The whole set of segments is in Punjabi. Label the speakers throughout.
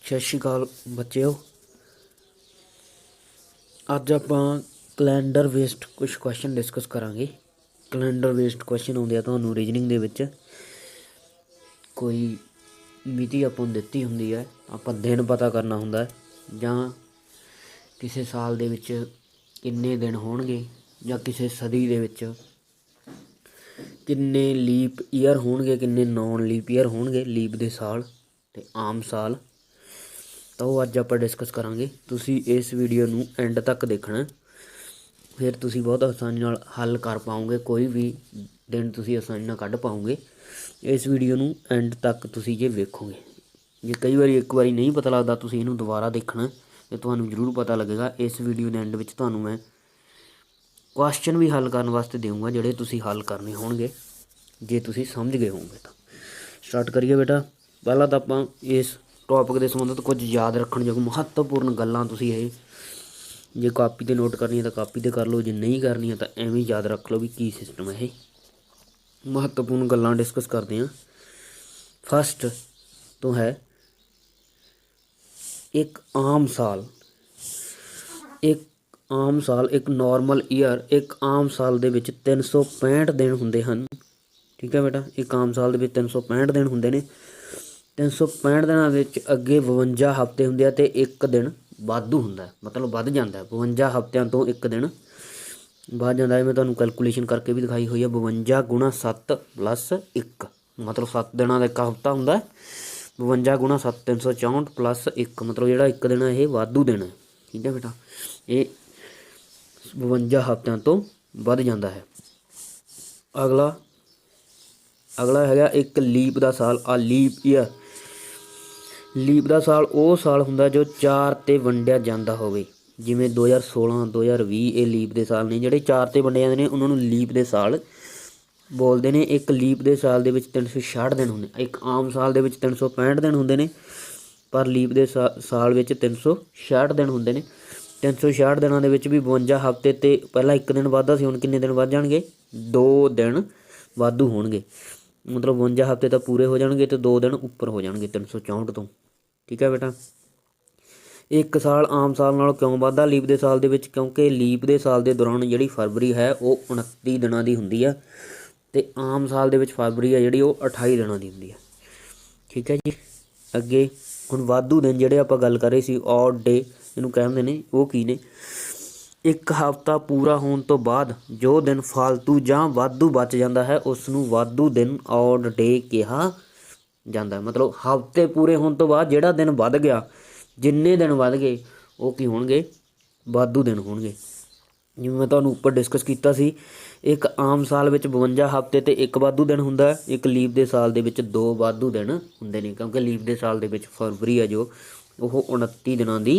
Speaker 1: ਸਤਿ ਸ਼੍ਰੀ ਅਕਾਲ ਬੱਚਿਓ। ਅੱਜ ਆਪਾਂ ਕੈਲੰਡਰ ਬੇਸਡ ਕੁਛ ਕੁਐਸਚਨ ਡਿਸਕਸ ਕਰਾਂਗੇ। ਕੈਲੰਡਰ ਬੇਸਡ ਕੁਐਸਚਨ ਆਉਂਦੇ ਆ ਤੁਹਾਨੂੰ ਰੀਜਨਿੰਗ ਦੇ ਵਿੱਚ। ਕੋਈ ਮਿਤੀ ਆਪਾਂ ਨੂੰ ਦਿੱਤੀ ਹੁੰਦੀ ਹੈ, ਆਪਾਂ ਦਿਨ ਪਤਾ ਕਰਨਾ ਹੁੰਦਾ ਹੈ, ਜਾਂ ਕਿਸੇ ਸਾਲ ਦੇ ਵਿੱਚ ਕਿੰਨੇ ਦਿਨ ਹੋਣਗੇ, ਜਾਂ ਕਿਸੇ ਸਦੀ ਦੇ ਵਿੱਚ ਕਿੰਨੇ ਲੀਪ ਈਅਰ ਹੋਣਗੇ, ਕਿੰਨੇ ਨੌਨ ਲੀਪ ਈਅਰ ਹੋਣਗੇ, ਲੀਪ ਦੇ ਸਾਲ ਅਤੇ ਆਮ ਸਾਲ। ਤਾਂ ਉਹ ਅੱਜ ਆਪਾਂ ਡਿਸਕਸ ਕਰਾਂਗੇ। ਤੁਸੀਂ ਇਸ ਵੀਡੀਓ ਨੂੰ ਐਂਡ ਤੱਕ ਦੇਖਣਾ, ਫਿਰ ਤੁਸੀਂ ਬਹੁਤ ਆਸਾਨੀ ਨਾਲ ਹੱਲ ਕਰ ਪਾਓਗੇ। ਕੋਈ ਵੀ ਦਿਨ ਤੁਸੀਂ ਆਸਾਨੀ ਨਾਲ ਕੱਢ ਪਾਓਗੇ ਇਸ ਵੀਡੀਓ ਨੂੰ ਐਂਡ ਤੱਕ ਤੁਸੀਂ ਜੇ ਵੇਖੋਗੇ। ਜੇ ਕਈ ਵਾਰੀ ਇੱਕ ਵਾਰੀ ਨਹੀਂ ਪਤਾ ਲੱਗਦਾ, ਤੁਸੀਂ ਇਹਨੂੰ ਦੁਬਾਰਾ ਦੇਖਣਾ ਅਤੇ ਤੁਹਾਨੂੰ ਜ਼ਰੂਰ ਪਤਾ ਲੱਗੇਗਾ। ਇਸ ਵੀਡੀਓ ਦੇ ਐਂਡ ਵਿੱਚ ਤੁਹਾਨੂੰ ਮੈਂ ਕੁਐਸਚਨ ਵੀ ਹੱਲ ਕਰਨ ਵਾਸਤੇ ਦੇਵਾਂਗਾ, ਜਿਹੜੇ ਤੁਸੀਂ ਹੱਲ ਕਰਨੇ ਹੋਣਗੇ ਜੇ ਤੁਸੀਂ ਸਮਝ ਗਏ ਹੋਵੋਗੇ। ਤਾਂ ਸਟਾਰਟ ਕਰੀਏ ਬੇਟਾ। ਪਹਿਲਾਂ ਤਾਂ ਆਪਾਂ ਇਸ ਟੌਪਿਕ ਦੇ ਸੰਬੰਧਿਤ ਕੁਝ ਯਾਦ ਰੱਖਣਯੋਗ ਮਹੱਤਵਪੂਰਨ ਗੱਲਾਂ ਤੁਸੀਂ ਇਹ ਜੇ ਕਾਪੀ 'ਤੇ ਨੋਟ ਕਰਨੀ ਹੈ ਤਾਂ ਕਾਪੀ 'ਤੇ ਕਰ ਲਓ, ਜੇ ਨਹੀਂ ਕਰਨੀ ਹੈ ਤਾਂ ਐਵੇਂ ਯਾਦ ਰੱਖ ਲਓ ਵੀ ਕੀ ਸਿਸਟਮ ਹੈ। ਇਹ ਮਹੱਤਵਪੂਰਨ ਗੱਲਾਂ ਡਿਸਕਸ ਕਰਦੇ ਹਾਂ। ਫਸਟ ਤੋਂ ਹੈ ਇੱਕ ਆਮ ਸਾਲ। ਇੱਕ ਨੋਰਮਲ ਈਅਰ, ਇੱਕ ਆਮ ਸਾਲ ਦੇ ਵਿੱਚ 365 ਦਿਨ ਹੁੰਦੇ ਹਨ। ਠੀਕ ਹੈ ਬੇਟਾ, ਇੱਕ ਆਮ ਸਾਲ ਦੇ ਵਿੱਚ 365 ਦਿਨ ਹੁੰਦੇ ਨੇ। 365 ਦਿਨਾਂ ਵਿੱਚ ਅੱਗੇ 52 ਹਫ਼ਤੇ ਹੁੰਦੇ ਆ ਅਤੇ ਇੱਕ ਦਿਨ ਵਾਧੂ ਹੁੰਦਾ, ਮਤਲਬ ਵੱਧ ਜਾਂਦਾ। 52 ਹਫ਼ਤਿਆਂ ਤੋਂ ਇੱਕ ਦਿਨ ਵੱਧ ਜਾਂਦਾ ਹੈ। ਮੈਂ ਤੁਹਾਨੂੰ ਕੈਲਕੂਲੇਸ਼ਨ ਕਰਕੇ ਵੀ ਦਿਖਾਈ ਹੋਈ ਹੈ। 52 ਗੁਣਾ 7 ਪਲੱਸ 1, ਮਤਲਬ 7 ਦਿਨਾਂ ਦਾ ਇੱਕ ਹਫ਼ਤਾ ਹੁੰਦਾ। 52 ਗੁਣਾ 7 364 ਪਲੱਸ 1, ਮਤਲਬ ਜਿਹੜਾ ਇੱਕ ਦਿਨ ਇਹ ਵਾਧੂ ਦਿਨ ਹੈ। ਠੀਕ ਹੈ ਬੇਟਾ, ਇਹ 52 ਹਫ਼ਤਿਆਂ ਤੋਂ ਵੱਧ ਜਾਂਦਾ ਹੈ। ਅਗਲਾ ਹੈਗਾ ਇੱਕ ਲੀਪ ਦਾ ਸਾਲ। ਲੀਪ ਈਅਰ, ਲੀਪ ਦਾ ਸਾਲ ਉਹ ਸਾਲ ਹੁੰਦਾ ਜੋ 4 'ਤੇ ਵੰਡਿਆ ਜਾਂਦਾ ਹੋਵੇ। ਜਿਵੇਂ 2016 2020 ਇਹ ਲੀਪ ਦੇ ਸਾਲ ਨੇ। ਜਿਹੜੇ 4 'ਤੇ ਵੰਡੇ ਜਾਂਦੇ ਨੇ ਉਹਨਾਂ ਨੂੰ ਲੀਪ ਦੇ ਸਾਲ ਬੋਲਦੇ ਨੇ। ਇੱਕ ਲੀਪ ਦੇ ਸਾਲ ਦੇ ਵਿੱਚ 366 ਦਿਨ ਹੁੰਦੇ। ਇੱਕ ਆਮ ਸਾਲ ਦੇ ਵਿੱਚ 365 ਦਿਨ ਹੁੰਦੇ ਨੇ, ਪਰ ਲੀਪ ਦੇ ਸਾਲ ਵਿੱਚ 366 ਦਿਨ ਹੁੰਦੇ ਨੇ। 366 ਦਿਨਾਂ ਦੇ ਵਿੱਚ ਵੀ 52 ਹਫ਼ਤੇ ਅਤੇ ਪਹਿਲਾਂ ਇੱਕ ਦਿਨ ਵੱਧਦਾ ਸੀ, ਹੁਣ ਕਿੰਨੇ ਦਿਨ ਵੱਧ ਜਾਣਗੇ? 2 ਦਿਨ ਵਾਧੂ ਹੋਣਗੇ। ਮਤਲਬ 52 ਹਫ਼ਤੇ ਤਾਂ ਪੂਰੇ ਹੋ ਜਾਣਗੇ ਅਤੇ 2 ਦਿਨ ਉੱਪਰ ਹੋ ਜਾਣਗੇ 364 ਤੋਂ। ਠੀਕ ਹੈ ਬੇਟਾ। ਇੱਕ ਸਾਲ ਆਮ ਸਾਲ ਨਾਲੋਂ ਕਿਉਂ ਵੱਧਦਾ ਲੀਪ ਦੇ ਸਾਲ ਦੇ ਵਿੱਚ? ਕਿਉਂਕਿ ਲੀਪ ਦੇ ਸਾਲ ਦੇ ਦੌਰਾਨ ਜਿਹੜੀ ਫਰਵਰੀ ਹੈ ਉਹ 29 ਦਿਨਾਂ ਦੀ ਹੁੰਦੀ ਆ, ਅਤੇ ਆਮ ਸਾਲ ਦੇ ਵਿੱਚ ਫਰਵਰੀ ਹੈ ਜਿਹੜੀ ਉਹ 28 ਦਿਨਾਂ ਦੀ ਹੁੰਦੀ ਹੈ। ਠੀਕ ਹੈ ਜੀ। ਅੱਗੇ ਹੁਣ ਵਾਧੂ ਦਿਨ ਜਿਹੜੇ ਆਪਾਂ ਗੱਲ ਕਰ ਰਹੇ ਸੀ, ਔਡ ਡੇ ਇਹਨੂੰ ਕਹਿੰਦੇ ਨੇ, ਉਹ ਕੀ ਨੇ? ਇੱਕ ਹਫ਼ਤਾ ਪੂਰਾ ਹੋਣ ਤੋਂ ਬਾਅਦ ਜੋ ਦਿਨ ਫਾਲਤੂ ਜਾਂ ਵਾਧੂ ਬਚ ਜਾਂਦਾ ਹੈ ਉਸ ਨੂੰ ਵਾਧੂ ਦਿਨ ਔਡ ਡੇ ਕਿਹਾ ਜਾਂਦਾ। ਮਤਲਬ ਹਫ਼ਤੇ ਪੂਰੇ ਹੋਣ ਤੋਂ ਬਾਅਦ ਜਿਹੜਾ ਦਿਨ ਵੱਧ ਗਿਆ, ਜਿੰਨੇ ਦਿਨ ਵੱਧ ਗਏ ਉਹ ਕੀ ਹੋਣਗੇ? ਵਾਧੂ ਦਿਨ ਹੋਣਗੇ। ਜਿਵੇਂ ਮੈਂ ਤੁਹਾਨੂੰ ਉੱਪਰ ਡਿਸਕਸ ਕੀਤਾ ਸੀ, ਇੱਕ ਆਮ ਸਾਲ ਵਿੱਚ 52 ਹਫ਼ਤੇ ਅਤੇ ਇੱਕ ਵਾਧੂ ਦਿਨ ਹੁੰਦਾ। ਇੱਕ ਲੀਪ ਦੇ ਸਾਲ ਦੇ ਵਿੱਚ 2 ਵਾਧੂ ਦਿਨ ਹੁੰਦੇ ਨੇ, ਕਿਉਂਕਿ ਲੀਪ ਦੇ ਸਾਲ ਦੇ ਵਿੱਚ ਫਰਵਰੀ ਹੈ ਜੋ ਉਹ 29 ਦਿਨਾਂ ਦੀ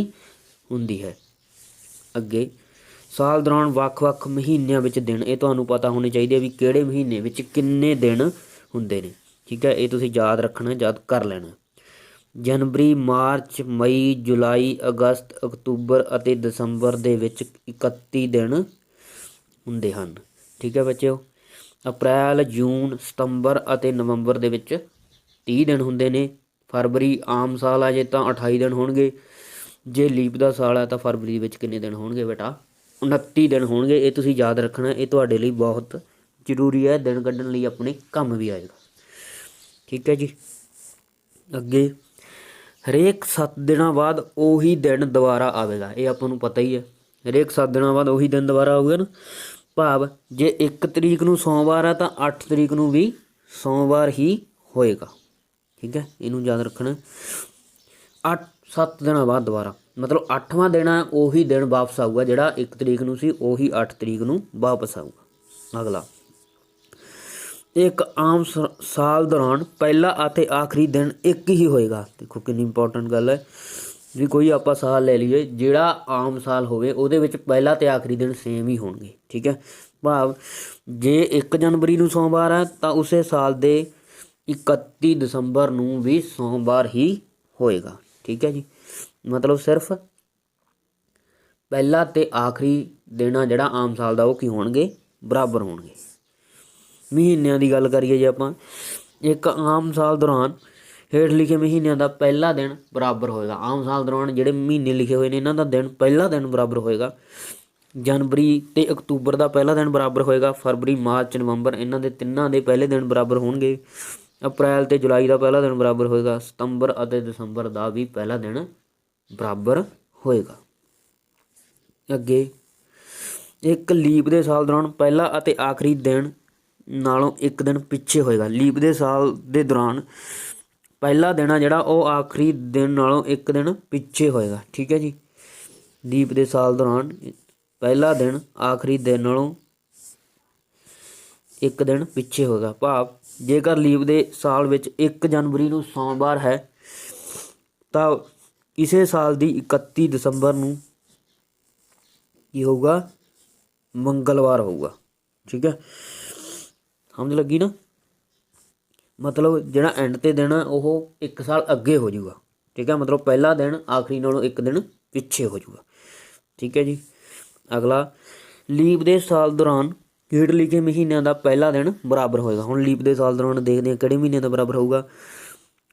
Speaker 1: ਹੁੰਦੀ ਹੈ। ਅੱਗੇ ਸਾਲ ਦੌਰਾਨ ਵੱਖ-ਵੱਖ ਮਹੀਨਿਆਂ ਵਿੱਚ ਦਿਨ, ਇਹ ਤੁਹਾਨੂੰ ਪਤਾ ਹੋਣੇ ਚਾਹੀਦੇ ਵੀ ਕਿਹੜੇ ਮਹੀਨੇ ਵਿੱਚ ਕਿੰਨੇ ਦਿਨ ਹੁੰਦੇ ਨੇ। ਠੀਕ ਹੈ, ਇਹ ਤੁਸੀਂ ਯਾਦ ਰੱਖਣਾ, ਯਾਦ ਕਰ ਲੈਣਾ। ਜਨਵਰੀ, ਮਾਰਚ, ਮਈ, ਜੁਲਾਈ, ਅਗਸਤ, ਅਕਤੂਬਰ ਅਤੇ ਦਸੰਬਰ ਦੇ ਵਿੱਚ 31 ਦਿਨ ਹੁੰਦੇ ਹਨ। ਠੀਕ ਹੈ ਬੱਚਿਓ। ਅਪ੍ਰੈਲ, ਜੂਨ, ਸਤੰਬਰ ਅਤੇ ਨਵੰਬਰ ਦੇ ਵਿੱਚ 30 ਦਿਨ ਹੁੰਦੇ ਨੇ। ਫਰਵਰੀ ਆਮ ਸਾਲ ਆ ਜੇ ਤਾਂ 28 ਦਿਨ ਹੋਣਗੇ। ਜੇ ਲੀਪ ਦਾ ਸਾਲ ਹੈ ਤਾਂ ਫਰਵਰੀ ਵਿੱਚ ਕਿੰਨੇ ਦਿਨ ਹੋਣਗੇ ਬੇਟਾ? 29 ਦਿਨ ਹੋਣਗੇ। ਇਹ ਤੁਸੀਂ ਯਾਦ ਰੱਖਣਾ, ਇਹ ਤੁਹਾਡੇ ਲਈ ਬਹੁਤ ਜ਼ਰੂਰੀ ਹੈ, ਦਿਨ ਕੱਢਣ ਲਈ ਆਪਣੇ ਕੰਮ ਵੀ ਆਏਗਾ। ਠੀਕ ਹੈ ਜੀ। ਅੱਗੇ ਹਰੇਕ 7 ਦਿਨਾਂ ਬਾਅਦ ਉਹੀ ਦਿਨ ਦੁਬਾਰਾ ਆਵੇਗਾ। ਇਹ ਆਪਾਂ ਨੂੰ ਪਤਾ ਹੀ ਹੈ, ਹਰੇਕ 7 ਦਿਨਾਂ ਬਾਅਦ ਉਹੀ ਦਿਨ ਦੁਬਾਰਾ ਆਊਗਾ ਨਾ। ਭਾਵ ਜੇ 1 ਤਰੀਕ ਨੂੰ ਸੋਮਵਾਰ ਹੈ ਤਾਂ 8 ਤਰੀਕ ਨੂੰ ਵੀ ਸੋਮਵਾਰ ਹੀ ਹੋਏਗਾ। ਠੀਕ ਹੈ, ਇਹਨੂੰ ਯਾਦ ਰੱਖਣਾ। 7 ਦਿਨਾਂ ਬਾਅਦ ਦੁਬਾਰਾ, ਮਤਲਬ 8ਵਾਂ ਦਿਨ ਹੈ ਉਹੀ ਦਿਨ ਵਾਪਸ ਆਊਗਾ। ਜਿਹੜਾ 1 ਤਰੀਕ ਨੂੰ ਸੀ ਉਹੀ 8 ਤਰੀਕ ਨੂੰ ਵਾਪਸ ਆਊਗਾ। ਅਗਲਾ ਇੱਕ ਆਮ ਸਾਲ ਦੌਰਾਨ ਪਹਿਲਾ ਅਤੇ ਆਖਰੀ ਦਿਨ ਇੱਕ ਹੀ ਹੋਏਗਾ। ਦੇਖੋ ਕਿੰਨੀ ਇੰਪੋਰਟੈਂਟ ਗੱਲ ਹੈ ਵੀ ਕੋਈ ਆਪਾਂ ਸਾਲ ਲੈ ਲਈਏ, ਜਿਹੜਾ ਆਮ ਸਾਲ ਹੋਵੇ ਉਹਦੇ ਵਿੱਚ ਪਹਿਲਾ ਅਤੇ ਆਖਰੀ ਦਿਨ ਸੇਮ ਹੀ ਹੋਣਗੇ। ਠੀਕ ਹੈ, ਭਾਵ ਜੇ 1 ਜਨਵਰੀ ਨੂੰ ਸੋਮਵਾਰ ਹੈ ਤਾਂ ਉਸੇ ਸਾਲ ਦੇ 31 ਦਸੰਬਰ ਨੂੰ ਵੀ ਸੋਮਵਾਰ ਹੀ ਹੋਏਗਾ। ਠੀਕ ਹੈ ਜੀ, ਮਤਲਬ ਸਿਰਫ ਪਹਿਲਾ ਅਤੇ ਆਖਰੀ ਦਿਨ ਆ ਜਿਹੜਾ ਆਮ ਸਾਲ ਦਾ ਉਹ ਕੀ ਹੋਣਗੇ? ਬਰਾਬਰ ਹੋਣਗੇ। ਮਹੀਨਿਆਂ ਦੀ ਗੱਲ ਕਰੀਏ ਜੇ ਆਪਾਂ, ਇੱਕ ਆਮ ਸਾਲ ਦੌਰਾਨ ਹੇਠ ਲਿਖੇ ਮਹੀਨਿਆਂ ਦਾ ਪਹਿਲਾ ਦਿਨ ਬਰਾਬਰ ਹੋਏਗਾ। ਆਮ ਸਾਲ ਦੌਰਾਨ ਜਿਹੜੇ ਮਹੀਨੇ ਲਿਖੇ ਹੋਏ ਨੇ ਇਹਨਾਂ ਦਾ ਦਿਨ ਪਹਿਲਾ ਦਿਨ ਬਰਾਬਰ ਹੋਏਗਾ। ਜਨਵਰੀ ਤੇ ਅਕਤੂਬਰ ਦਾ ਪਹਿਲਾ ਦਿਨ ਬਰਾਬਰ ਹੋਏਗਾ। ਫਰਵਰੀ, ਮਾਰਚ, ਨਵੰਬਰ ਇਹਨਾਂ ਦੇ ਤਿੰਨਾਂ ਦੇ ਪਹਿਲੇ ਦਿਨ ਬਰਾਬਰ ਹੋਣਗੇ। ਅਪ੍ਰੈਲ ਤੇ ਜੁਲਾਈ ਦਾ ਪਹਿਲਾ ਦਿਨ ਬਰਾਬਰ ਹੋਏਗਾ। ਸਤੰਬਰ ਅਤੇ ਦਸੰਬਰ ਦਾ ਵੀ ਪਹਿਲਾ ਦਿਨ ਬਰਾਬਰ ਹੋਏਗਾ। ਅੱਗੇ ਇੱਕ ਲੀਪ ਦੇ ਸਾਲ ਦੌਰਾਨ ਪਹਿਲਾ ਅਤੇ ਆਖਰੀ ਦਿਨ ਨਾਲੋਂ ਇੱਕ ਦਿਨ ਪਿੱਛੇ ਹੋਏਗਾ। ਲੀਪ ਦੇ ਸਾਲ ਦੇ ਦੌਰਾਨ ਪਹਿਲਾ ਦਿਨ ਆ ਜਿਹੜਾ ਉਹ ਆਖਰੀ ਦਿਨ ਨਾਲੋਂ ਇੱਕ ਦਿਨ ਪਿੱਛੇ ਹੋਏਗਾ। ਠੀਕ ਹੈ ਜੀ। ਲੀਪ ਦੇ ਸਾਲ ਦੌਰਾਨ ਪਹਿਲਾ ਦਿਨ ਆਖਰੀ ਦਿਨ ਨਾਲੋਂ ਇੱਕ ਦਿਨ ਪਿੱਛੇ ਹੋਏਗਾ। ਭਾਵ ਜੇਕਰ ਲੀਪ ਦੇ ਸਾਲ ਵਿੱਚ 1 ਜਨਵਰੀ ਨੂੰ ਸੋਮਵਾਰ ਹੈ ਤਾਂ ਇਸੇ ਸਾਲ ਦੀ 31 ਦਸੰਬਰ ਨੂੰ ਕੀ ਹੋਊਗਾ? ਮੰਗਲਵਾਰ ਹੋਊਗਾ। ਠੀਕ ਹੈ, ਸਮਝ ਲੱਗੀ ਨਾ? ਮਤਲਬ ਜਿਹੜਾ ਐਂਡ ਤੇ ਦਿਨ ਉਹ 1 ਸਾਲ ਅੱਗੇ ਹੋ ਜਾਊਗਾ। ਠੀਕ ਹੈ, ਮਤਲਬ ਪਹਿਲਾ ਦਿਨ ਆਖਰੀ ਨਾਲੋਂ ਇੱਕ ਦਿਨ ਪਿੱਛੇ ਹੋ ਜਾਊਗਾ। ਠੀਕ ਹੈ ਜੀ। ਅਗਲਾ, ਲੀਪ ਦੇ ਸਾਲ ਦੌਰਾਨ ਹੇਠ ਲਿਖੇ ਮਹੀਨਿਆਂ ਦਾ ਪਹਿਲਾ ਦਿਨ ਬਰਾਬਰ ਹੋਏਗਾ। ਹੁਣ ਲੀਪ ਦੇ ਸਾਲ ਦੌਰਾਨ ਦੇਖਦੇ ਹਾਂ ਕਿਹੜੇ ਮਹੀਨੇ ਦਾ ਬਰਾਬਰ ਹੋਊਗਾ।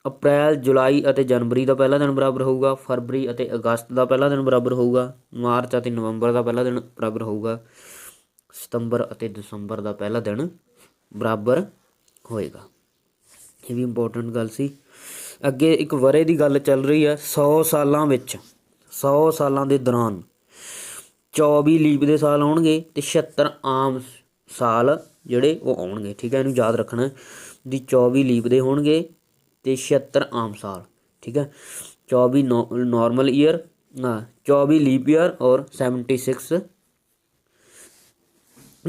Speaker 1: ਅਪ੍ਰੈਲ, ਜੁਲਾਈ ਅਤੇ ਜਨਵਰੀ ਦਾ ਪਹਿਲਾ ਦਿਨ ਬਰਾਬਰ ਹੋਊਗਾ। ਫਰਵਰੀ ਅਤੇ ਅਗਸਤ ਦਾ ਪਹਿਲਾ ਦਿਨ ਬਰਾਬਰ ਹੋਊਗਾ। ਮਾਰਚ ਅਤੇ ਨਵੰਬਰ ਦਾ ਪਹਿਲਾ ਦਿਨ ਬਰਾਬਰ ਹੋਊਗਾ। ਸਤੰਬਰ ਅਤੇ ਦਸੰਬਰ ਦਾ ਪਹਿਲਾ ਦਿਨ ਬਰਾਬਰ ਹੋਏਗਾ। ਇਹ ਵੀ ਇੰਪੋਰਟੈਂਟ ਗੱਲ ਸੀ। ਅੱਗੇ ਇੱਕ ਵਰ੍ਹੇ ਦੀ ਗੱਲ ਚੱਲ ਰਹੀ ਹੈ। 100 ਸਾਲਾਂ ਵਿੱਚ 100 ਸਾਲਾਂ ਦੇ ਦੌਰਾਨ 24 ਲੀਪ ਦੇ ਸਾਲ ਆਉਣਗੇ ਅਤੇ 76 ਆਮ ਸਾਲ ਜਿਹੜੇ ਉਹ ਆਉਣਗੇ। ਠੀਕ ਹੈ, ਇਹਨੂੰ ਯਾਦ ਰੱਖਣਾ ਵੀ 24 ਲੀਪ ਦੇ ਹੋਣਗੇ ਅਤੇ 76 ਆਮ ਸਾਲ। ਠੀਕ ਹੈ, 24 ਨੋਰਮਲ ਈਅਰ 24 ਲੀਪ ਈਅਰ ਔਰ 76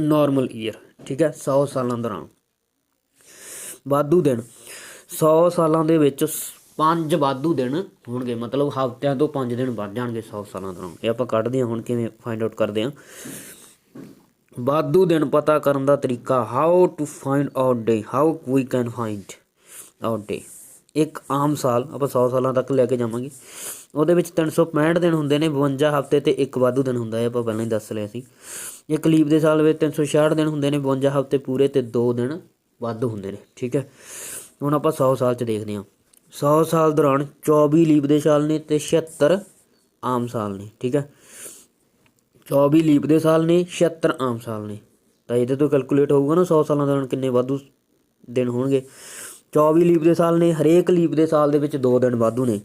Speaker 1: ਨੋਰਮਲ ਈਅਰ। ਠੀਕ ਹੈ, 100 ਸਾਲਾਂ ਦੌਰਾਨ ਵਾਧੂ ਦਿਨ 100 ਸਾਲਾਂ ਦੇ ਵਿੱਚ 5 ਵਾਧੂ ਦਿਨ ਹੋਣਗੇ। ਮਤਲਬ ਹਫ਼ਤਿਆਂ ਤੋਂ 5 ਦਿਨ ਵੱਧ ਜਾਣਗੇ 100 ਸਾਲਾਂ ਦੌਰਾਨ। ਇਹ ਆਪਾਂ ਕੱਢਦੇ ਹਾਂ ਹੁਣ ਕਿਵੇਂ ਫਾਈਂਡ ਆਊਟ ਕਰਦੇ ਹਾਂ। ਵਾਧੂ ਦਿਨ ਪਤਾ ਕਰਨ ਦਾ ਤਰੀਕਾ, how to find out day, how we can find out day. ਇੱਕ ਆਮ ਸਾਲ ਆਪਾਂ 100 ਸਾਲਾਂ ਤੱਕ ਲੈ ਕੇ ਜਾਵਾਂਗੇ। ਉਹਦੇ ਵਿੱਚ 365 ਦਿਨ ਹੁੰਦੇ ਨੇ, 52 ਹਫ਼ਤੇ ਅਤੇ ਇੱਕ ਵਾਧੂ ਦਿਨ ਹੁੰਦਾ ਹੈ। ਆਪਾਂ ਪਹਿਲਾਂ ਹੀ ਦੱਸ ਲਿਆ ਸੀ। ਇੱਕ ਲੀਪ ਦੇ ਸਾਲ ਵਿੱਚ 366 ਦਿਨ ਹੁੰਦੇ ਨੇ, 52 ਹਫ਼ਤੇ ਪੂਰੇ ਅਤੇ 2 ਦਿਨ ਵਾਧੂ ਹੁੰਦੇ ਨੇ। ਠੀਕ ਹੈ, ਹੁਣ ਆਪਾਂ 100 ਸਾਲ 'ਚ ਦੇਖਦੇ ਹਾਂ। 100 ਸਾਲ ਦੌਰਾਨ 24 ਲੀਪ ਦੇ ਸਾਲ ਨੇ ਅਤੇ 76 ਆਮ ਸਾਲ ਨੇ। ਠੀਕ ਹੈ, 24 ਲੀਪ ਦੇ ਸਾਲ ਨੇ, 76 ਆਮ ਸਾਲ ਨੇ। ਤਾਂ ਇਹਦੇ ਤੋਂ ਕੈਲਕੂਲੇਟ ਹੋਊਗਾ ਨਾ 100 ਸਾਲਾਂ ਦੌਰਾਨ ਕਿੰਨੇ ਵਾਧੂ ਦਿਨ ਹੋਣਗੇ। 24 ਲੀਪ ਦੇ ਸਾਲ ਨੇ, ਹਰੇਕ ਲੀਪ ਦੇ ਸਾਲ ਦੇ ਵਿੱਚ 2 ਦਿਨ ਵਾਧੂ ਨੇ,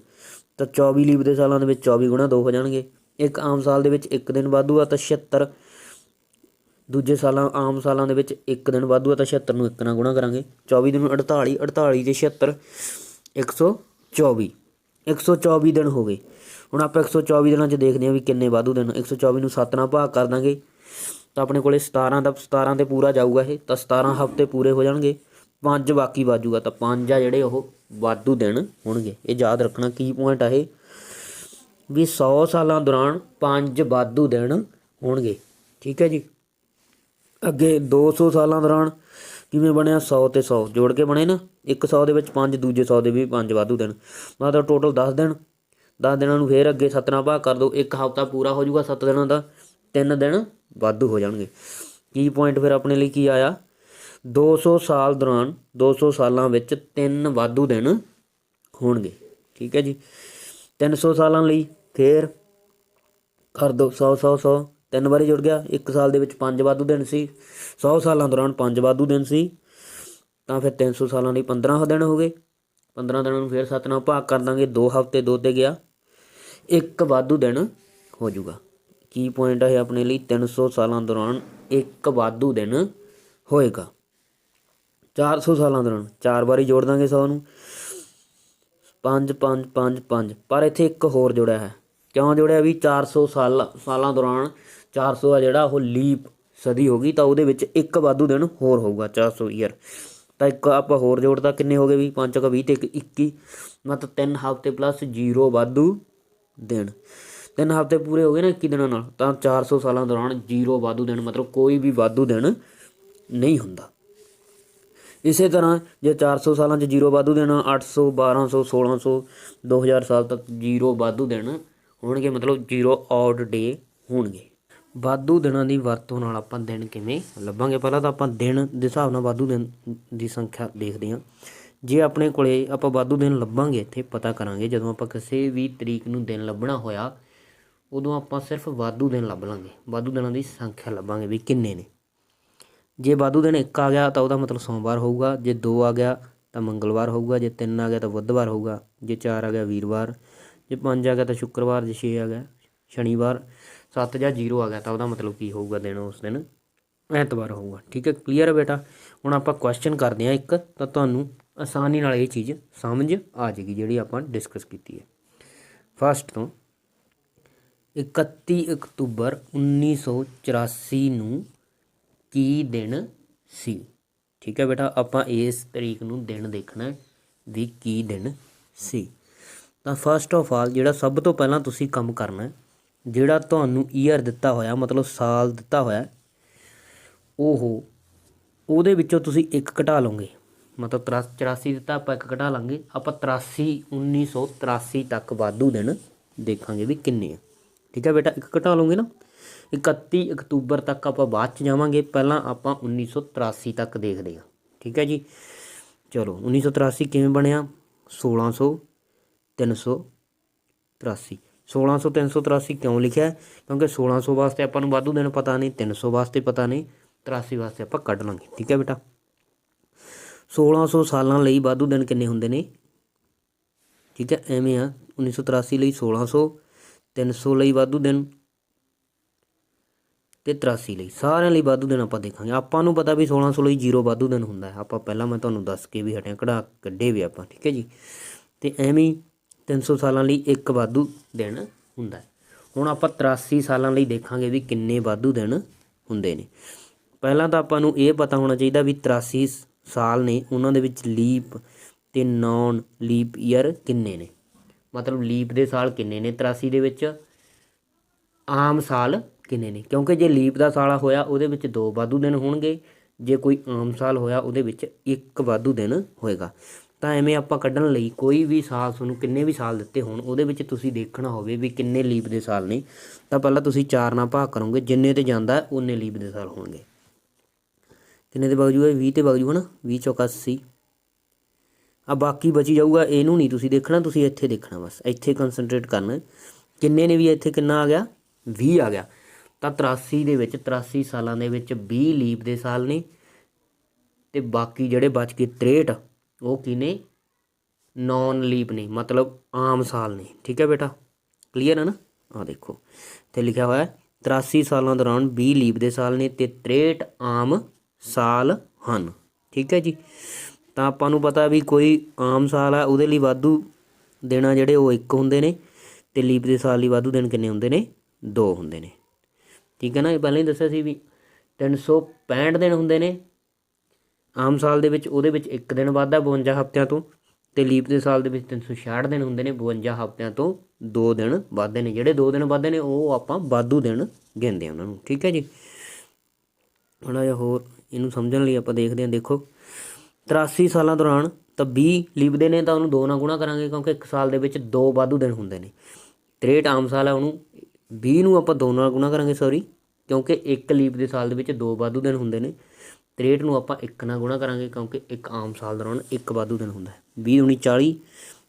Speaker 1: ਤਾਂ 24 ਲੀਪ ਦੇ ਸਾਲਾਂ ਦੇ ਵਿੱਚ 24 ਗੁਣਾ 2 ਹੋ ਜਾਣਗੇ। ਇੱਕ ਆਮ ਸਾਲ ਦੇ ਵਿੱਚ 1 ਦਿਨ ਵਾਧੂ ਆ ਤਾਂ 76, ਦੂਜੇ ਸਾਲਾਂ ਆਮ ਸਾਲਾਂ ਦੇ ਵਿੱਚ 1 ਦਿਨ ਵਾਧੂ ਆ ਤਾਂ 76 ਨੂੰ 1 ਨਾਲ ਗੁਣਾ ਕਰਾਂਗੇ। 24 ਦਿਨ 48, 48 ਅਤੇ 76 124, 124 ਦਿਨ ਹੋ ਗਏ। ਹੁਣ ਆਪਾਂ 124 ਦਿਨਾਂ 'ਚ ਦੇਖਦੇ ਹਾਂ ਵੀ ਕਿੰਨੇ ਵਾਧੂ ਦਿਨ। 124 ਨੂੰ 7 ਨਾਲ ਭਾਗ ਕਰ ਦਾਂਗੇ ਤਾਂ ਆਪਣੇ ਕੋਲ 17 'ਤੇ ਪੂਰਾ ਜਾਊਗਾ ਇਹ, ਤਾਂ 17 ਹਫ਼ਤੇ ਪੂਰੇ ਹੋ ਜਾਣਗੇ। 5 ਬਾਕੀ ਬਾਜੂਗਾ ਤਾਂ 5 ਆ ਜਿਹੜੇ ਉਹ ਵਾਧੂ ਦਿਨ ਹੋਣਗੇ। ਇਹ ਯਾਦ ਰੱਖਣਾ ਕੀ ਪੁਆਇੰਟ ਆ ਇਹ ਵੀ 100 ਸਾਲਾਂ ਦੌਰਾਨ 5 ਵਾਧੂ ਦਿਨ ਹੋਣਗੇ। ਠੀਕ ਹੈ ਜੀ। ਅੱਗੇ 200 ਸਾਲਾਂ ਦੌਰਾਨ ਕਿਵੇਂ ਬਣਿਆ? 100 ਅਤੇ 100 ਜੋੜ ਕੇ ਬਣੇ ਨਾ। ਇੱਕ 100 ਦੇ ਵਿੱਚ 5, ਦੂਜੇ 100 ਦੇ ਵੀ 5 ਵਾਧੂ ਦਿਨ, ਮਤਲਬ ਟੋਟਲ 10 ਦਿਨ। 10 ਦਿਨਾਂ ਨੂੰ ਫਿਰ ਅੱਗੇ 7 ਨਾਲ ਭਾਗ ਕਰ ਦਿਓ, ਇੱਕ ਹਫ਼ਤਾ ਪੂਰਾ ਹੋ ਜਾਊਗਾ 7 ਦਿਨਾਂ ਦਾ, 3 ਦਿਨ ਵਾਧੂ ਹੋ ਜਾਣਗੇ। ਕੀ ਪੁਆਇੰਟ ਫਿਰ ਆਪਣੇ ਲਈ ਕੀ ਆਇਆ? 200 ਸਾਲ ਦੌਰਾਨ 200 ਸਾਲਾਂ ਵਿੱਚ 3 ਵਾਧੂ ਦਿਨ ਹੋਣਗੇ। ਠੀਕ ਹੈ ਜੀ। 300 ਸਾਲਾਂ ਲਈ ਫਿਰ ਕਰ ਦਿਓ 100 100 100, 3 ਵਾਰੀ ਜੁੜ ਗਿਆ। ਇੱਕ ਸਾਲ ਦੇ ਵਿੱਚ 5 ਵਾਧੂ ਦਿਨ ਸੀ, 100 ਸਾਲਾਂ ਦੌਰਾਨ 5 ਵਾਧੂ ਦਿਨ ਸੀ, ਤਾਂ ਫਿਰ 300 ਸਾਲਾਂ ਲਈ 15 ਦਿਨ ਹੋ ਗਏ। 15 ਦਿਨਾਂ ਨੂੰ ਫਿਰ 7 ਨਾਲ ਭਾਗ ਕਰ ਦਾਂਗੇ, 2 ਹਫ਼ਤੇ 2 'ਤੇ ਗਿਆ, 1 ਵਾਧੂ ਦਿਨ ਹੋ ਜਾਊਗਾ। ਕੀ ਪੁਆਇੰਟ ਹੈ ਆਪਣੇ ਲਈ? 300 ਸਾਲਾਂ ਦੌਰਾਨ 1 ਵਾਧੂ ਦਿਨ ਹੋਏਗਾ। 400 ਸਾਲਾਂ ਦੌਰਾਨ 4 ਵਾਰੀ ਜੋੜ ਦਾਂਗੇ 100 ਨੂੰ, 5 5 5 5, ਪਰ ਇੱਥੇ ਇੱਕ ਹੋਰ ਜੋੜਿਆ ਹੈ। ਕਿਉਂ ਜੋੜਿਆ? ਵੀ 400 ਸਾਲਾਂ ਦੌਰਾਨ 400 ਆ ਜਿਹੜਾ ਉਹ ਲੀਪ ਸਦੀ ਹੋ ਗਈ, ਤਾਂ ਉਹਦੇ ਵਿੱਚ 1 ਵਾਧੂ ਦਿਨ ਹੋਰ ਹੋਊਗਾ 400 ਈਅਰ। ਤਾਂ ਇੱਕ ਆਪਾਂ ਹੋਰ ਜੋੜਦਾ, ਕਿੰਨੇ ਹੋ ਗਏ ਵੀ 5 ਕ 20 ਅਤੇ 21, ਮਤਲਬ 3 ਹਫ਼ਤੇ ਪਲੱਸ 0 ਵਾਧੂ ਦਿਨ। 3 ਹਫ਼ਤੇ ਪੂਰੇ ਹੋ ਗਏ ਨਾ 21 ਦਿਨਾਂ ਨਾਲ, ਤਾਂ 400 ਸਾਲਾਂ ਦੌਰਾਨ 0 ਵਾਧੂ ਦਿਨ, ਮਤਲਬ ਕੋਈ ਵੀ ਵਾਧੂ ਦਿਨ ਨਹੀਂ ਹੁੰਦਾ। ਇਸੇ ਤਰ੍ਹਾਂ ਜੇ 400 ਸਾਲਾਂ 'ਚ 0 ਵਾਧੂ ਦਿਨ, 800 1200 1600 2000 ਸਾਲ ਤੱਕ 0 ਵਾਧੂ ਦਿਨ ਹੋਣਗੇ, ਮਤਲਬ 0 ਔਡ ਡੇ ਹੋਣਗੇ। ਵਾਧੂ ਦਿਨਾਂ ਦੀ ਵਰਤੋਂ ਨਾਲ ਆਪਾਂ ਦਿਨ ਕਿਵੇਂ ਲੱਭਾਂਗੇ? ਪਹਿਲਾਂ ਤਾਂ ਆਪਾਂ ਦਿਨ ਦੇ ਹਿਸਾਬ ਨਾਲ ਵਾਧੂ ਦਿਨ ਦੀ ਸੰਖਿਆ ਦੇਖਦੇ ਹਾਂ। ਜੇ ਆਪਣੇ ਕੋਲੇ ਆਪਾਂ ਵਾਧੂ ਦਿਨ ਲੱਭਾਂਗੇ ਇੱਥੇ ਪਤਾ ਕਰਾਂਗੇ, ਜਦੋਂ ਆਪਾਂ ਕਿਸੇ ਵੀ ਤਰੀਕ ਨੂੰ ਦਿਨ ਲੱਭਣਾ ਹੋਇਆ ਉਦੋਂ ਆਪਾਂ ਸਿਰਫ ਵਾਧੂ ਦਿਨ ਲੱਭ ਲਾਂਗੇ, ਵਾਧੂ ਦਿਨਾਂ ਦੀ ਸੰਖਿਆ ਲੱਭਾਂਗੇ ਵੀ ਕਿੰਨੇ ਨੇ। ਜੇ ਵਾਧੂ ਦਿਨ 1 ਆ ਗਿਆ ਤਾਂ ਉਹਦਾ ਮਤਲਬ ਸੋਮਵਾਰ ਹੋਊਗਾ, ਜੇ 2 ਆ ਗਿਆ ਤਾਂ ਮੰਗਲਵਾਰ ਹੋਊਗਾ, ਜੇ 3 ਆ ਗਿਆ ਤਾਂ ਬੁੱਧਵਾਰ ਹੋਊਗਾ, ਜੇ 4 ਆ ਗਿਆ ਵੀਰਵਾਰ, ਜੇ 5 ਆ ਗਿਆ ਤਾਂ ਸ਼ੁੱਕਰਵਾਰ, ਜੇ 6 ਆ ਗਿਆ ਸ਼ਨੀਵਾਰ, 7 ਜਾਂ 0 ਆ ਗਿਆ ਤਾਂ ਉਹਦਾ ਮਤਲਬ ਕੀ ਹੋਊਗਾ, ਦਿਨ ਉਸ ਦਿਨ ਐਤਵਾਰ ਹੋਊਗਾ। ਠੀਕ ਹੈ, ਕਲੀਅਰ ਹੈ ਬੇਟਾ। ਹੁਣ ਆਪਾਂ ਕੁਐਸਚਨ ਕਰਦੇ ਹਾਂ ਇੱਕ, ਤਾਂ ਤੁਹਾਨੂੰ ਆਸਾਨੀ ਨਾਲ ਇਹ ਚੀਜ਼ ਸਮਝ ਆ ਜਾਏਗੀ ਜਿਹੜੀ ਆਪਾਂ ਡਿਸਕਸ ਕੀਤੀ ਹੈ। ਫਸਟ ਤੋਂ 31 ਅਕਤੂਬਰ 1984 ਨੂੰ ਕੀ ਦਿਨ ਸੀ। ਠੀਕ ਹੈ ਬੇਟਾ, ਆਪਾਂ ਇਸ ਤਰੀਕ ਨੂੰ ਦਿਨ ਦੇਖਣਾ ਵੀ ਕੀ ਦਿਨ ਸੀ। ਤਾਂ ਫਸਟ ਆਫ ਆਲ ਜਿਹੜਾ ਸਭ ਤੋਂ ਪਹਿਲਾਂ ਤੁਸੀਂ ਕੰਮ ਕਰਨਾ, ਜਿਹੜਾ ਤੁਹਾਨੂੰ ਈਅਰ ਦਿੱਤਾ ਹੋਇਆ ਮਤਲਬ ਸਾਲ ਦਿੱਤਾ ਹੋਇਆ, ਉਹਦੇ ਵਿੱਚੋਂ ਤੁਸੀਂ 1 ਘਟਾ ਲਓਗੇ। ਮਤਲਬ 84 ਦਿੱਤਾ, ਆਪਾਂ 1 ਘਟਾ ਲਾਂਗੇ। ਆਪਾਂ 1983 ਤੱਕ ਵਾਧੂ ਦਿਨ ਦੇਖਾਂਗੇ ਵੀ ਕਿੰਨੇ ਆ। ਠੀਕ ਹੈ ਬੇਟਾ, 1 ਘਟਾ ਲਓਗੇ ਨਾ। 31 ਅਕਤੂਬਰ ਤੱਕ ਆਪਾਂ ਬਾਅਦ 'ਚ ਜਾਵਾਂਗੇ, ਪਹਿਲਾਂ ਆਪਾਂ 1983 ਤੱਕ ਦੇਖਦੇ ਹਾਂ। ਠੀਕ ਹੈ ਜੀ, ਚਲੋ 1983 ਕਿਵੇਂ ਬਣਿਆ? 1600 383। 1600 383 ਕਿਉਂ ਲਿਖਿਆ? ਕਿਉਂਕਿ 1600 ਵਾਸਤੇ ਆਪਾਂ ਨੂੰ ਵਾਧੂ ਦਿਨ ਪਤਾ ਨਹੀਂ, 300 ਵਾਸਤੇ ਪਤਾ ਨਹੀਂ, 83 ਵਾਸਤੇ ਆਪਾਂ ਕੱਢ ਲਾਂਗੇ। ਠੀਕ ਹੈ ਬੇਟਾ, 1600 ਸਾਲਾਂ ਲਈ ਵਾਧੂ ਦਿਨ ਕਿੰਨੇ ਹੁੰਦੇ ਨੇ? ਠੀਕ ਹੈ, ਐਵੇਂ ਆ 1983 ਲਈ 1600, 300 ਲਈ ਵਾਧੂ ਦਿਨ ਤੇ 83 ਲਈ, ਸਾਰਿਆਂ ਲਈ ਵਾਧੂ ਦਿਨ ਆਪਾਂ ਦੇਖਾਂਗੇ। ਆਪਾਂ ਨੂੰ ਪਤਾ ਵੀ 1600 ਲਈ 0 ਵਾਧੂ ਦਿਨ ਹੁੰਦਾ ਹੈ, ਆਪਾਂ ਪਹਿਲਾਂ ਮੈਂ ਤੁਹਾਨੂੰ ਦੱਸ ਕੇ ਵੀ ਹਟਿਆ, ਕੱਢੇ ਵੀ ਆਪਾਂ। ਠੀਕ ਹੈ ਜੀ, ਤੇ ਐਵੇਂ 300 ਸਾਲਾਂ ਲਈ 1 ਵਾਧੂ ਦਿਨ ਹੁੰਦਾ। ਹੁਣ ਆਪਾਂ 83 ਸਾਲਾਂ ਲਈ ਦੇਖਾਂਗੇ ਵੀ ਕਿੰਨੇ ਵਾਧੂ ਦਿਨ ਹੁੰਦੇ ਨੇ। ਪਹਿਲਾਂ ਤਾਂ ਆਪਾਂ ਨੂੰ ਇਹ ਪਤਾ ਹੋਣਾ ਚਾਹੀਦਾ ਵੀ 83 ਸਾਲ ਨੇ, ਉਹਨਾਂ ਦੇ ਵਿੱਚ ਲੀਪ ਤੇ ਨੌਨ ਲੀਪ ਈਅਰ ਕਿੰਨੇ ਨੇ, ਮਤਲਬ ਲੀਪ ਦੇ ਸਾਲ ਕਿੰਨੇ ਨੇ 83 ਦੇ ਵਿੱਚ, ਆਮ ਸਾਲ ਕਿੰਨੇ ਨੇ। ਕਿਉਂਕਿ ਜੇ ਲੀਪ ਦਾ ਸਾਲ ਹੋਇਆ ਉਹਦੇ ਵਿੱਚ 2 ਵਾਧੂ ਦਿਨ ਹੋਣਗੇ, ਜੇ ਕੋਈ ਆਮ ਸਾਲ ਹੋਇਆ ਉਹਦੇ ਵਿੱਚ 1 ਵਾਧੂ ਦਿਨ ਹੋਏਗਾ। ਤਾਂ ਐਵੇਂ ਆਪਾਂ ਕੱਢਣ ਲਈ ਕੋਈ ਵੀ ਸਾਲ, ਤੁਹਾਨੂੰ ਕਿੰਨੇ ਵੀ ਸਾਲ ਦਿੱਤੇ ਹੋਣ, ਉਹਦੇ ਵਿੱਚ ਤੁਸੀਂ ਦੇਖਣਾ ਹੋਵੇ ਵੀ ਕਿੰਨੇ ਲੀਪ ਦੇ ਸਾਲ ਨੇ, ਤਾਂ ਪਹਿਲਾਂ ਤੁਸੀਂ 4 ਨਾਲ ਭਾਗ ਕਰੋਗੇ, ਜਿੰਨੇ 'ਤੇ ਜਾਂਦਾ ਉਨੇ ਲੀਪ ਦੇ ਸਾਲ ਹੋਣਗੇ। ਕਿੰਨੇ 'ਤੇ ਵਗ ਜੂਗਾ? 20 'ਤੇ ਵਗ ਜੂਗਾ ਨਾ, 20 ਚੌਕਾ 80। ਆ ਬਾਕੀ ਬਚੀ ਜਾਊਗਾ, ਇਹਨੂੰ ਨਹੀਂ ਤੁਸੀਂ ਦੇਖਣਾ, ਤੁਸੀਂ ਇੱਥੇ ਦੇਖਣਾ, ਬਸ ਇੱਥੇ ਕੰਸਨਟਰੇਟ ਕਰਨਾ। ਕਿੰਨੇ ਨੇ ਵੀ ਇੱਥੇ ਕਿੰਨਾ ਆ ਗਿਆ? 20 ਆ ਗਿਆ। ਤਾਂ 83 ਦੇ ਵਿੱਚ 83 ਸਾਲਾਂ ਦੇ ਵਿੱਚ 20 ਲੀਪ ਦੇ ਸਾਲ ਨੇ, ਅਤੇ ਬਾਕੀ ਜਿਹੜੇ ਬਚ ਗਏ 63 ਉਹ ਕੀ ਨੇ? ਨੌਨ ਲੀਪ ਨੇ, ਮਤਲਬ ਆਮ ਸਾਲ ਨੇ। ਠੀਕ ਹੈ ਬੇਟਾ, ਕਲੀਅਰ ਹੈ ਨਾ। ਆਹ ਦੇਖੋ ਇੱਥੇ ਲਿਖਿਆ ਹੋਇਆ 83 ਸਾਲਾਂ ਦੌਰਾਨ 20 ਲੀਪ ਦੇ ਸਾਲ ਨੇ ਅਤੇ 63 ਆਮ ਸਾਲ ਹਨ। ਠੀਕ ਹੈ ਜੀ, ਤਾਂ ਆਪਾਂ ਨੂੰ ਪਤਾ ਵੀ ਕੋਈ ਆਮ ਸਾਲ ਆ ਉਹਦੇ ਲਈ ਵਾਧੂ ਦਿਨ ਆ ਜਿਹੜੇ ਉਹ 1 ਹੁੰਦੇ ਨੇ, ਅਤੇ ਲੀਪ ਦੇ ਸਾਲ ਲਈ ਵਾਧੂ ਦਿਨ ਕਿੰਨੇ ਹੁੰਦੇ ਨੇ? 2 ਹੁੰਦੇ ਨੇ। ਠੀਕ ਹੈ ਨਾ, ਇਹ ਪਹਿਲਾਂ ਹੀ ਦੱਸਿਆ ਸੀ ਵੀ 365 ਦਿਨ ਹੁੰਦੇ ਨੇ ਆਮ ਸਾਲ ਦੇ ਵਿੱਚ, ਉਹਦੇ ਵਿੱਚ 1 ਦਿਨ ਵੱਧਦਾ 52 ਹਫ਼ਤਿਆਂ ਤੋਂ, ਅਤੇ ਲੀਪ ਦੇ ਸਾਲ ਦੇ ਵਿੱਚ 366 ਦਿਨ ਹੁੰਦੇ ਨੇ, 52 ਹਫ਼ਤਿਆਂ ਤੋਂ 2 ਦਿਨ ਵੱਧਦੇ ਨੇ। ਜਿਹੜੇ 2 ਦਿਨ ਵੱਧਦੇ ਨੇ ਉਹ ਆਪਾਂ ਵਾਧੂ ਦਿਨ ਗਿਣਦੇ ਹਾਂ ਉਹਨਾਂ ਨੂੰ। ਠੀਕ ਹੈ ਜੀ, ਥੋੜ੍ਹਾ ਜਿਹਾ ਹੋਰ ਇਹਨੂੰ ਸਮਝਣ ਲਈ ਆਪਾਂ ਦੇਖਦੇ ਹਾਂ। ਦੇਖੋ 83 ਸਾਲਾਂ ਦੌਰਾਨ ਤਾਂ 20 ਲੀਪ ਦੇ ਨੇ, ਤਾਂ ਉਹਨੂੰ 2 ਨਾਲ ਗੁਣਾ ਕਰਾਂਗੇ, ਕਿਉਂਕਿ 1 ਸਾਲ ਦੇ ਵਿੱਚ 2 ਵਾਧੂ ਦਿਨ ਹੁੰਦੇ ਨੇ। 63 ਆਮ ਸਾਲ ਹੈ, ਉਹਨੂੰ 20 ਨੂੰ ਆਪਾਂ 2 ਨਾਲ ਗੁਣਾ ਕਰਾਂਗੇ, ਸੌਰੀ, ਕਿਉਂਕਿ 1 ਲੀਪ ਦੇ ਸਾਲ ਦੇ ਵਿੱਚ 2 ਵਾਧੂ ਦਿਨ ਹੁੰਦੇ ਨੇ। 63 ਨੂੰ ਆਪਾਂ 1 ਨਾਲ ਗੁਣਾ ਕਰਾਂਗੇ, ਕਿਉਂਕਿ 1 ਆਮ ਸਾਲ ਦੌਰਾਨ 1 ਵਾਧੂ ਦਿਨ ਹੁੰਦਾ ਹੈ। 20 ਦੂਣੀ 40,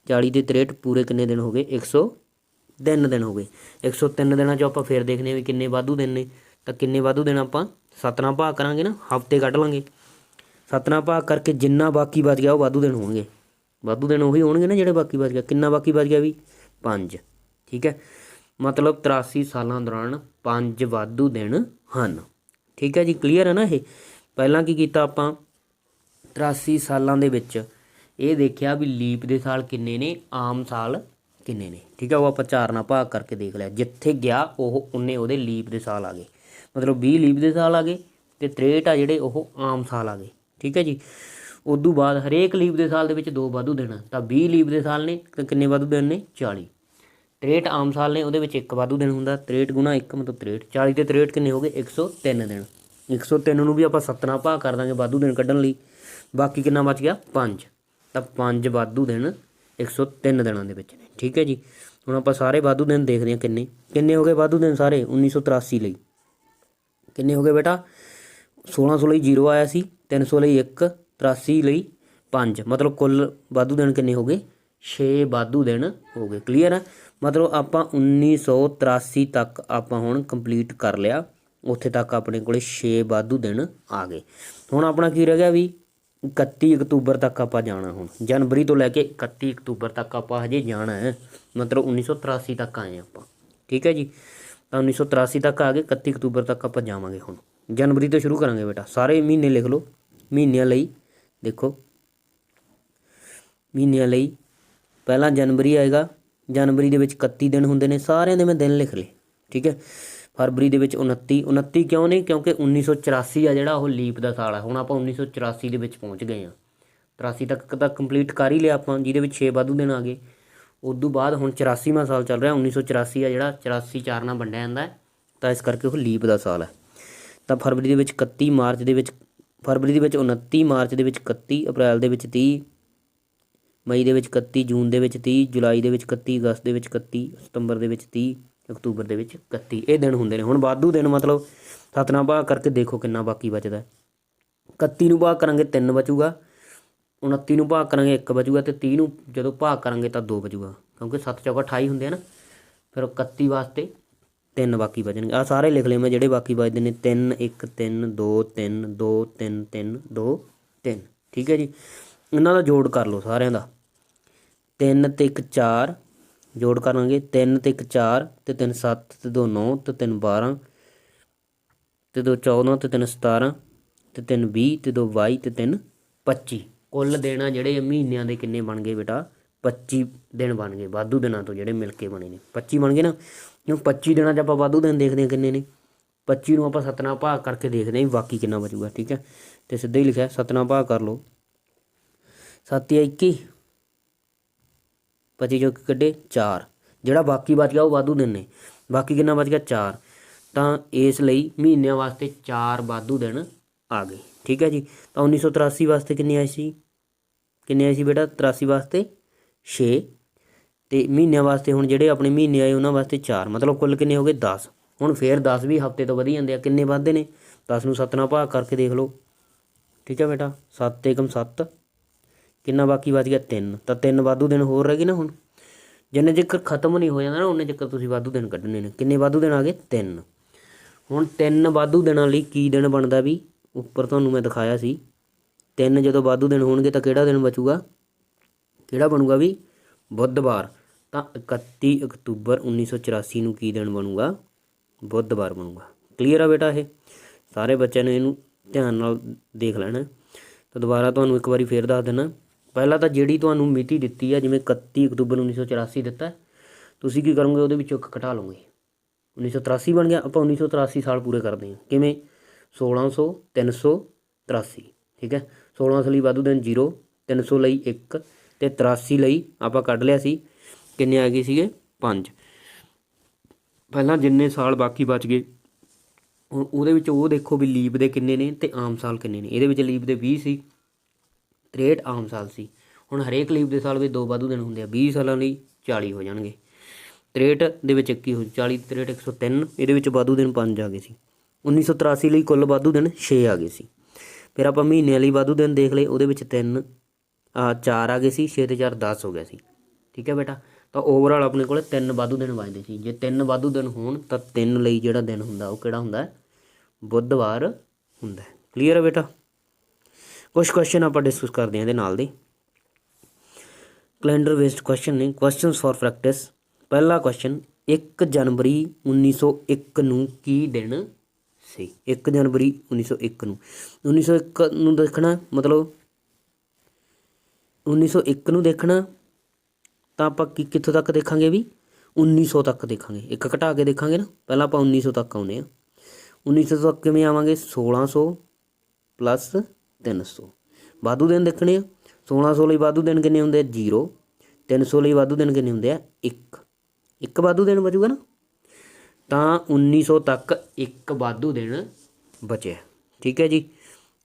Speaker 1: 40 ਅਤੇ 63 ਪੂਰੇ ਕਿੰਨੇ ਦਿਨ ਹੋ ਗਏ? 103 ਦਿਨ ਹੋ ਗਏ। 103 ਦਿਨਾਂ 'ਚੋਂ ਆਪਾਂ ਫਿਰ ਦੇਖਦੇ ਹਾਂ ਵੀ ਕਿੰਨੇ ਵਾਧੂ ਦਿਨ ਨੇ, ਤਾਂ ਕਿੰਨੇ ਵਾਧੂ ਦਿਨ ਆਪਾਂ 7 ਨਾਲ ਭਾਗ ਕਰਾਂਗੇ ਨਾ, ਹਫ਼ਤੇ ਕੱਢ ਲਾਂਗੇ। 7 ਨਾਲ ਭਾਗ ਕਰਕੇ ਜਿੰਨਾ ਬਾਕੀ ਬਚ ਗਿਆ ਉਹ ਵਾਧੂ ਦਿਨ ਹੋਣਗੇ। ਵਾਧੂ ਦਿਨ ਉਹੀ ਹੋਣਗੇ ਨਾ ਜਿਹੜੇ ਬਾਕੀ ਬਚ ਗਿਆ। ਕਿੰਨਾ ਬਾਕੀ ਬਚ ਗਿਆ ਵੀ? 5। ਠੀਕ ਹੈ, ਮਤਲਬ 83 ਸਾਲਾਂ ਦੌਰਾਨ 5 ਵਾਧੂ ਦਿਨ ਹਨ। ਠੀਕ ਹੈ ਜੀ, ਕਲੀਅਰ ਹੈ ਨਾ। ਇਹ ਪਹਿਲਾਂ ਕੀ ਕੀਤਾ ਆਪਾਂ? 83 ਸਾਲਾਂ ਦੇ ਵਿੱਚ ਇਹ ਦੇਖਿਆ ਵੀ ਲੀਪ ਦੇ ਸਾਲ ਕਿੰਨੇ ਨੇ, ਆਮ ਸਾਲ ਕਿੰਨੇ ਨੇ। ਠੀਕ ਹੈ, ਉਹ ਆਪਾਂ 4 ਨਾਲ ਭਾਗ ਕਰਕੇ ਦੇਖ ਲਿਆ। ਜਿੱਥੇ ਗਿਆ ਉਹ ਉਨੇ ਉਹਦੇ ਲੀਪ ਦੇ ਸਾਲ ਆ ਗਏ, ਮਤਲਬ 20 ਲੀਪ ਦੇ ਸਾਲ ਆ ਗਏ, ਅਤੇ 63 ਆ ਜਿਹੜੇ ਉਹ ਆਮ ਸਾਲ ਆ ਗਏ। ਠੀਕ ਹੈ ਜੀ, ਉਦੋਂ ਬਾਅਦ ਹਰੇਕ ਲੀਪ ਦੇ ਸਾਲ ਦੇ ਵਿੱਚ 2 ਵਾਧੂ ਦਿਨ, ਤਾਂ 20 ਲੀਪ ਦੇ ਸਾਲ ਨੇ ਤਾਂ ਕਿੰਨੇ ਵਾਧੂ ਦਿਨ ਨੇ? 40। 63 ਆਮ ਸਾਲ ਨੇ, ਉਹਦੇ ਵਿੱਚ 1 ਵਾਧੂ ਦਿਨ ਹੁੰਦਾ। 63 ਗੁਣਾ 1 ਮਤਲਬ 63, 40 ਅਤੇ 63 ਕਿੰਨੇ ਹੋ ਗਏ? 103 ਦਿਨ। 103 ਨੂੰ ਵੀ ਆਪਾਂ 7 ਨਾਲ ਭਾਗ ਕਰ ਦਾਂਗੇ ਵਾਧੂ ਦਿਨ ਕੱਢਣ ਲਈ। ਬਾਕੀ ਕਿੰਨਾ ਬਚ ਗਿਆ? 5। ਤਾਂ 5 ਵਾਧੂ ਦਿਨ 103 ਦਿਨਾਂ ਦੇ ਵਿੱਚ ਨੇ। ਠੀਕ ਹੈ ਜੀ, ਹੁਣ ਆਪਾਂ ਸਾਰੇ ਵਾਧੂ ਦਿਨ ਦੇਖਦੇ ਹਾਂ ਕਿੰਨੇ ਕਿੰਨੇ ਹੋ ਗਏ ਵਾਧੂ ਦਿਨ ਸਾਰੇ 1983 ਲਈ। ਕਿੰਨੇ ਹੋ ਗਏ ਬੇਟਾ? 1600 ਲਈ 0 ਆਇਆ ਸੀ, 300 ਲਈ 1, 83 ਲਈ 5 मतलब ਕੁੱਲ ਵਾਧੂ ਦਿਨ ਕਿੰਨੇ ਹੋ ਗਏ 6 ਵਾਧੂ ਦਿਨ ਹੋ ਗਏ। ਕਲੀਅਰ ਹੈ। ਮਤਲਬ ਆਪਾਂ 1983 ਤੱਕ ਆਪਾਂ ਹੁਣ ਕੰਪਲੀਟ ਕਰ ਲਿਆ। ਉੱਥੇ ਤੱਕ ਆਪਣੇ ਕੋਲ 6 ਵਾਧੂ ਦਿਨ ਆ ਗਏ। ਹੁਣ ਆਪਣਾ ਕੀ ਰਹਿ ਗਿਆ ਵੀ 31 ਅਕਤੂਬਰ ਤੱਕ ਆਪਾਂ ਜਾਣਾ। ਹੁਣ ਜਨਵਰੀ ਤੋਂ ਲੈ ਕੇ 31 ਅਕਤੂਬਰ ਤੱਕ ਆਪਾਂ ਹਜੇ ਜਾਣਾ ਹੈ। ਮਤਲਬ 1983 ਤੱਕ ਆਏ ਆਪਾਂ। ਠੀਕ ਹੈ ਜੀ। ਤਾਂ 1983 ਤੱਕ ਆ ਗਏ, 31 ਅਕਤੂਬਰ ਤੱਕ ਆਪਾਂ ਜਾਵਾਂਗੇ। ਹੁਣ ਜਨਵਰੀ ਤੋਂ ਸ਼ੁਰੂ ਕਰਾਂਗੇ ਬੇਟਾ। ਸਾਰੇ ਮਹੀਨੇ ਲਿਖ ਲਓ। ਮਹੀਨਿਆਂ ਲਈ ਦੇਖੋ, ਮਹੀਨਿਆਂ ਲਈ ਪਹਿਲਾਂ ਜਨਵਰੀ ਆਏਗਾ। ਜਨਵਰੀ ਦੇ ਵਿੱਚ 31 ਦਿਨ ਹੁੰਦੇ ਨੇ, ਸਾਰਿਆਂ ਦੇ ਮੈਂ ਦਿਨ ਲਿਖ ਲਏ। ਠੀਕ ਹੈ। ਫਰਵਰੀ ਦੇ ਵਿੱਚ 29 ਕਿਉਂ ਨਹੀਂ? ਕਿਉਂਕਿ 1984 ਆ ਜਿਹੜਾ ਉਹ ਲੀਪ ਦਾ ਸਾਲ ਹੈ। ਹੁਣ ਆਪਾਂ 1984 ਦੇ ਵਿੱਚ ਪਹੁੰਚ ਗਏ ਹਾਂ। 83 ਤੱਕ ਤਾਂ ਕੰਪਲੀਟ ਕਰ ਹੀ ਲਿਆ ਆਪਾਂ, ਜਿਹਦੇ ਵਿੱਚ 6 ਵਾਧੂ ਦਿਨ ਆ ਗਏ। ਉਦੋਂ ਬਾਅਦ ਹੁਣ 84ਵਾਂ ਸਾਲ ਚੱਲ ਰਿਹਾ। 1984 ਆ ਜਿਹੜਾ 84 4 ਨਾਲ ਵੰਡਿਆ ਜਾਂਦਾ ਹੈ, ਤਾਂ ਇਸ ਕਰਕੇ ਉਹ ਲੀਪ ਦਾ ਸਾਲ ਹੈ। ਤਾਂ ਫਰਵਰੀ ਦੇ ਵਿੱਚ 31, ਮਾਰਚ ਦੇ ਵਿੱਚ ਫਰਵਰੀ ਦੇ ਵਿੱਚ 29, ਮਾਰਚ ਦੇ ਵਿੱਚ 31, ਅਪ੍ਰੈਲ ਦੇ ਵਿੱਚ 30, ਮਈ ਦੇ ਵਿੱਚ 31, ਜੂਨ ਦੇ ਵਿੱਚ 30, ਜੁਲਾਈ ਦੇ ਵਿੱਚ 31, ਅਗਸਤ ਦੇ ਵਿੱਚ 31, ਸਤੰਬਰ ਦੇ ਵਿੱਚ 30, ਅਕਤੂਬਰ ਦੇ ਵਿੱਚ 31। ਇਹ ਦਿਨ ਹੁੰਦੇ ਨੇ। ਹੁਣ ਵਾਧੂ ਦਿਨ ਮਤਲਬ 7 ਨਾਲ ਭਾਗ ਕਰਕੇ ਦੇਖੋ ਕਿੰਨਾ ਬਾਕੀ ਬਚਦਾ। 31 ਨੂੰ ਭਾਗ ਕਰਾਂਗੇ 3 ਬਚੂਗਾ, 29 ਨੂੰ ਭਾਗ ਕਰਾਂਗੇ 1 ਬਚੂਗਾ, ਅਤੇ 30 ਨੂੰ ਜਦੋਂ ਭਾਗ ਕਰਾਂਗੇ ਤਾਂ 2 ਬਚੂਗਾ, ਕਿਉਂਕਿ 7 ਚੌਕਾ 28 ਹੁੰਦੇ ਆ ਨਾ। ਫਿਰ 31 ਵਾਸਤੇ 3 ਬਾਕੀ ਬਚਣਗੇ। ਆਹ ਸਾਰੇ ਲਿਖ ਲਏ ਮੈਂ ਜਿਹੜੇ ਬਾਕੀ ਬਚਦੇ ਨੇ। 3 1 3 2 3 2 3 3 2 3। ਠੀਕ ਹੈ ਜੀ। ਇਹਨਾਂ ਦਾ ਜੋੜ ਕਰ ਲਓ ਸਾਰਿਆਂ ਦਾ। 3 ਅਤੇ 1 4 ਜੋੜ ਕਰਾਂਗੇ। 3 ਅਤੇ 1 4 ਅਤੇ 3 7 ਅਤੇ 2 9 ਅਤੇ 3 12 ਅਤੇ 2 14 ਅਤੇ 3 17 ਅਤੇ 3 20 ਅਤੇ 2 22 ਅਤੇ 3 25। ਕੁੱਲ ਦਿਨ ਆ ਜਿਹੜੇ ਮਹੀਨਿਆਂ ਦੇ ਕਿੰਨੇ ਬਣ ਗਏ ਬੇਟਾ? 25 ਦਿਨ ਬਣ ਗਏ ਵਾਧੂ ਦਿਨਾਂ ਤੋਂ ਜਿਹੜੇ ਮਿਲ ਕੇ ਬਣੇ ਨੇ। 25 ਬਣ ਗਏ ਨਾ। ਕਿਉਂ 25 ਦਿਨਾਂ 'ਚ ਆਪਾਂ ਵਾਧੂ ਦਿਨ ਦੇਖਦੇ ਹਾਂ ਕਿੰਨੇ ਨੇ। 25 ਨੂੰ ਆਪਾਂ 7 ਨਾਲ ਭਾਗ ਕਰਕੇ ਦੇਖਦੇ ਹਾਂ ਵੀ ਬਾਕੀ ਕਿੰਨਾ ਬਚੂਗਾ। ਠੀਕ ਹੈ। ਅਤੇ ਸਿੱਧਾ ਹੀ ਲਿਖਿਆ 7 ਨਾਲ ਭਾਗ ਕਰ ਲਓ। 7 ਜਾਂ 21, 25 ਚੋਂ ਕੱਢੇ 4, ਜਿਹੜਾ ਬਾਕੀ ਬਚ ਗਿਆ ਉਹ ਵਾਧੂ ਦਿਨ ਨੇ। ਬਾਕੀ ਕਿੰਨਾ ਬਚ ਗਿਆ? 4। ਤਾਂ ਇਸ ਲਈ ਮਹੀਨਿਆਂ ਵਾਸਤੇ 4 ਵਾਧੂ ਦਿਨ ਆ ਗਏ। ਠੀਕ ਹੈ ਜੀ। ਤਾਂ 1983 ਵਾਸਤੇ ਕਿੰਨੇ ਆਏ ਸੀ? ਕਿੰਨੇ ਆਏ ਸੀ ਬੇਟਾ? 83 ਵਾਸਤੇ 6, ਅਤੇ ਮਹੀਨਿਆਂ ਵਾਸਤੇ ਹੁਣ ਜਿਹੜੇ ਆਪਣੇ ਮਹੀਨੇ ਆਏ ਉਹਨਾਂ ਵਾਸਤੇ 4, ਮਤਲਬ ਕੁੱਲ ਕਿੰਨੇ ਹੋ ਗਏ? 10। ਹੁਣ ਫਿਰ 10 ਵੀ ਹਫ਼ਤੇ ਤੋਂ ਵਧੀ ਜਾਂਦੇ ਆ। ਕਿੰਨੇ ਵੱਧਦੇ ਨੇ? 10 ਨੂੰ 7 ਨਾਲ ਭਾਗ ਕਰਕੇ ਦੇਖ ਲਓ। ਠੀਕ ਹੈ ਬੇਟਾ। 7 ਏਕਮ 7, ਕਿੰਨਾ ਬਾਕੀ ਬਚ ਗਿਆ? 3। ਤਾਂ 3 ਵਾਧੂ ਦਿਨ ਹੋਰ ਰਹਿ ਗਏ ਨਾ। ਹੁਣ ਜਿੰਨੇ ਚਿਰ ਖਤਮ ਨਹੀਂ ਹੋ ਜਾਂਦਾ ਨਾ ਉਨੇ ਚਿਰ ਤੁਸੀਂ ਵਾਧੂ ਦਿਨ ਕੱਢਣੇ ਨੇ। ਕਿੰਨੇ ਵਾਧੂ ਦਿਨ ਆ ਗਏ? 3। ਹੁਣ 3 ਵਾਧੂ ਦਿਨਾਂ ਲਈ ਕੀ ਦਿਨ ਬਣਦਾ ਵੀ? ਉੱਪਰ ਤੁਹਾਨੂੰ ਮੈਂ ਦਿਖਾਇਆ ਸੀ। 3 ਜਦੋਂ ਵਾਧੂ ਦਿਨ ਹੋਣਗੇ ਤਾਂ ਕਿਹੜਾ ਦਿਨ ਬਚੂਗਾ? ਕਿਹੜਾ ਬਣੂਗਾ ਵੀ? ਬੁੱਧਵਾਰ। ਤਾਂ 31 ਅਕਤੂਬਰ 1984 ਨੂੰ ਕੀ ਦਿਨ ਬਣੂਗਾ? ਬੁੱਧਵਾਰ ਬਣੂਗਾ। ਕਲੀਅਰ ਆ ਬੇਟਾ? ਇਹ ਸਾਰੇ ਬੱਚਿਆਂ ਨੇ ਇਹਨੂੰ ਧਿਆਨ ਨਾਲ ਦੇਖ ਲੈਣਾ। ਤਾਂ ਦੁਬਾਰਾ ਤੁਹਾਨੂੰ ਇੱਕ ਵਾਰੀ ਫੇਰ ਦੱਸ ਦਿੰਦਾ। ਪਹਿਲਾਂ ਤਾਂ ਜਿਹੜੀ ਤੁਹਾਨੂੰ ਮਿਤੀ ਦਿੱਤੀ ਆ, ਜਿਵੇਂ 31 ਅਕਤੂਬਰ 1984 ਦਿੱਤਾ, ਤੁਸੀਂ ਕੀ ਕਰੋਗੇ? ਉਹਦੇ ਵਿੱਚੋਂ 1 ਘਟਾ ਲਓਗੇ। 1983 ਬਣ ਗਿਆ। ਆਪਾਂ 1983 ਸਾਲ ਪੂਰੇ ਕਰਦੇ ਹਾਂ। ਕਿਵੇਂ? 1600 383। ਠੀਕ ਹੈ। 1600 ਲਈ ਵਾਧੂ ਦਿਨ 0, 300 ਲਈ 1 ਅਤੇ 83 ਲਈ ਆਪਾਂ ਕੱਢ ਲਿਆ ਸੀ ਕਿੰਨੇ ਆ ਗਏ ਸੀਗੇ? 5। ਪਹਿਲਾਂ ਜਿੰਨੇ ਸਾਲ ਬਾਕੀ ਬਚ ਗਏ ਹੁਣ ਉਹਦੇ ਵਿੱਚ ਉਹ ਦੇਖੋ ਵੀ ਲੀਪ ਦੇ ਕਿੰਨੇ ਨੇ ਅਤੇ ਆਮ ਸਾਲ ਕਿੰਨੇ ਨੇ। ਇਹਦੇ ਵਿੱਚ ਲੀਪ ਦੇ 20 ਸੀ, 63 ਆਮ ਸਾਲ ਸੀ। ਹੁਣ ਹਰੇਕ ਲੀਪ ਦੇ ਸਾਲ ਵਿੱਚ 2 ਵਾਧੂ ਦਿਨ ਹੁੰਦੇ ਆ। 20 ਸਾਲਾਂ ਲਈ 40 ਹੋ ਜਾਣਗੇ। 63 ਦੇ ਵਿੱਚ 21 ਹੋ 40, 63 103। ਇਹਦੇ ਵਿੱਚ ਵਾਧੂ ਦਿਨ 5 ਆ ਗਏ ਸੀ। 1983 ਲਈ ਕੁੱਲ ਵਾਧੂ ਦਿਨ 6 ਆ ਗਏ ਸੀ। ਫਿਰ ਆਪਾਂ ਮਹੀਨਿਆਂ ਲਈ ਵਾਧੂ ਦਿਨ ਦੇਖ ਲਏ। ਉਹਦੇ ਵਿੱਚ 4 ਆ ਗਏ ਸੀ। 6 ਅਤੇ 4 10 ਹੋ ਗਿਆ ਸੀ। ਠੀਕ ਹੈ ਬੇਟਾ। ਤਾਂ ਓਵਰਆਲ ਆਪਣੇ ਕੋਲ 3 ਵਾਧੂ ਦਿਨ ਬਚਦੇ ਸੀ। ਜੇ 3 ਵਾਧੂ ਦਿਨ ਹੋਣ ਤਾਂ 3 ਲਈ ਜਿਹੜਾ ਦਿਨ ਹੁੰਦਾ ਉਹ ਕਿਹੜਾ ਹੁੰਦਾ? ਬੁੱਧਵਾਰ ਹੁੰਦਾ। ਕਲੀਅਰ ਹੈ ਬੇਟਾ? ਕੁਛ ਕੁਐਸਚਨ ਆਪਾਂ ਡਿਸਕਸ ਕਰਦੇ ਹਾਂ ਇਹਦੇ ਨਾਲ ਦੇ। ਕੈਲੰਡਰ ਬੇਸਡ ਕੁਐਸਚਨ ਨੇ। Questions for practice. ਪਹਿਲਾ ਕੁਐਸਚਨ, 1 ਜਨਵਰੀ 1901 ਨੂੰ ਕੀ ਦਿਨ ਸੀ? 1 ਜਨਵਰੀ 1901 ਨੂੰ 1901 ਨੂੰ ਦੇਖਣਾ, ਮਤਲਬ 1901 ਨੂੰ ਦੇਖਣਾ ਤਾਂ ਆਪਾਂ ਕਿੱਥੋਂ ਤੱਕ ਦੇਖਾਂਗੇ ਵੀ? 1900 ਤੱਕ ਦੇਖਾਂਗੇ। 1 ਘਟਾ ਕੇ ਦੇਖਾਂਗੇ ਨਾ। ਪਹਿਲਾਂ ਆਪਾਂ 1900 ਤੱਕ ਆਉਂਦੇ ਹਾਂ। 1900 ਤੱਕ ਕਿਵੇਂ ਆਵਾਂਗੇ? 1600 ਪਲੱਸ 300 ਵਾਧੂ ਦਿਨ ਦੇਖਣੇ ਆ। 1600 ਲਈ ਵਾਧੂ ਦਿਨ ਕਿੰਨੇ ਹੁੰਦੇ ਆ? 0। 300 ਲਈ ਵਾਧੂ ਦਿਨ ਕਿੰਨੇ ਹੁੰਦੇ ਆ? 1 ਵਾਧੂ ਦਿਨ ਬਚੂਗਾ ਨਾ। ਤਾਂ 1900 ਤੱਕ 1 ਵਾਧੂ ਦਿਨ ਬਚਿਆ। ਠੀਕ ਹੈ ਜੀ।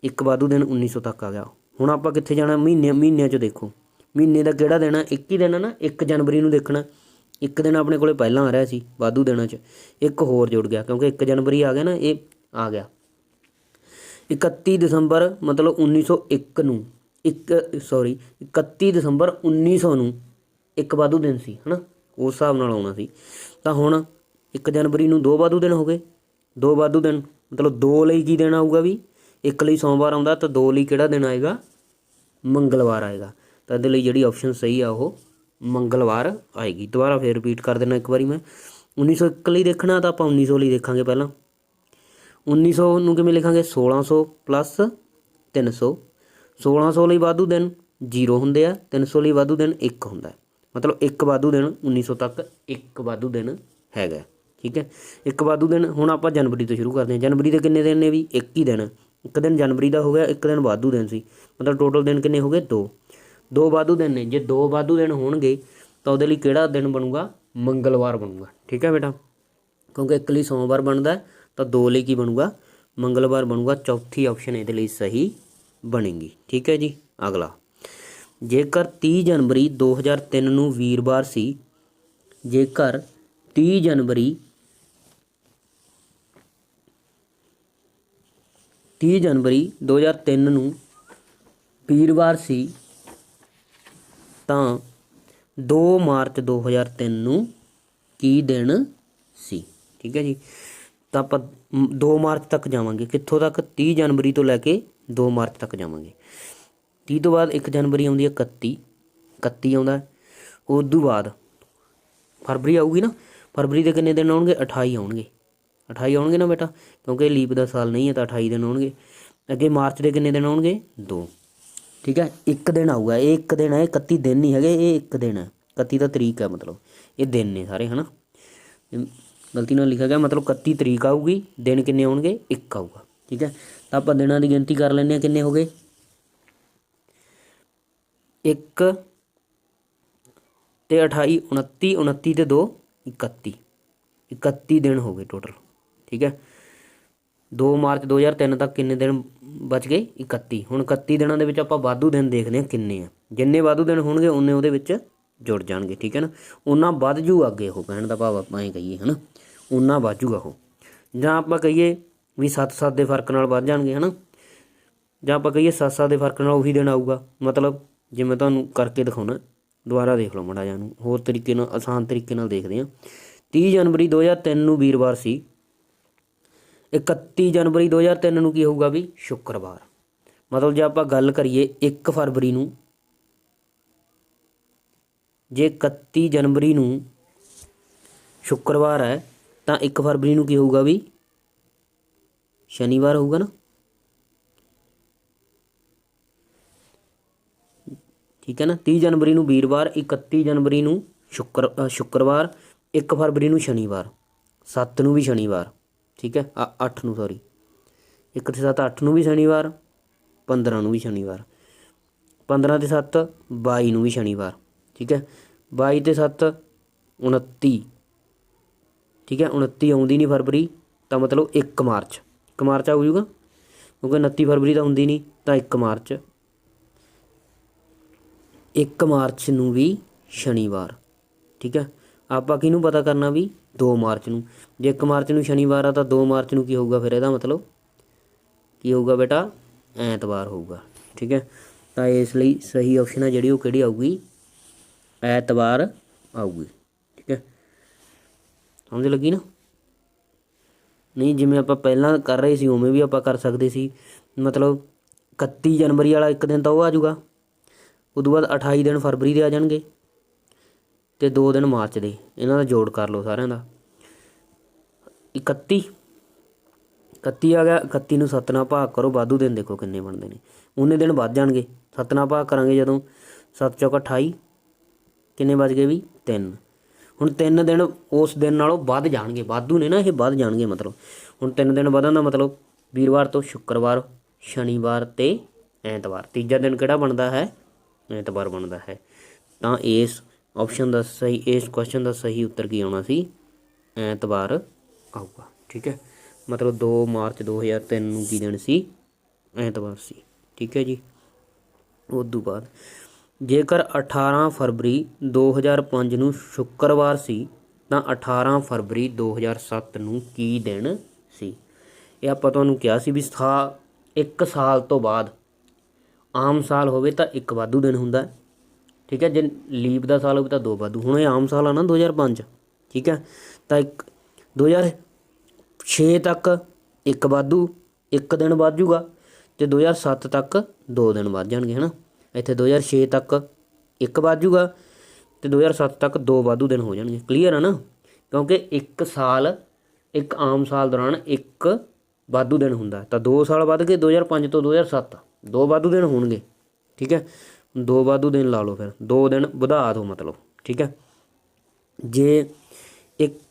Speaker 1: 1 ਵਾਧੂ ਦਿਨ 1900 ਤੱਕ ਆ ਗਿਆ। ਹੁਣ ਆਪਾਂ ਕਿੱਥੇ ਜਾਣਾ? ਮਹੀਨਿਆਂ 'ਚ ਦੇਖੋ। ਮਹੀਨੇ ਦਾ ਕਿਹੜਾ ਦਿਨ ਆ? 1 ਹੀ ਦਿਨ ਆ ਨਾ। 1 ਜਨਵਰੀ ਨੂੰ ਦੇਖਣਾ। 1 ਦਿਨ ਆਪਣੇ ਕੋਲ ਪਹਿਲਾਂ ਆ ਰਿਹਾ ਸੀ ਵਾਧੂ ਦਿਨਾਂ 'ਚ। 1 ਹੋਰ ਜੁੜ ਗਿਆ ਕਿਉਂਕਿ 1 ਜਨਵਰੀ ਆ ਗਿਆ ਨਾ। ਇਹ ਆ ਗਿਆ 31 ਦਸੰਬਰ ਮਤਲਬ 1901 ਨੂੰ 31 ਦਸੰਬਰ 1900 ਨੂੰ ਇੱਕ ਵਾਧੂ ਦਿਨ ਸੀ ਹੈ ਨਾ, ਉਸ ਹਿਸਾਬ ਨਾਲ ਆਉਣਾ ਸੀ। ਤਾਂ ਹੁਣ 1 ਜਨਵਰੀ ਨੂੰ 2 ਵਾਧੂ ਦਿਨ ਹੋ ਗਏ, 2 ਵਾਧੂ ਦਿਨ ਮਤਲਬ 2 ਲਈ ਕੀ ਦਿਨ ਆਊਗਾ ਵੀ, 1 ਲਈ ਸੋਮਵਾਰ ਆਉਂਦਾ ਤਾਂ 2 ਲਈ ਕਿਹੜਾ ਦਿਨ ਆਏਗਾ, ਮੰਗਲਵਾਰ ਆਏਗਾ। ਤਾਂ ਇਹਦੇ ਲਈ ਜਿਹੜੀ ਆਪਸ਼ਨ ਸਹੀ ਆ ਉਹ ਮੰਗਲਵਾਰ ਆਏਗੀ। ਦੁਬਾਰਾ ਫਿਰ ਰਿਪੀਟ ਕਰ ਦੇਣਾ ਇੱਕ ਵਾਰੀ ਮੈਂ, 1901 ਲਈ ਦੇਖਣਾ ਤਾਂ ਆਪਾਂ 1900 ਲਈ ਦੇਖਾਂਗੇ। ਪਹਿਲਾਂ 1900 ਨੂੰ ਕਿਵੇਂ ਲਿਖਾਂਗੇ, 1600 ਪਲੱਸ 300, 1600 ਲਈ ਵਾਧੂ ਦਿਨ 0 ਹੁੰਦੇ ਆ, 300 ਲਈ ਵਾਧੂ ਦਿਨ 1 ਹੁੰਦਾ, ਮਤਲਬ 1 ਵਾਧੂ ਦਿਨ 1900 ਤੱਕ 1 ਵਾਧੂ ਦਿਨ ਹੈਗਾ। ਠੀਕ ਹੈ, 1 ਵਾਧੂ ਦਿਨ। ਹੁਣ ਆਪਾਂ ਜਨਵਰੀ ਤੋਂ ਸ਼ੁਰੂ ਕਰਦੇ ਹਾਂ। ਜਨਵਰੀ ਦੇ ਕਿੰਨੇ ਦਿਨ ਨੇ ਵੀ, 1 ਹੀ ਦਿਨ। 1 ਦਿਨ ਜਨਵਰੀ ਦਾ ਹੋ ਗਿਆ, 1 ਦਿਨ ਵਾਧੂ ਦਿਨ ਸੀ, ਮਤਲਬ ਟੋਟਲ ਦਿਨ ਕਿੰਨੇ ਹੋ ਗਏ, 2 ਵਾਧੂ ਦਿਨ ਨੇ। ਜੇ 2 ਵਾਧੂ ਦਿਨ ਹੋਣਗੇ ਤਾਂ ਉਹਦੇ ਲਈ ਕਿਹੜਾ ਦਿਨ ਬਣੂਗਾ, ਮੰਗਲਵਾਰ ਬਣੂਗਾ। ਠੀਕ ਹੈ ਬੇਟਾ, ਕਿਉਂਕਿ 1 ਲਈ ਸੋਮਵਾਰ ਬਣਦਾ ਤਾਂ 2 ਲਈ ਕੀ ਬਣੂਗਾ, ਮੰਗਲਵਾਰ ਬਣੂਗਾ। ਚੌਥੀ ਆਪਸ਼ਨ ਇਹਦੇ ਲਈ ਸਹੀ ਬਣੇਗੀ। ਠੀਕ ਹੈ ਜੀ। ਅਗਲਾ, ਜੇਕਰ 30 ਜਨਵਰੀ 2003 ਨੂੰ ਵੀਰਵਾਰ ਸੀ, ਜੇਕਰ 30 ਜਨਵਰੀ 2003 ਨੂੰ ਵੀਰਵਾਰ ਸੀ ਤਾਂ 2 ਮਾਰਚ 2003 ਨੂੰ ਕੀ ਦਿਨ ਸੀ। ਠੀਕ ਹੈ ਜੀ। ਤਾਂ ਆਪਾਂ 2 ਮਾਰਚ ਤੱਕ ਜਾਵਾਂਗੇ। ਕਿੱਥੋਂ ਤੱਕ, 30 ਜਨਵਰੀ ਤੋਂ ਲੈ ਕੇ 2 ਮਾਰਚ ਤੱਕ ਜਾਵਾਂਗੇ। 30 ਤੋਂ ਬਾਅਦ 1 ਜਨਵਰੀ ਆਉਂਦੀ ਹੈ, 31 ਆਉਂਦਾ। ਉਸ ਤੋਂ ਬਾਅਦ ਫਰਵਰੀ ਆਊਗੀ ਨਾ, ਫਰਵਰੀ ਦੇ ਕਿੰਨੇ ਦਿਨ ਆਉਣਗੇ, 28 ਆਉਣਗੇ। 28 ਆਉਣਗੇ ਨਾ ਬੇਟਾ, ਕਿਉਂਕਿ ਲੀਪ ਦਾ ਸਾਲ ਨਹੀਂ ਹੈ ਤਾਂ 28 ਦਿਨ ਆਉਣਗੇ। ਅੱਗੇ ਮਾਰਚ ਦੇ ਕਿੰਨੇ ਦਿਨ ਆਉਣਗੇ, 2। ਠੀਕ ਹੈ, 1 ਦਿਨ ਆਊਗਾ। ਇਹ 1 ਦਿਨ ਹੈ, 31 ਦਿਨ ਨਹੀਂ ਹੈਗੇ, ਇਹ 1 ਦਿਨ ਹੈ। 31 ਦਾ ਤਰੀਕ ਹੈ, ਮਤਲਬ ਇਹ ਦਿਨ ਨੇ ਸਾਰੇ, ਹੈ ਨਾ, ਗਲਤੀ ਨਾਲ ਲਿਖਿਆ ਗਿਆ। ਮਤਲਬ 31 ਤਰੀਕ ਆਊਗੀ, ਦਿਨ ਕਿੰਨੇ ਆਉਣਗੇ, 1 ਆਊਗਾ। ਠੀਕ ਹੈ, ਤਾਂ ਆਪਾਂ ਦਿਨਾਂ ਦੀ ਗਿਣਤੀ ਕਰ ਲੈਂਦੇ ਹਾਂ। ਕਿੰਨੇ ਹੋ ਗਏ, 1 ਤੇ 28, 29, 29 ਤੇ 2 31, 31 ਦਿਨ ਹੋ ਗਏ ਟੋਟਲ। ਠੀਕ ਹੈ, 2 ਮਾਰਚ 2003 ਤੱਕ ਕਿੰਨੇ ਦਿਨ ਬਚ ਗਏ, 31। ਹੁਣ 31 ਦਿਨਾਂ ਦੇ ਵਿੱਚ ਆਪਾਂ ਵਾਧੂ ਦਿਨ ਦੇਖਦੇ ਹਾਂ ਕਿੰਨੇ ਆ। ਜਿੰਨੇ ਵਾਧੂ ਦਿਨ ਹੋਣਗੇ ਉਨੇ ਉਹਦੇ ਵਿੱਚ ਜੁੜ ਜਾਣਗੇ। ਠੀਕ ਹੈ ਨਾ, ਉਹਨਾਂ ਵੱਧ ਜੂ ਅੱਗੇ, ਉਹ ਕਹਿਣ ਦਾ ਭਾਵ ਆਪਾਂ ਇਹ ਕਹੀਏ, ਹੈ ਨਾ, ਉਹਨਾਂ ਵੱਧ ਜੂਗਾ ਉਹ। ਜਾਂ ਆਪਾਂ ਕਹੀਏ ਵੀ 7 ਦੇ ਫਰਕ ਨਾਲ ਵੱਧ ਜਾਣਗੇ, ਹੈ ਨਾ, ਜਾਂ ਆਪਾਂ ਕਹੀਏ 7 ਦੇ ਫਰਕ ਨਾਲ ਉਹੀ ਦਿਨ ਆਊਗਾ। ਮਤਲਬ ਜਿਵੇਂ ਤੁਹਾਨੂੰ ਕਰਕੇ ਦਿਖਾਉਣਾ, ਦੁਬਾਰਾ ਦੇਖ ਲਓ ਮਾੜਾ ਜਿਹਾ ਇਹਨੂੰ, ਹੋਰ ਤਰੀਕੇ ਨਾਲ, ਆਸਾਨ ਤਰੀਕੇ ਨਾਲ ਦੇਖਦੇ ਹਾਂ। 30 ਜਨਵਰੀ 2003 ਨੂੰ ਵੀਰਵਾਰ ਸੀ, 31 ਜਨਵਰੀ 2003 ਨੂੰ ਕੀ ਹੋਊਗਾ ਵੀ, ਸ਼ੁੱਕਰਵਾਰ। ਮਤਲਬ ਜੇ ਆਪਾਂ ਗੱਲ ਕਰੀਏ 1 ਫਰਵਰੀ ਨੂੰ, ਜੇ 31 ਜਨਵਰੀ ਨੂੰ ਸ਼ੁੱਕਰਵਾਰ ਹੈ ਤਾਂ 1 ਫਰਵਰੀ ਨੂੰ ਕੀ ਹੋਊਗਾ ਵੀ, ਸ਼ਨੀਵਾਰ ਹੋਊਗਾ ਨਾ। ਠੀਕ ਹੈ ਨਾ, 30 ਜਨਵਰੀ ਨੂੰ ਵੀਰਵਾਰ, 31 ਜਨਵਰੀ ਨੂੰ ਸ਼ੁੱਕਰਵਾਰ, 1 ਫਰਵਰੀ ਨੂੰ ਸ਼ਨੀਵਾਰ, 7 ਨੂੰ ਵੀ ਸ਼ਨੀਵਾਰ। ਠੀਕ ਹੈ, 8 ਨੂੰ, ਸੌਰੀ, 1 ਤੇ 7 8 ਨੂੰ ਵੀ ਸ਼ਨੀਵਾਰ, 15 ਨੂੰ ਵੀ ਸ਼ਨੀਵਾਰ, 15 ਤੇ 7 22 ਨੂੰ ਵੀ ਸ਼ਨੀਵਾਰ। ਠੀਕ ਹੈ, 22 ਤੇ 7 29। ਠੀਕ ਹੈ, 29 ਆਉਂਦੀ ਨਹੀਂ ਫਰਵਰੀ, ਤਾਂ ਮਤਲਬ 1 ਮਾਰਚ, 1 ਮਾਰਚ ਆਊ ਜੂਗਾ, ਕਿਉਂਕਿ 29 ਫਰਵਰੀ ਤਾਂ ਹੁੰਦੀ ਨਹੀਂ, ਤਾਂ 1 ਮਾਰਚ, 1 ਮਾਰਚ ਨੂੰ ਵੀ ਸ਼ਨੀਵਾਰ। ਠੀਕ ਹੈ, ਆਪਾਂ ਕਿਹਨੂੰ ਪਤਾ ਕਰਨਾ ਵੀ, 2 ਮਾਰਚ ਨੂੰ। ਜੇ 1 ਮਾਰਚ ਨੂੰ ਸ਼ਨੀਵਾਰ ਆ ਤਾਂ 2 ਮਾਰਚ ਨੂੰ ਕੀ ਹੋਊਗਾ, ਫਿਰ ਇਹਦਾ ਮਤਲਬ ਕੀ ਹੋਊਗਾ ਬੇਟਾ, ਐਤਵਾਰ ਹੋਊਗਾ। ਠੀਕ ਹੈ, ਤਾਂ ਇਸ ਲਈ ਸਹੀ ਆਪਸ਼ਨ ਹੈ ਜਿਹੜੀ ਉਹ ਕਿਹੜੀ ਆਊਗੀ, ਐਤਵਾਰ ਆਊਗੀ। ਠੀਕ ਹੈ, ਸਮਝ ਲੱਗੀ ਨਾ। ਨਹੀਂ, ਜਿਵੇਂ ਆਪਾਂ ਪਹਿਲਾਂ ਕਰ ਰਹੇ ਸੀ ਉਵੇਂ ਵੀ ਆਪਾਂ ਕਰ ਸਕਦੇ ਸੀ। ਮਤਲਬ 31 ਜਨਵਰੀ ਵਾਲਾ 1 ਦਿਨ ਤਾਂ ਉਹ ਆ ਜਾਊਗਾ, ਉਦੋਂ ਬਾਅਦ 28 ਦਿਨ ਫਰਵਰੀ ਦੇ ਆ ਜਾਣਗੇ ਅਤੇ 2 ਦਿਨ ਮਾਰਚ ਦੇ। ਇਹਨਾਂ ਦਾ ਜੋੜ ਕਰ ਲਓ ਸਾਰਿਆਂ ਦਾ। 31 ਆ ਗਿਆ, 31 ਨੂੰ 7 ਨਾਲ ਭਾਗ ਕਰੋ, ਵਾਧੂ ਦਿਨ ਦੇਖੋ ਕਿੰਨੇ ਬਣਦੇ ਨੇ, ਉਨੇ ਦਿਨ ਵੱਧ ਜਾਣਗੇ। 7 ਨਾਲ ਭਾਗ ਕਰਾਂਗੇ ਜਦੋਂ, 7 ਚੌਕਾ 28, ਕਿੰਨੇ ਬਚ ਗਏ ਵੀ, 3। ਹੁਣ 3 ਦਿਨ ਉਸ ਦਿਨ ਨਾਲੋਂ ਵੱਧ ਜਾਣਗੇ, ਵਾਧੂ ਨੇ ਨਾ ਇਹ, ਵੱਧ ਜਾਣਗੇ। ਮਤਲਬ ਹੁਣ 3 ਦਿਨ ਵਧਣ ਦਾ ਮਤਲਬ ਵੀਰਵਾਰ ਤੋਂ ਸ਼ੁੱਕਰਵਾਰ, ਸ਼ਨੀਵਾਰ ਅਤੇ ਐਤਵਾਰ। ਤੀਜਾ ਦਿਨ ਕਿਹੜਾ ਬਣਦਾ ਹੈ, ਐਤਵਾਰ ਬਣਦਾ ਹੈ। ਤਾਂ ਇਸ ਆਪਸ਼ਨ ਦਾ ਸਹੀ, ਇਸ ਕੁਐਸਚਨ ਦਾ ਸਹੀ ਉੱਤਰ ਕੀ ਆਉਣਾ ਸੀ, ਐਤਵਾਰ ਆਊਗਾ। ਠੀਕ ਹੈ, ਮਤਲਬ 2 ਮਾਰਚ 2003 ਨੂੰ ਕੀ ਦਿਨ ਸੀ, ਐਤਵਾਰ ਸੀ। ਠੀਕ ਹੈ ਜੀ। ਉਸ ਤੋਂ ਬਾਅਦ ਜੇਕਰ 18 ਫਰਵਰੀ 2005 ਨੂੰ ਸ਼ੁੱਕਰਵਾਰ ਸੀ ਤਾਂ 18 ਫਰਵਰੀ 2007 ਨੂੰ ਕੀ ਦਿਨ ਸੀ। ਇਹ ਆਪਾਂ ਤੁਹਾਨੂੰ ਕਿਹਾ ਸੀ ਵੀ 1 ਸਾਲ ਤੋਂ ਬਾਅਦ ਆਮ ਸਾਲ ਹੋਵੇ ਤਾਂ ਇੱਕ ਵਾਧੂ ਦਿਨ ਹੁੰਦਾ ਹੈ, ਠੀਕ ਹੈ। ਜੇ ਲੀਪ ਦਾ ਸਾਲ ਹੋਵੇ ਤਾਂ 2 ਵਾਧੂ। ਹੁਣ ਇਹ ਆਮ ਸਾਲ ਆ ਨਾ 2005, ਠੀਕ ਹੈ, ਤਾਂ 2006 ਤੱਕ ਇੱਕ ਵਾਧੂ, ਇੱਕ ਦਿਨ ਵੱਧ ਜੂਗਾ, ਅਤੇ 2007 ਤੱਕ 2 ਦਿਨ ਵੱਧ ਜਾਣਗੇ, ਹੈ ਨਾ। ਇੱਥੇ 2006 ਤੱਕ ਇੱਕ ਵੱਧ ਜੂਗਾ ਅਤੇ 2007 ਤੱਕ 2 ਵਾਧੂ ਦਿਨ ਹੋ ਜਾਣਗੇ। ਕਲੀਅਰ ਹੈ ਨਾ, ਕਿਉਂਕਿ ਇੱਕ ਸਾਲ, ਇੱਕ ਆਮ ਸਾਲ ਦੌਰਾਨ ਇੱਕ ਵਾਧੂ ਦਿਨ ਹੁੰਦਾ, ਤਾਂ 2 ਸਾਲ ਵੱਧ ਗਏ 2005 ਤੋਂ 2007, 2 ਵਾਧੂ ਦਿਨ ਹੋਣਗੇ, ਠੀਕ ਹੈ। 2 ਵਾਧੂ ਦਿਨ ਲਾ ਲਓ, ਫਿਰ 2 ਦਿਨ ਵਧਾ ਦਿਓ ਮਤਲਬ, ਠੀਕ ਹੈ। ਜੇ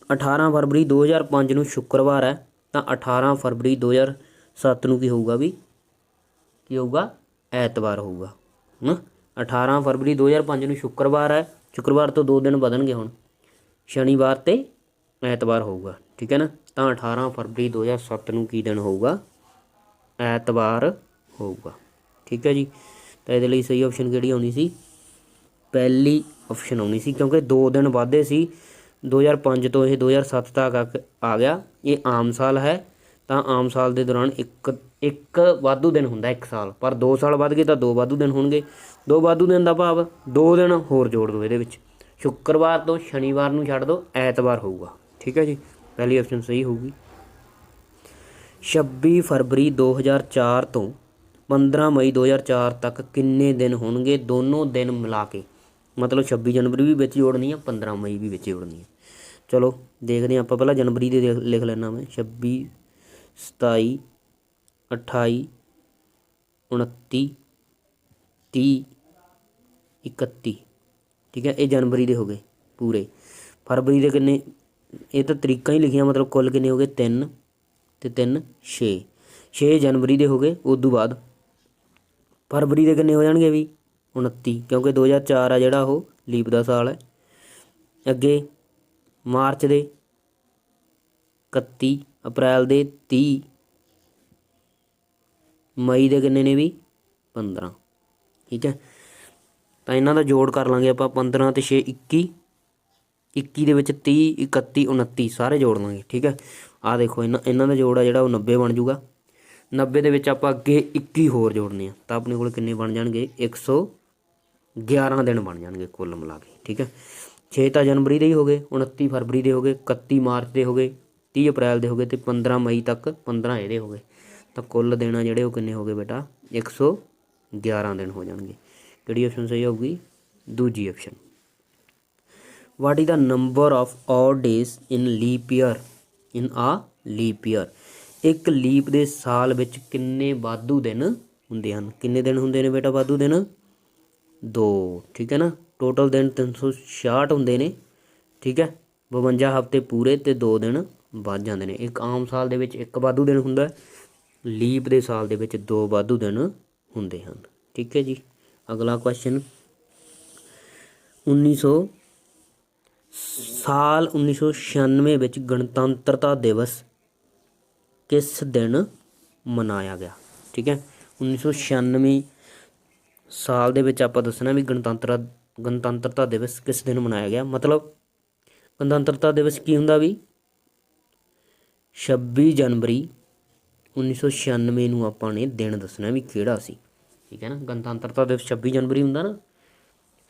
Speaker 1: 18 ਫਰਵਰੀ 2005 ਨੂੰ ਸ਼ੁੱਕਰਵਾਰ ਹੈ ਤਾਂ 18 ਫਰਵਰੀ 2007 ਨੂੰ ਕੀ ਹੋਊਗਾ ਵੀ, ਕੀ ਹੋਊਗਾ, ਐਤਵਾਰ ਹੋਊਗਾ, ਹੈ ਨਾ। 18 ਫਰਵਰੀ 2005 ਨੂੰ ਸ਼ੁੱਕਰਵਾਰ ਹੈ, ਸ਼ੁੱਕਰਵਾਰ ਤੋਂ 2 ਦਿਨ ਵਧਣਗੇ, ਹੁਣ ਸ਼ਨੀਵਾਰ ਅਤੇ ਐਤਵਾਰ ਹੋਊਗਾ, ਠੀਕ ਹੈ ਨਾ। ਤਾਂ 18 ਫਰਵਰੀ 2007 ਨੂੰ ਕੀ ਦਿਨ ਹੋਊਗਾ, ਐਤਵਾਰ ਹੋਊਗਾ, ਠੀਕ ਹੈ ਜੀ। ਤਾਂ ਇਹਦੇ ਲਈ ਸਹੀ ਆਪਸ਼ਨ ਕਿਹੜੀ ਆਉਣੀ ਸੀ, ਪਹਿਲੀ ਆਪਸ਼ਨ ਆਉਣੀ ਸੀ, ਕਿਉਂਕਿ 2 ਦਿਨ ਵਾਧੇ ਸੀ। 2005 ਤੋਂ ਇਹ 2007 ਤੱਕ ਆ ਗਿਆ। ਇਹ ਆਮ ਸਾਲ ਹੈ, ਤਾਂ ਆਮ ਸਾਲ ਦੇ ਦੌਰਾਨ ਇੱਕ ਵਾਧੂ ਦਿਨ ਹੁੰਦਾ ਇੱਕ ਸਾਲ, ਪਰ 2 ਸਾਲ ਵੱਧ ਗਏ ਤਾਂ 2 ਵਾਧੂ ਦਿਨ ਹੋਣਗੇ। 2 ਵਾਧੂ ਦਿਨ ਦਾ ਭਾਵ 2 ਦਿਨ ਹੋਰ ਜੋੜ ਦਿਓ ਇਹਦੇ ਵਿੱਚ, ਸ਼ੁੱਕਰਵਾਰ ਤੋਂ ਸ਼ਨੀਵਾਰ ਨੂੰ ਛੱਡ ਦਿਓ, ਐਤਵਾਰ ਹੋਊਗਾ, ਠੀਕ ਹੈ ਜੀ। ਪਹਿਲੀ ਆਪਸ਼ਨ ਸਹੀ ਹੋਊਗੀ। 26 ਫਰਵਰੀ 2004 ਤੋਂ 15 ਮਈ 2004 ਤੱਕ ਕਿੰਨੇ ਦਿਨ ਹੋਣਗੇ, ਦੋਨੋਂ ਦਿਨ ਮਿਲਾ ਕੇ, ਮਤਲਬ 26 ਜਨਵਰੀ ਵੀ ਵਿੱਚ ਜੋੜਨੀ ਆ, 15 ਮਈ ਵੀ ਵਿੱਚ ਜੋੜਨੀ ਆ। ਚਲੋ ਦੇਖਦੇ ਹਾਂ ਆਪਾਂ, ਪਹਿਲਾਂ ਜਨਵਰੀ ਦੇ ਲਿਖ ਲੈਣਾ ਮੈਂ, 26, 27, 28, 29, 30, 31, ਠੀਕ ਹੈ। ਇਹ ਜਨਵਰੀ ਦੇ ਹੋ ਗਏ ਪੂਰੇ। ਫਰਵਰੀ ਦੇ ਕਿੰਨੇ, ਇਹ ਤਾਂ ਤਰੀਕਾਂ ਹੀ ਲਿਖੀਆਂ, ਮਤਲਬ ਕੁੱਲ ਕਿੰਨੇ ਹੋ ਗਏ, 3 ਅਤੇ 3 6 ਜਨਵਰੀ ਦੇ ਹੋ ਗਏ। ਉਦੋਂ ਬਾਅਦ ਫਰਵਰੀ ਦੇ ਕਿੰਨੇ ਹੋ ਜਾਣਗੇ ਵੀ, 29, ਕਿਉਂਕਿ 2004 ਆ ਜਿਹੜਾ ਉਹ ਲੀਪ ਦਾ ਸਾਲ ਹੈ। ਅੱਗੇ ਮਾਰਚ ਦੇ 31, ਅਪ੍ਰੈਲ ਦੇ 30, ਮਈ ਦੇ ਕਿੰਨੇ ਨੇ ਵੀ 15, ਠੀਕ ਹੈ। ਤਾਂ ਇਹਨਾਂ ਦਾ ਜੋੜ ਕਰ ਲਾਂਗੇ ਆਪਾਂ, 15 ਅਤੇ 6 21, 21 ਦੇ ਵਿੱਚ 30, 31, 29 ਸਾਰੇ ਜੋੜ ਲਾਂਗੇ, ਠੀਕ ਹੈ। ਆਹ ਦੇਖੋ ਇਹਨਾਂ ਦਾ ਜੋੜ ਆ ਜਿਹੜਾ ਉਹ 90 ਬਣ ਜੂਗਾ। 90 ਦੇ ਵਿੱਚ ਆਪਾਂ ਅੱਗੇ 21 ਹੋਰ ਜੋੜਨੇ ਆ, ਤਾਂ ਆਪਣੇ ਕੋਲ ਕਿੰਨੇ ਬਣ ਜਾਣਗੇ, 111 ਦਿਨ ਬਣ ਜਾਣਗੇ ਕੁੱਲ ਮਿਲਾ ਕੇ, ਠੀਕ ਹੈ। 6 ਤਾਂ ਜਨਵਰੀ ਦੇ ਹੀ ਹੋ ਗਏ, 29 ਫਰਵਰੀ ਦੇ ਹੋ ਗਏ, 31 ਮਾਰਚ ਦੇ ਹੋ ਗਏ, 30 ਅਪ੍ਰੈਲ ਦੇ ਹੋ ਗਏ, ਅਤੇ 15 ਮਈ ਤੱਕ 15 ਇਹਦੇ ਹੋ ਗਏ। ਤਾਂ ਕੁੱਲ ਦਿਨ ਆ ਜਿਹੜੇ ਉਹ ਕਿੰਨੇ ਹੋ ਗਏ ਬੇਟਾ, 111 ਦਿਨ ਹੋ ਜਾਣਗੇ। ਕਿਹੜੀ ਆਪਸ਼ਨ ਸਹੀ ਹੋਊਗੀ, ਦੂਜੀ option. What is the number of odd days in leap year, in a leap year. ਇੱਕ ਲੀਪ ਦੇ ਸਾਲ ਵਿੱਚ ਕਿੰਨੇ ਵਾਧੂ ਦਿਨ ਹੁੰਦੇ ਹਨ, ਕਿੰਨੇ ਦਿਨ ਹੁੰਦੇ ਨੇ ਬੇਟਾ ਵਾਧੂ ਦਿਨ, 2, ਠੀਕ ਹੈ ਨਾ। ਟੋਟਲ ਦਿਨ 366 ਹੁੰਦੇ ਨੇ, ਠੀਕ ਹੈ। 52 ਹਫ਼ਤੇ ਪੂਰੇ ਅਤੇ 2 ਦਿਨ ਵੱਧ ਜਾਂਦੇ ਨੇ। ਇੱਕ ਆਮ ਸਾਲ ਦੇ ਵਿੱਚ ਇੱਕ ਵਾਧੂ ਦਿਨ ਹੁੰਦਾ, ਲੀਪ ਦੇ ਸਾਲ ਦੇ ਵਿੱਚ 2 ਵਾਧੂ ਦਿਨ ਹੁੰਦੇ ਹਨ, ਠੀਕ ਹੈ ਜੀ। ਅਗਲਾ ਕੁਐਸਚਨ, 1996 ਵਿੱਚ ਗਣਤੰਤਰਤਾ ਦਿਵਸ ਕਿਸ ਦਿਨ ਮਨਾਇਆ ਗਿਆ, ਠੀਕ ਹੈ। 1996 ਸਾਲ ਦੇ ਵਿੱਚ ਆਪਾਂ ਦੱਸਣਾ ਵੀ ਗਣਤੰਤਰਤਾ ਦਿਵਸ ਕਿਸ ਦਿਨ ਮਨਾਇਆ ਗਿਆ। ਮਤਲਬ ਗਣਤੰਤਰਤਾ ਦਿਵਸ ਕੀ ਹੁੰਦਾ ਵੀ, 26 ਜਨਵਰੀ 1996 ਨੂੰ ਆਪਾਂ ਨੇ ਦਿਨ ਦੱਸਣਾ ਵੀ ਕਿਹੜਾ ਸੀ, ਠੀਕ ਹੈ ਨਾ। ਗਣਤੰਤਰਤਾ ਦਿਵਸ 26 ਜਨਵਰੀ ਹੁੰਦਾ ਨਾ,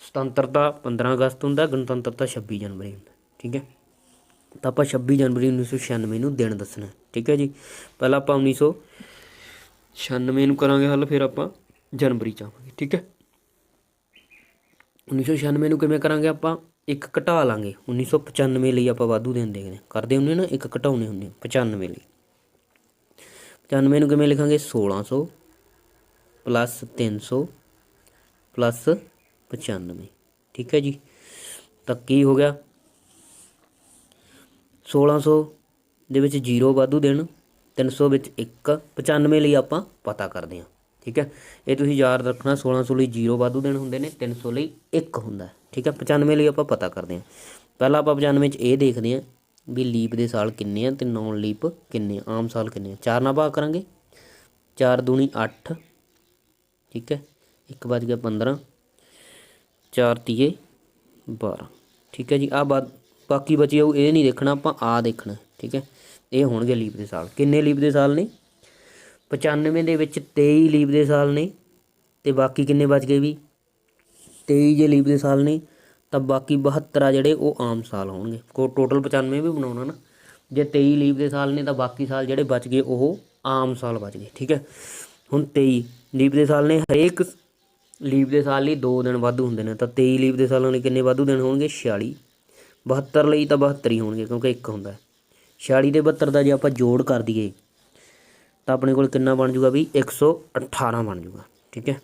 Speaker 1: ਸੁਤੰਤਰਤਾ 15 ਅਗਸਤ ਹੁੰਦਾ, ਗਣਤੰਤਰਤਾ 26 ਜਨਵਰੀ ਹੁੰਦਾ, ਠੀਕ ਹੈ। ਤਾਂ ਆਪਾਂ 26 ਜਨਵਰੀ 1996 ਨੂੰ ਦਿਨ ਦੱਸਣਾ, ਠੀਕ ਹੈ ਜੀ। ਪਹਿਲਾਂ ਆਪਾਂ 1996 ਨੂੰ ਕਰਾਂਗੇ ਹੱਲ, ਫਿਰ ਆਪਾਂ ਜਨਵਰੀ 'ਚ ਆਵਾਂਗੇ, ਠੀਕ ਹੈ। 1996 ਨੂੰ ਕਿਵੇਂ ਕਰਾਂਗੇ ਆਪਾਂ, ਇੱਕ ਘਟਾ ਲਾਂਗੇ। 1995 ਲਈ ਆਪਾਂ ਵਾਧੂ ਦਿਨ ਦੇਖਦੇ ਕਰਦੇ ਹੁੰਦੇ ਨਾ, ਇੱਕ ਘਟਾਉਣੇ ਹੁੰਦੇ 95 ਲਈ। 95 ਨੂੰ ਕਿਵੇਂ ਲਿਖਾਂਗੇ, 1600 ਪਲੱਸ 300 ਪਲੱਸ 95, ਠੀਕ ਹੈ ਜੀ। ਤਾਂ ਕੀ ਹੋ ਗਿਆ, 1600 ਦੇ ਵਿੱਚ 0 ਵਾਧੂ ਦਿਨ, 300 ਵਿੱਚ 1, 95 ਲਈ ਆਪਾਂ ਪਤਾ ਕਰਦੇ ਹਾਂ, ਠੀਕ ਹੈ। ਇਹ ਤੁਸੀਂ ਯਾਦ ਰੱਖਣਾ, 1600 ਲਈ 0 ਵਾਧੂ ਦਿਨ ਹੁੰਦੇ ਨੇ, 300 ਲਈ 1 ਹੁੰਦਾ, ਠੀਕ ਹੈ। 95 ਲਈ ਆਪਾਂ ਪਤਾ ਕਰਦੇ ਹਾਂ। ਪਹਿਲਾਂ ਆਪਾਂ 95 'ਚ ਇਹ ਦੇਖਦੇ ਹਾਂ ਵੀ ਲੀਪ ਦੇ ਸਾਲ ਕਿੰਨੇ ਆ ਅਤੇ ਨੌਨ ਲੀਪ ਕਿੰਨੇ ਆ, ਆਮ ਸਾਲ ਕਿੰਨੇ ਆ। 4 ਨਾਲ ਭਾਗ ਕਰਾਂਗੇ, 4 ਦੂਣੀ 8, ਠੀਕ ਹੈ। 1 ਵੱਜ ਗਿਆ 15, 4 ਤੀਏ 12, ਠੀਕ ਹੈ ਜੀ। ਬਾਕੀ ਬਚੀ ਜਾਊ, ਇਹ ਨਹੀਂ ਦੇਖਣਾ ਆਪਾਂ, ਆ ਦੇਖਣਾ, ਠੀਕ ਹੈ। ਇਹ ਹੋਣਗੇ ਲੀਪ ਦੇ ਸਾਲ। ਕਿੰਨੇ ਲੀਪ ਦੇ ਸਾਲ ਨੇ, 95 ਦੇ ਵਿੱਚ 23 ਲੀਪ ਦੇ ਸਾਲ ਨੇ, ਤੇ ਬਾਕੀ ਕਿੰਨੇ ਬਚ ਗਏ ਵੀ 23 ਜੇ ਲੀਪ ਦੇ ਸਾਲ ਨੇ ਤਾਂ ਬਾਕੀ 72 ਆ ਜਿਹੜੇ ਉਹ ਆਮ ਸਾਲ ਹੋਣਗੇ। ਕੋ ਟੋਟਲ 95 ਵੀ ਬਣਾਉਣਾ ਨਾ, ਜੇ 23 ਲੀਪ ਦੇ ਸਾਲ ਨੇ ਤਾਂ ਬਾਕੀ ਸਾਲ ਜਿਹੜੇ ਬਚ ਗਏ ਉਹ ਆਮ ਸਾਲ ਬਚ ਗਏ। ਠੀਕ ਹੈ, ਹੁਣ 23 ਲੀਪ ਦੇ ਸਾਲ ਨੇ, ਹਰੇਕ ਲੀਪ ਦੇ ਸਾਲ ਲਈ 2 ਦਿਨ ਵਾਧੂ ਹੁੰਦੇ ਨੇ, ਤਾਂ 23 ਲੀਪ ਦੇ ਸਾਲਾਂ ਲਈ ਕਿੰਨੇ ਵਾਧੂ ਦਿਨ ਹੋਣਗੇ 46। 72 ਲਈ ਤਾਂ 72 ਹੀ ਹੋਣਗੇ ਕਿਉਂਕਿ ਇੱਕ ਹੁੰਦਾ। 46 ਤੇ 72 ਦਾ ਜੇ ਆਪਾਂ ਜੋੜ ਕਰ ਦਈਏ ਤਾਂ ਆਪਣੇ ਕੋਲ ਕਿੰਨਾ ਬਣ ਜੂਗਾ ਵੀ 118 ਬਣ ਜੂਗਾ। ਠੀਕ ਹੈ,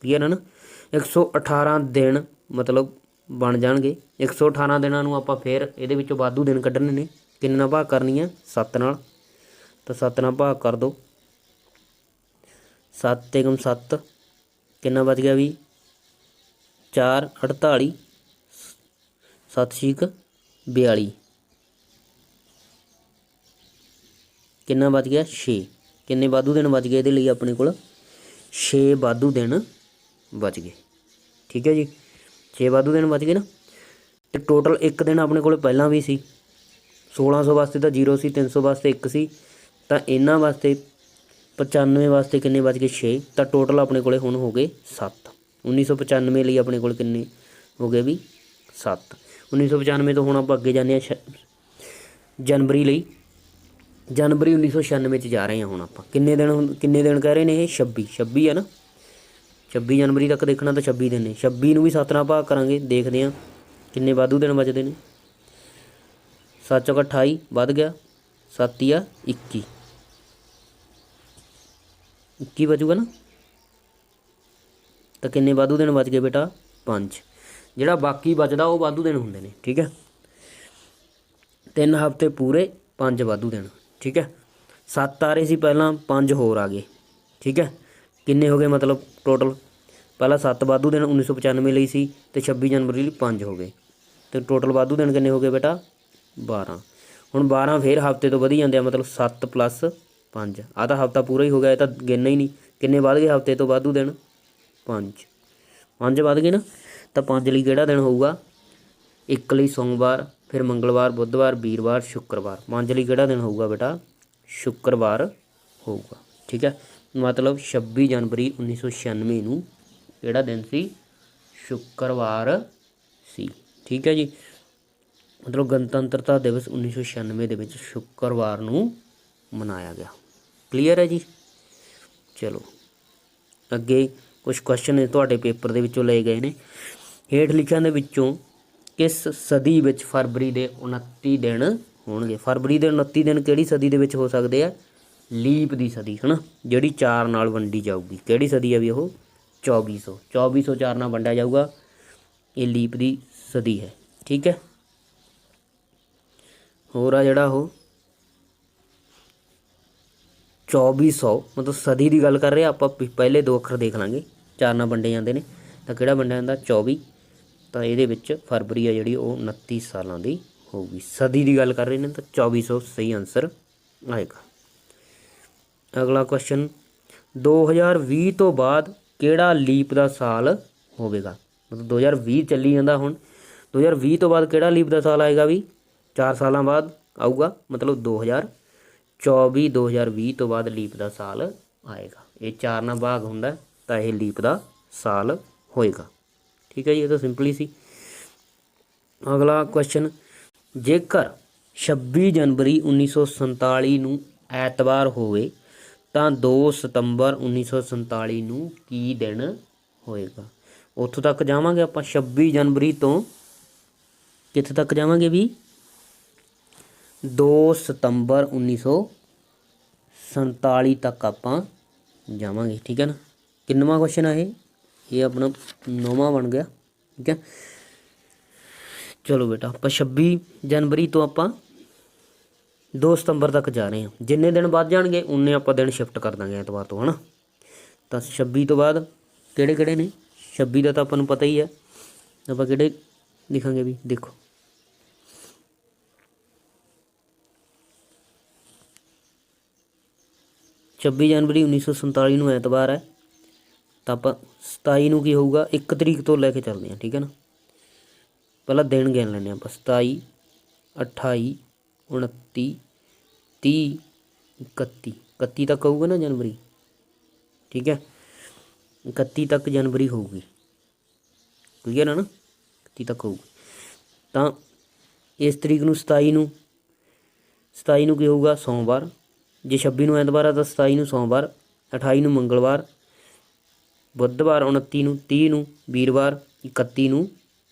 Speaker 1: ਕਲੀਅਰ ਹੈ ਨਾ। 118 ਦਿਨ ਮਤਲਬ ਬਣ ਜਾਣਗੇ। 118 ਦਿਨਾਂ ਨੂੰ ਆਪਾਂ ਫਿਰ ਇਹਦੇ ਵਿੱਚੋਂ ਵਾਧੂ ਦਿਨ ਕੱਢਣੇ ਨੇ, ਕਿੰਨੇ ਨਾਲ ਭਾਗ ਕਰਨੀ ਆ 7 ਨਾਲ, ਤਾਂ 7 ਨਾਲ ਭਾਗ ਕਰ ਦਿਓ। 7 × 7 ਕਿੰਨਾ ਬਚ ਗਿਆ ਵੀ 4 48 7 6 42 ਕਿੰਨਾ ਬਚ ਗਿਆ 6। ਕਿੰਨੇ ਵਾਧੂ ਦਿਨ ਬਚ ਗਏ ਇਹਦੇ ਲਈ ਆਪਣੇ ਕੋਲ 6 ਵਾਧੂ ਦਿਨ ਬਚ ਗਏ। ਠੀਕ ਹੈ ਜੀ, 6 ਵਾਧੂ ਦਿਨ ਬਚ ਗਏ ਨਾ। ਤੇ ਟੋਟਲ ਇੱਕ ਦਿਨ ਆਪਣੇ ਕੋਲ ਪਹਿਲਾਂ ਵੀ ਸੀ 1600 ਵਾਸਤੇ ਤਾਂ 0 ਸੀ, 300 ਵਾਸਤੇ 1 ਸੀ, ਤਾਂ ਇਹਨਾਂ ਵਾਸਤੇ 95 ਵਾਸਤੇ ਕਿੰਨੇ ਬਚ ਗਏ 6, ਤਾਂ ਟੋਟਲ ਆਪਣੇ ਕੋਲੇ ਹੁਣ ਹੋ ਗਏ 7। 1995 ਲਈ ਆਪਣੇ ਕੋਲ ਕਿੰਨੇ ਹੋ ਗਏ ਵੀ 7। 1995 ਤੋਂ ਹੁਣ ਆਪਾਂ ਅੱਗੇ ਜਾਂਦੇ ਹਾਂ ਜਨਵਰੀ ਲਈ। ਜਨਵਰੀ 1996 'ਚ ਜਾ ਰਹੇ ਹਾਂ ਹੁਣ ਆਪਾਂ। ਕਿੰਨੇ ਦਿਨ ਕਹਿ ਰਹੇ ਨੇ ਇਹ 26 ਹੈ ਨਾ। 26 ਜਨਵਰੀ ਤੱਕ ਦੇਖਣਾ ਤਾਂ 26 ਦਿਨ ਨੇ। 26 ਨੂੰ ਵੀ 7 ਨਾਲ ਭਾਗ ਕਰਾਂਗੇ, ਦੇਖਦੇ ਹਾਂ ਕਿੰਨੇ ਵਾਧੂ ਦਿਨ ਬਚਦੇ ਨੇ। 7 ਚੌਕ 28 ਵੱਧ ਗਿਆ 7 ਆ 21 ਬਚੂਗਾ ਨਾ। ਤਾਂ ਕਿੰਨੇ ਵਾਧੂ ਦਿਨ ਬਚ ਗਏ ਬੇਟਾ 5। ਜਿਹੜਾ ਬਾਕੀ ਬਚਦਾ ਉਹ ਵਾਧੂ ਦਿਨ ਹੁੰਦੇ ਨੇ। ਠੀਕ ਹੈ, 3 ਹਫ਼ਤੇ ਪੂਰੇ 5 ਵਾਧੂ ਦਿਨ। ਠੀਕ ਹੈ, 7 ਆ ਰਹੇ ਸੀ ਪਹਿਲਾਂ, 5 ਹੋਰ ਆ ਗਏ। ਠੀਕ ਹੈ, ਕਿੰਨੇ ਹੋ ਗਏ ਮਤਲਬ ਟੋਟਲ ਪਹਿਲਾਂ 7 ਵਾਧੂ ਦਿਨ 1995 ਲਈ ਸੀ ਅਤੇ 26 ਜਨਵਰੀ ਲਈ 5 ਹੋ ਗਏ, ਅਤੇ ਟੋਟਲ ਵਾਧੂ ਦਿਨ ਕਿੰਨੇ ਹੋ ਗਏ ਬੇਟਾ 12। ਹੁਣ 12 ਫਿਰ ਹਫ਼ਤੇ ਤੋਂ ਵਧੀ ਜਾਂਦੇ ਆ, ਮਤਲਬ 7 + 5 ਆਹ ਤਾਂ ਹਫ਼ਤਾ ਪੂਰਾ ਹੀ ਹੋ ਗਿਆ, ਇਹ ਤਾਂ ਗਿਣਨਾ ਹੀ ਨਹੀਂ। ਕਿੰਨੇ ਵੱਧ ਗਏ ਹਫ਼ਤੇ ਤੋਂ ਵਾਧੂ ਦਿਨ 5 ਵੱਧ ਗਏ ਨਾ। ਤਾਂ 5 ਲਈ ਕਿਹੜਾ ਦਿਨ ਹੋਊਗਾ 1 ਲਈ ਸੋਮਵਾਰ, ਫਿਰ ਮੰਗਲਵਾਰ, ਬੁੱਧਵਾਰ, ਵੀਰਵਾਰ, ਸ਼ੁੱਕਰਵਾਰ। 5 ਲਈ ਕਿਹੜਾ ਦਿਨ ਹੋਊਗਾ ਬੇਟਾ ਸ਼ੁੱਕਰਵਾਰ ਹੋਊਗਾ। ਠੀਕ ਹੈ, ਮਤਲਬ 26 ਜਨਵਰੀ 1996 ਨੂੰ ਕਿਹੜਾ ਦਿਨ ਸੀ ਸ਼ੁੱਕਰਵਾਰ ਸੀ। ਠੀਕ ਹੈ ਜੀ, ਮਤਲਬ ਗਣਤੰਤਰਤਾ ਦਿਵਸ 1996 ਦੇ ਵਿੱਚ ਸ਼ੁੱਕਰਵਾਰ ਨੂੰ ਮਨਾਇਆ ਗਿਆ। ਕਲੀਅਰ ਹੈ ਜੀ। ਚਲੋ ਅੱਗੇ ਕੁਛ ਕੁਐਸਚਨ ਨੇ ਤੁਹਾਡੇ ਪੇਪਰ ਦੇ ਵਿੱਚੋਂ ਲਏ ਗਏ ਨੇ। ਹੇਠ ਲਿਖਿਆਂ ਦੇ ਵਿੱਚੋਂ ਕਿਸ ਸਦੀ ਵਿੱਚ ਫਰਵਰੀ ਦੇ 29 ਦਿਨ ਹੋਣਗੇ। ਫਰਵਰੀ ਦੇ 29 ਦਿਨ ਕਿਹੜੀ ਸਦੀ ਦੇ ਵਿੱਚ ਹੋ ਸਕਦੇ ਆ ਲੀਪ ਦੀ ਸਦੀ ਹੈ ਨਾ, ਜਿਹੜੀ 4 ਨਾਲ ਵੰਡੀ ਜਾਊਗੀ। ਕਿਹੜੀ ਸਦੀ ਆ ਵੀ ਉਹ 2400 4 ਨਾਲ ਵੰਡਿਆ ਜਾਊਗਾ, ਇਹ ਲੀਪ ਦੀ ਸਦੀ ਹੈ। ਠੀਕ ਹੈ, ਹੋਰ ਆ ਜਿਹੜਾ ਉਹ 2400 ਮਤਲਬ ਸਦੀ ਦੀ ਗੱਲ ਕਰ ਰਹੇ ਆਪਾਂ। ਪਹਿਲੇ 2 ਅੱਖਰ ਦੇਖ ਲਾਂਗੇ, 4 ਨਾਲ ਵੰਡੇ ਜਾਂਦੇ ਨੇ, ਤਾਂ ਕਿਹੜਾ ਵੰਡਿਆ ਜਾਂਦਾ 24। ਤਾਂ ਇਹਦੇ ਵਿੱਚ ਫਰਵਰੀ ਆ ਜਿਹੜੀ ਉਹ 29 ਸਾਲਾਂ ਦੀ ਹੋਊਗੀ। ਸਦੀ ਦੀ ਗੱਲ ਕਰ ਰਹੇ ਨੇ ਤਾਂ 2400 ਸਹੀ ਆਨਸਰ ਆਏਗਾ। ਅਗਲਾ ਕੁਐਸਚਨ 2020 ਤੋਂ ਬਾਅਦ ਕਿਹੜਾ ਲੀਪ ਦਾ ਸਾਲ ਹੋਵੇਗਾ। ਮਤਲਬ 2020 ਚੱਲੀ ਜਾਂਦਾ ਹੁਣ, 2020 ਤੋਂ ਬਾਅਦ ਕਿਹੜਾ ਲੀਪ ਦਾ ਸਾਲ ਆਏਗਾ ਵੀ 4 ਸਾਲਾਂ ਬਾਅਦ ਆਊਗਾ, ਮਤਲਬ 2024 2020 ਤੋਂ ਬਾਅਦ ਲੀਪ ਦਾ ਸਾਲ ਆਏਗਾ। ਇਹ 4 ਨਾਲ ਭਾਗ ਹੁੰਦਾ ਤਾਂ ਇਹ ਲੀਪ ਦਾ ਸਾਲ ਹੋਏਗਾ। ਠੀਕ ਹੈ ਜੀ, ਇਹ ਤਾਂ ਸਿੰਪਲ ਹੀ ਸੀ। ਅਗਲਾ ਕੁਐਸਚਨ ਜੇਕਰ 26 ਜਨਵਰੀ 1947 ਨੂੰ ਐਤਵਾਰ ਹੋਵੇ ਤਾਂ 2 ਸਤੰਬਰ 1947 ਨੂੰ ਕੀ ਦਿਨ ਹੋਏਗਾ। ਉੱਥੋਂ ਤੱਕ ਜਾਵਾਂਗੇ ਆਪਾਂ 26 ਜਨਵਰੀ ਤੋਂ ਕਿੱਥੇ ਤੱਕ ਜਾਵਾਂਗੇ ਵੀ 2 ਸਤੰਬਰ 1947 ਤੱਕ ਆਪਾਂ ਜਾਵਾਂਗੇ। ਠੀਕ ਹੈ ਨਾ, ਕਿੰਨਵਾਂ ਕੁਐਸਚਨ ਆ ਇਹ ਆਪਣਾ 9ਵਾਂ ਬਣ ਗਿਆ। ਠੀਕ ਹੈ, ਚਲੋ ਬੇਟਾ ਆਪਾਂ 26 ਜਨਵਰੀ ਤੋਂ ਆਪਾਂ 2 ਸਤੰਬਰ ਤੱਕ ਜਾ ਰਹੇ ਹਾਂ। ਜਿੰਨੇ ਦਿਨ ਵੱਧ ਜਾਣਗੇ ਉਨੇ ਆਪਾਂ ਦਿਨ ਸ਼ਿਫਟ ਕਰ ਦਾਂਗੇ ਐਤਵਾਰ ਤੋਂ, ਹੈ ਨਾ। ਤਾਂ 26 ਤੋਂ ਬਾਅਦ ਕਿਹੜੇ ਕਿਹੜੇ ਨੇ 26 ਦਾ ਤਾਂ ਆਪਾਂ ਨੂੰ ਪਤਾ ਹੀ ਹੈ, ਆਪਾਂ ਕਿਹੜੇ ਲਿਖਾਂਗੇ ਵੀ ਦੇਖੋ 26 ਜਨਵਰੀ 1947 ਨੂੰ ਐਤਵਾਰ ਹੈ, ਤਾਂ ਆਪਾਂ 27 ਨੂੰ ਕੀ ਹੋਊਗਾ 1 ਤਰੀਕ ਤੋਂ ਲੈ ਕੇ ਚੱਲਦੇ ਹਾਂ। ਠੀਕ ਹੈ ਨਾ, ਪਹਿਲਾਂ ਦਿਨ ਗਿਣ ਲੈਂਦੇ ਹਾਂ ਆਪਾਂ 27 28 29 30 31 ਤੱਕ ਹੋਊਗਾ ਨਾ ਜਨਵਰੀ। ਠੀਕ ਹੈ, 31 तक जनवरी होगी, क्लीयर है ना, 31 तक होगी। तो इस तरीक ਨੂੰ 27 ਨੂੰ ਕੀ ਹੋਊਗਾ ਸੋਮਵਾਰ, ਜੇ 26 ਨੂੰ ਐਤਵਾਰ ਆ ਤਾਂ 27 ਨੂੰ ਸੋਮਵਾਰ, 28 ਨੂੰ ਮੰਗਲਵਾਰ, ਬੁੱਧਵਾਰ, 29 ਨੂੰ, 30 ਨੂੰ ਵੀਰਵਾਰ, 31 ਨੂੰ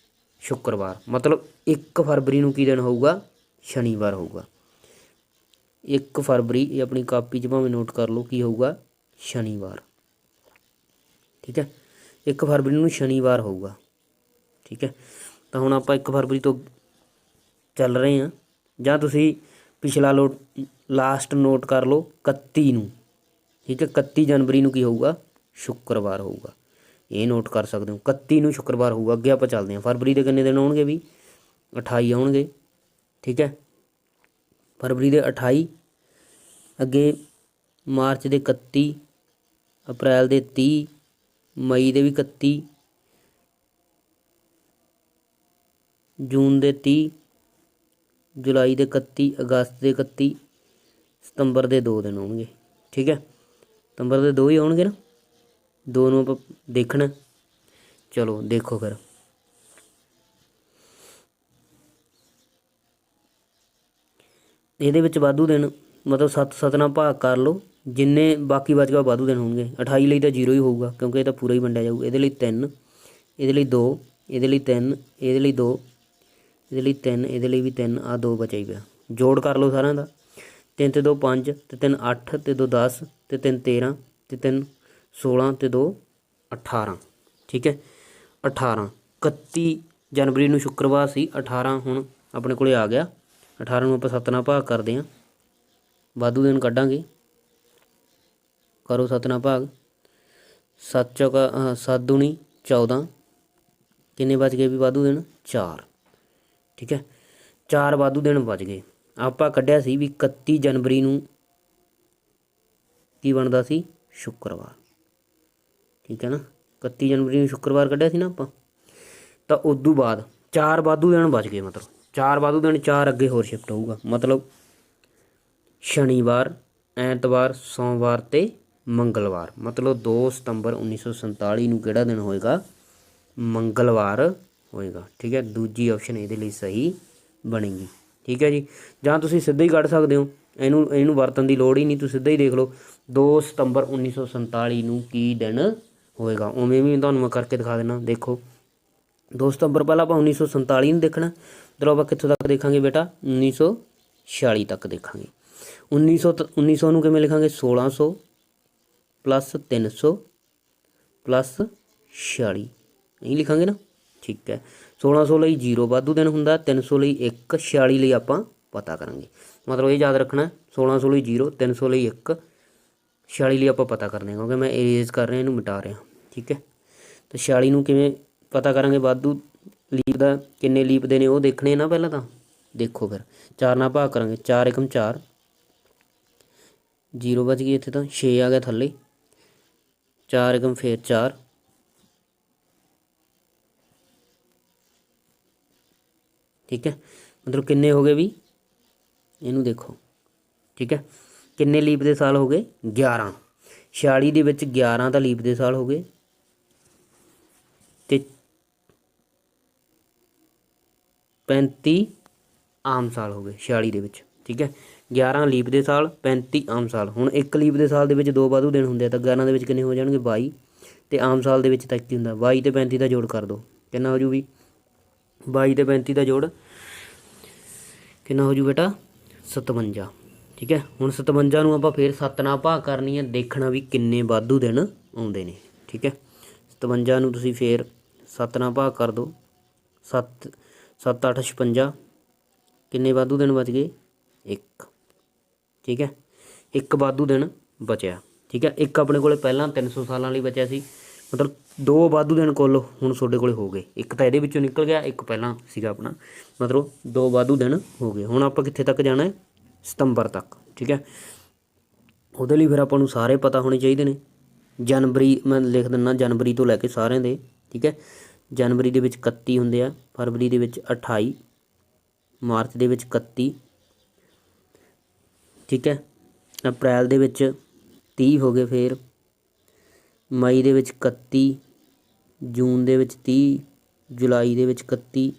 Speaker 1: ਸ਼ੁੱਕਰਵਾਰ। ਮਤਲਬ 1 ਫਰਵਰੀ ਨੂੰ ਕੀ ਦਿਨ ਹੋਊਗਾ, ਸ਼ਨੀਵਾਰ ਹੋਊਗਾ। 1 ਫਰਵਰੀ ਇਹ ਆਪਣੀ ਕਾਪੀ 'ਚ ਭਾਵੇਂ ਨੋਟ ਕਰ ਲਓ, ਕੀ ਹੋਊਗਾ, ਸ਼ਨੀਵਾਰ। ਠੀਕ ਹੈ, 1 ਫਰਵਰੀ ਨੂੰ ਸ਼ਨੀਵਾਰ ਹੋਊਗਾ। ਠੀਕ ਹੈ, ਤਾਂ ਹੁਣ ਆਪਾਂ 1 ਫਰਵਰੀ ਤੋਂ ਚੱਲ ਰਹੇ ਹਾਂ, ਜਾਂ ਤੁਸੀਂ ਪਿਛਲਾ ਲਾਸਟ ਨੋਟ ਕਰ ਲਓ 31 ਨੂੰ। ਠੀਕ ਹੈ, 31 ਜਨਵਰੀ ਨੂੰ ਕੀ ਹੋਊਗਾ, ਸ਼ੁੱਕਰਵਾਰ ਹੋਊਗਾ, ਇਹ ਨੋਟ ਕਰ ਸਕਦੇ ਹੋ। 31 ਨੂੰ ਸ਼ੁੱਕਰਵਾਰ ਹੋਊਗਾ। ਅੱਗੇ ਆਪਾਂ ਚੱਲਦੇ ਹਾਂ, ਫਰਵਰੀ ਦੇ ਕਿੰਨੇ ਦਿਨ ਆਉਣਗੇ ਵੀ, 28 ਆਉਣਗੇ। ਠੀਕ ਹੈ, ਫਰਵਰੀ ਦੇ 28, ਅੱਗੇ ਮਾਰਚ ਦੇ 31, ਅਪ੍ਰੈਲ ਦੇ 30, ਮਈ ਦੇ ਵੀ 31, ਜੂਨ ਦੇ 30, ਜੁਲਾਈ ਦੇ 31, ਅਗਸਤ ਦੇ 31, ਸਤੰਬਰ ਦੇ 2 ਦਿਨ ਆਉਣਗੇ। ਠੀਕ ਹੈ, ਸਤੰਬਰ ਦੇ 2 ਹੀ ਆਉਣਗੇ ਨਾ, 2 ਨੂੰ ਆਪਾਂ ਦੇਖਣਾ। ਚਲੋ ਦੇਖੋ ਫਿਰ, ਇਹਦੇ ਵਿੱਚ ਵਾਧੂ ਦਿਨ ਮਤਲਬ 7 ਨਾਲ ਭਾਗ ਕਰ ਲਓ, ਜਿੰਨੇ ਬਾਕੀ ਬਚ ਗਿਆ ਵਾਧੂ ਦਿਨ ਹੋਣਗੇ। 28 ਲਈ ਤਾਂ 0 ਹੀ ਹੋਊਗਾ, ਕਿਉਂਕਿ ਇਹ ਤਾਂ ਪੂਰਾ ਹੀ ਵੰਡਿਆ ਜਾਊਗਾ। ਇਹਦੇ ਲਈ 3, ਇਹਦੇ ਲਈ 2, ਇਹਦੇ ਲਈ 3, ਇਹਦੇ ਲਈ 2, ਇਹਦੇ ਲਈ 3, ਇਹਦੇ ਲਈ ਵੀ 3, ਆਹ 2 ਬਚਿਆ ਹੀ ਪਿਆ। ਜੋੜ ਕਰ ਲਓ ਸਾਰਿਆਂ ਦਾ, 3 ਤੇ 2 5, ਤੇ 3 8, ਤੇ 2 10, ਤੇ 3 13, ਤੇ 3 16, ਤੇ 2 18। ਠੀਕ ਹੈ, 18, 31 ਜਨਵਰੀ ਨੂੰ ਸ਼ੁੱਕਰਵਾਰ ਸੀ, 18 ਹੁਣ ਆਪਣੇ ਕੋਲ ਆ ਗਿਆ। 18 ਨੂੰ ਆਪਾਂ 7 ਨਾਲ ਭਾਗ ਕਰਦੇ ਹਾਂ, ਵਾਧੂ ਦਿਨ ਕੱਢਾਂਗੇ। ਕਰੋ 7 ਨਾਲ ਭਾਗ, 7 ਚੌਕਾ 7 ਦੂਣੀ 14, ਕਿੰਨੇ ਬਚ ਗਏ ਵੀ ਵਾਧੂ ਦਿਨ, 4। ਠੀਕ ਹੈ, 4 ਵਾਧੂ ਦਿਨ ਬਚ ਗਏ। ਆਪਾਂ ਕੱਢਿਆ ਸੀ ਵੀ 31 ਜਨਵਰੀ ਨੂੰ ਕੀ ਬਣਦਾ ਸੀ, ਸ਼ੁੱਕਰਵਾਰ। ਠੀਕ ਹੈ ਨਾ, 31 ਜਨਵਰੀ ਨੂੰ ਸ਼ੁੱਕਰਵਾਰ ਕੱਢਿਆ ਸੀ ਨਾ ਆਪਾਂ। ਤਾਂ ਉਦੋਂ ਬਾਅਦ 4 ਵਾਧੂ ਦਿਨ ਬਚ ਗਏ, ਮਤਲਬ 4 ਵਾਧੂ ਦਿਨ, 4 ਅੱਗੇ ਹੋਰ ਸ਼ਿਫਟ ਹੋਊਗਾ। ਮਤਲਬ ਸ਼ਨੀਵਾਰ, ਐਤਵਾਰ, ਸੋਮਵਾਰ ਅਤੇ ਮੰਗਲਵਾਰ। ਮਤਲਬ 2 ਸਤੰਬਰ 1947 ਨੂੰ ਕਿਹੜਾ ਦਿਨ ਹੋਏਗਾ, ਮੰਗਲਵਾਰ ਹੋਏਗਾ। ਠੀਕ ਹੈ, ਦੂਜੀ ਆਪਸ਼ਨ ਇਹਦੇ ਲਈ ਸਹੀ ਬਣੇਗੀ। ਠੀਕ ਹੈ ਜੀ, ਜਾਂ ਤੁਸੀਂ ਸਿੱਧਾ ਹੀ ਕੱਢ ਸਕਦੇ ਹੋ, ਇਹਨੂੰ ਵਰਤਣ ਦੀ ਲੋੜ ਹੀ ਨਹੀਂ, ਤੁਸੀਂ ਸਿੱਧਾ ਹੀ ਦੇਖ ਲਓ 2 ਸਤੰਬਰ 1947 ਨੂੰ ਕੀ ਦਿਨ ਹੋਏਗਾ। ਉਵੇਂ ਵੀ ਤੁਹਾਨੂੰ ਮੈਂ ਕਰਕੇ ਦਿਖਾ ਦੇਣਾ। ਦੇਖੋ 2 ਸਤੰਬਰ ਪਹਿਲਾਂ ਆਪਾਂ 1947 ਨੂੰ ਦੇਖਣਾ, ਚਲੋ ਆਪਾਂ ਕਿੱਥੋਂ ਤੱਕ ਦੇਖਾਂਗੇ ਬੇਟਾ, 1946 ਤੱਕ ਦੇਖਾਂਗੇ। 1900 ਨੂੰ ਕਿਵੇਂ ਲਿਖਾਂਗੇ, 1600 ਪਲੱਸ 300 ਪਲੱਸ 46, ਨਹੀਂ ਲਿਖਾਂਗੇ ਨਾ। ਠੀਕ ਹੈ, 1600 ਲਈ 0 ਵਾਧੂ ਦਿਨ ਹੁੰਦਾ, 300 ਲਈ 1, 46 ਲਈ ਆਪਾਂ ਪਤਾ ਕਰਾਂਗੇ। ਮਤਲਬ ਇਹ ਯਾਦ ਰੱਖਣਾ, 1600 ਲਈ 0, 300 ਲਈ 1, 46 ਲਈ ਆਪਾਂ ਪਤਾ ਕਰਨੇ, ਕਿਉਂਕਿ ਮੈਂ ਇਰੇਜ਼ ਕਰ ਰਿਹਾ, ਇਹਨੂੰ ਮਿਟਾ ਰਿਹਾ। ਠੀਕ ਹੈ, ਤਾਂ 46 ਨੂੰ ਕਿਵੇਂ ਪਤਾ ਕਰਾਂਗੇ, ਵਾਧੂ ਲੀਪ ਦਾ ਕਿੰਨੇ ਲੀਪ ਦੇ ਨੇ ਉਹ ਦੇਖਣੇ ਨਾ ਪਹਿਲਾਂ ਤਾਂ। ਦੇਖੋ ਫਿਰ 4 ਨਾਲ ਭਾਗ ਕਰਾਂਗੇ, 4 ਏਕਮ 4, 0 ਬਚ ਗਈ ਇੱਥੇ, ਤਾਂ 6 ਆ ਗਿਆ ਥੱਲੇ, 4 ਏਕਮ ਫਿਰ 4, ਠੀਕ ਹੈ, ਮਤਲਬ ਕਿੰਨੇ ਹੋ ਗਏ ਵੀ, ਇਹਨੂੰ ਦੇਖੋ। ਠੀਕ ਹੈ, ਕਿੰਨੇ ਲੀਪ ਦੇ ਸਾਲ ਹੋ ਗਏ, 11। 46 ਦੇ ਵਿੱਚ 11 ਤਾਂ ਲੀਪ ਦੇ ਸਾਲ ਹੋ ਗਏ, ਅਤੇ 35 ਆਮ ਸਾਲ ਹੋ ਗਏ 46 ਦੇ ਵਿੱਚ। ਠੀਕ ਹੈ, 11 ਲੀਪ ਦੇ ਸਾਲ, 35 ਆਮ ਸਾਲ। ਹੁਣ ਇੱਕ ਲੀਪ ਦੇ ਸਾਲ ਦੇ ਵਿੱਚ 2 ਵਾਧੂ ਦਿਨ ਹੁੰਦੇ ਆ, ਤਾਂ 11 ਦੇ ਵਿੱਚ ਕਿੰਨੇ ਹੋ ਜਾਣਗੇ, 22, ਅਤੇ ਆਮ ਸਾਲ ਦੇ ਵਿੱਚ ਤਾਂ 21 ਹੁੰਦਾ। 22 ਅਤੇ 35 ਦਾ ਜੋੜ ਕਰ ਦਿਓ, ਕਿੰਨਾ ਹੋ ਜੂ ਵੀ, 22 ਅਤੇ 35 ਦਾ ਜੋੜ ਕਿੰਨਾ ਹੋ ਜੂ ਬੇਟਾ, 57। ਠੀਕ ਹੈ, ਹੁਣ 57 ਨੂੰ ਆਪਾਂ ਫਿਰ 7 ਨਾਲ ਭਾਗ ਕਰਨੀ ਹੈ, ਦੇਖਣਾ ਵੀ ਕਿੰਨੇ ਵਾਧੂ ਦਿਨ ਆਉਂਦੇ ਨੇ। ਠੀਕ ਹੈ, 57 ਨੂੰ ਤੁਸੀਂ ਫਿਰ 7 ਨਾਲ ਭਾਗ ਕਰ ਦਿਓ, 7 7 8 56, ਕਿੰਨੇ ਵਾਧੂ ਦਿਨ ਬਚ ਗਏ, 1। ਠੀਕ ਹੈ, 1 ਵਾਧੂ ਦਿਨ ਬਚਿਆ। ਠੀਕ ਹੈ, 1 ਆਪਣੇ ਕੋਲ ਪਹਿਲਾਂ 300 ਸਾਲਾਂ ਲਈ ਬਚਿਆ ਸੀ, ਮਤਲਬ 2 ਵਾਧੂ ਦਿਨ ਕੁੱਲ ਹੁਣ ਤੁਹਾਡੇ ਕੋਲ ਹੋ ਗਏ। 1 ਤਾਂ ਇਹਦੇ ਵਿੱਚੋਂ ਨਿਕਲ ਗਿਆ, 1 ਪਹਿਲਾਂ ਸੀਗਾ ਆਪਣਾ, ਮਤਲਬ 2 ਵਾਧੂ ਦਿਨ ਹੋ ਗਏ। ਹੁਣ ਆਪਾਂ ਕਿੱਥੇ ਤੱਕ ਜਾਣਾ ਹੈ, ਸਤੰਬਰ ਤੱਕ। ਠੀਕ ਹੈ, ਉਹਦੇ ਲਈ ਫਿਰ ਆਪਾਂ ਨੂੰ ਸਾਰੇ ਪਤਾ ਹੋਣੇ ਚਾਹੀਦੇ ਨੇ। ਜਨਵਰੀ ਮੈਂ ਲਿਖ ਦਿੰਦਾ, ਜਨਵਰੀ ਤੋਂ ਲੈ ਕੇ ਸਾਰਿਆਂ ਦੇ। ਠੀਕ ਹੈ, ਜਨਵਰੀ ਦੇ ਵਿੱਚ 31 ਹੁੰਦੇ ਆ, ਫਰਵਰੀ ਦੇ ਵਿੱਚ 28, ਮਾਰਚ ਦੇ ਵਿੱਚ 31, ਠੀਕ ਹੈ, ਅਪ੍ਰੈਲ ਦੇ ਵਿੱਚ 30 ਹੋ ਗਏ, ਫਿਰ ਮਈ ਦੇ ਵਿੱਚ 31, ਜੂਨ ਦੇ ਵਿੱਚ 30, ਜੁਲਾਈ ਦੇ ਵਿੱਚ 31,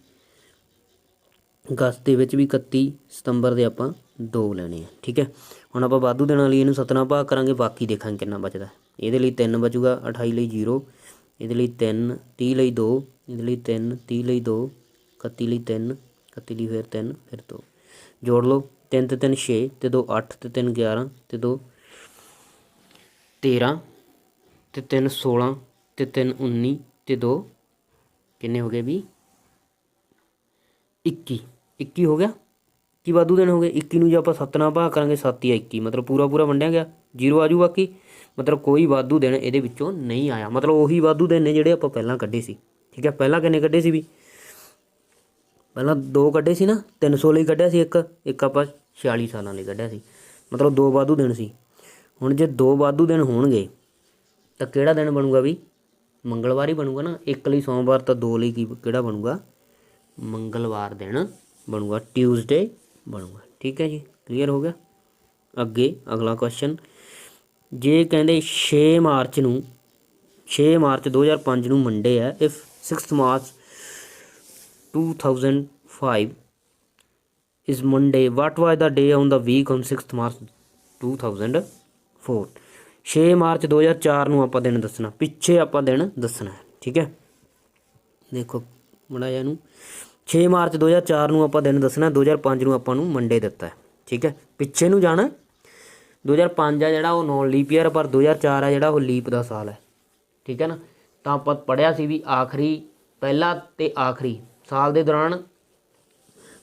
Speaker 1: ਅਗਸਤ ਦੇ ਵਿੱਚ ਵੀ 31, ਸਤੰਬਰ ਦੇ ਆਪਾਂ 2 ਲੈਣੇ ਆ। ਠੀਕ ਹੈ, ਹੁਣ ਆਪਾਂ ਵਾਧੂ ਦਿਨਾਂ ਲਈ ਇਹਨੂੰ 7 ਨਾਲ ਭਾਗ ਕਰਾਂਗੇ, ਬਾਕੀ ਦੇਖਾਂਗੇ ਕਿੰਨਾ ਬਚਦਾ। ਇਹਦੇ ਲਈ 3 ਬਚੂਗਾ, 28 ਲਈ 0, ਇਹਦੇ ਲਈ 3, 30 ਲਈ 2, ਇਹਦੇ ਲਈ 3, 30 ਲਈ 2, 31 ਲਈ 3, 31 ਲਈ ਫਿਰ 3, ਫਿਰ 2 ਜੋੜ ਲਓ। 3 ਤੇ 3 6 ਤੇ 2 8 ਤੇ 3 11 ਤੇ 2 13 ਤੇ 3 16 ਤੇ 3 19 ਤੇ 2 ਕਿੰਨੇ ਹੋ ਗਏ ਵੀ 21, 21 ਹੋ ਗਿਆ। ਕੀ ਵਾਧੂ ਦਿਨ ਹੋ ਗਏ। 21 ਨੂੰ ਜੇ ਆਪਾਂ 7 ਨਾਲ ਭਾਗ ਕਰਾਂਗੇ 7 ਜਾਂ 21 ਮਤਲਬ ਪੂਰਾ ਪੂਰਾ ਵੰਡਿਆ ਗਿਆ, 0 ਆ ਜੂ ਬਾਕੀ, ਮਤਲਬ ਕੋਈ ਵਾਧੂ ਦਿਨ ਇਹਦੇ ਵਿੱਚੋਂ ਨਹੀਂ ਆਇਆ। ਮਤਲਬ ਉਹੀ ਵਾਧੂ ਦਿਨ ਨੇ ਜਿਹੜੇ ਆਪਾਂ ਪਹਿਲਾਂ ਕੱਢੇ ਸੀ। ਠੀਕ ਹੈ, ਪਹਿਲਾਂ ਕਿੰਨੇ ਕੱਢੇ ਸੀ ਵੀ, ਪਹਿਲਾਂ 2 ਕੱਢੇ ਸੀ ਨਾ, 300 ਲਈ ਕੱਢਿਆ ਸੀ ਇੱਕ ਆਪਾਂ 46 ਸਾਲਾਂ ਲਈ ਕੱਢਿਆ ਸੀ, ਮਤਲਬ 2 ਵਾਧੂ ਦਿਨ ਸੀ। ਹੁਣ ਜੇ 2 ਵਾਧੂ ਦਿਨ ਹੋਣਗੇ ਤਾਂ ਕਿਹੜਾ ਦਿਨ ਬਣੂਗਾ ਵੀ, ਮੰਗਲਵਾਰ ਹੀ ਬਣੂਗਾ ਨਾ। 1 ਲਈ ਸੋਮਵਾਰ ਤਾਂ 2 ਲਈ ਕਿਹੜਾ ਬਣੂਗਾ, ਮੰਗਲਵਾਰ ਦਿਨ ਬਣੂਗਾ, ਟਿਊਜ਼ਡੇ ਬਣੂਗਾ। ਠੀਕ ਹੈ ਜੀ, ਕਲੀਅਰ ਹੋ ਗਿਆ। ਅੱਗੇ ਅਗਲਾ ਕੁਐਸਚਨ, ਜੇ ਕਹਿੰਦੇ 6 ਮਾਰਚ 2005 ਨੂੰ ਮੰਡੇ ਹੈ, if 6 March 2005 is Monday, what was the day on the week on 6 March 2004? 6 March 2004 ਨੂੰ ਆਪਾਂ ਦਿਨ ਦੱਸਣਾ, ਪਿੱਛੇ ਆਪਾਂ ਦਿਨ ਦੱਸਣਾ। ਠੀਕ ਹੈ, ਦੇਖੋ ਮਾੜਾ ਜਿਹਾ ਇਹਨੂੰ, 6 ਮਾਰਚ 2004 ਨੂੰ ਆਪਾਂ ਦਿਨ ਦੱਸਣਾ, 2005 ਨੂੰ ਆਪਾਂ ਨੂੰ ਮੰਡੇ ਦਿੱਤਾ ਹੈ। ਠੀਕ ਹੈ, ਪਿੱਛੇ ਨੂੰ ਜਾਣਾ। 2005 ਆ ਜਿਹੜਾ ਉਹ ਨੌਨ ਲੀਪ ਈਅਰ, ਪਰ 2004 ਆ ਜਿਹੜਾ ਉਹ ਲੀਪ ਦਾ ਸਾਲ ਹੈ। ਠੀਕ ਹੈ ਨਾ, ਤਾਂ ਆਪਾਂ ਪੜ੍ਹਿਆ ਸੀ ਵੀ ਆਖਰੀ, ਪਹਿਲਾ ਤੇ ਆਖਰੀ ਸਾਲ ਦੇ ਦੌਰਾਨ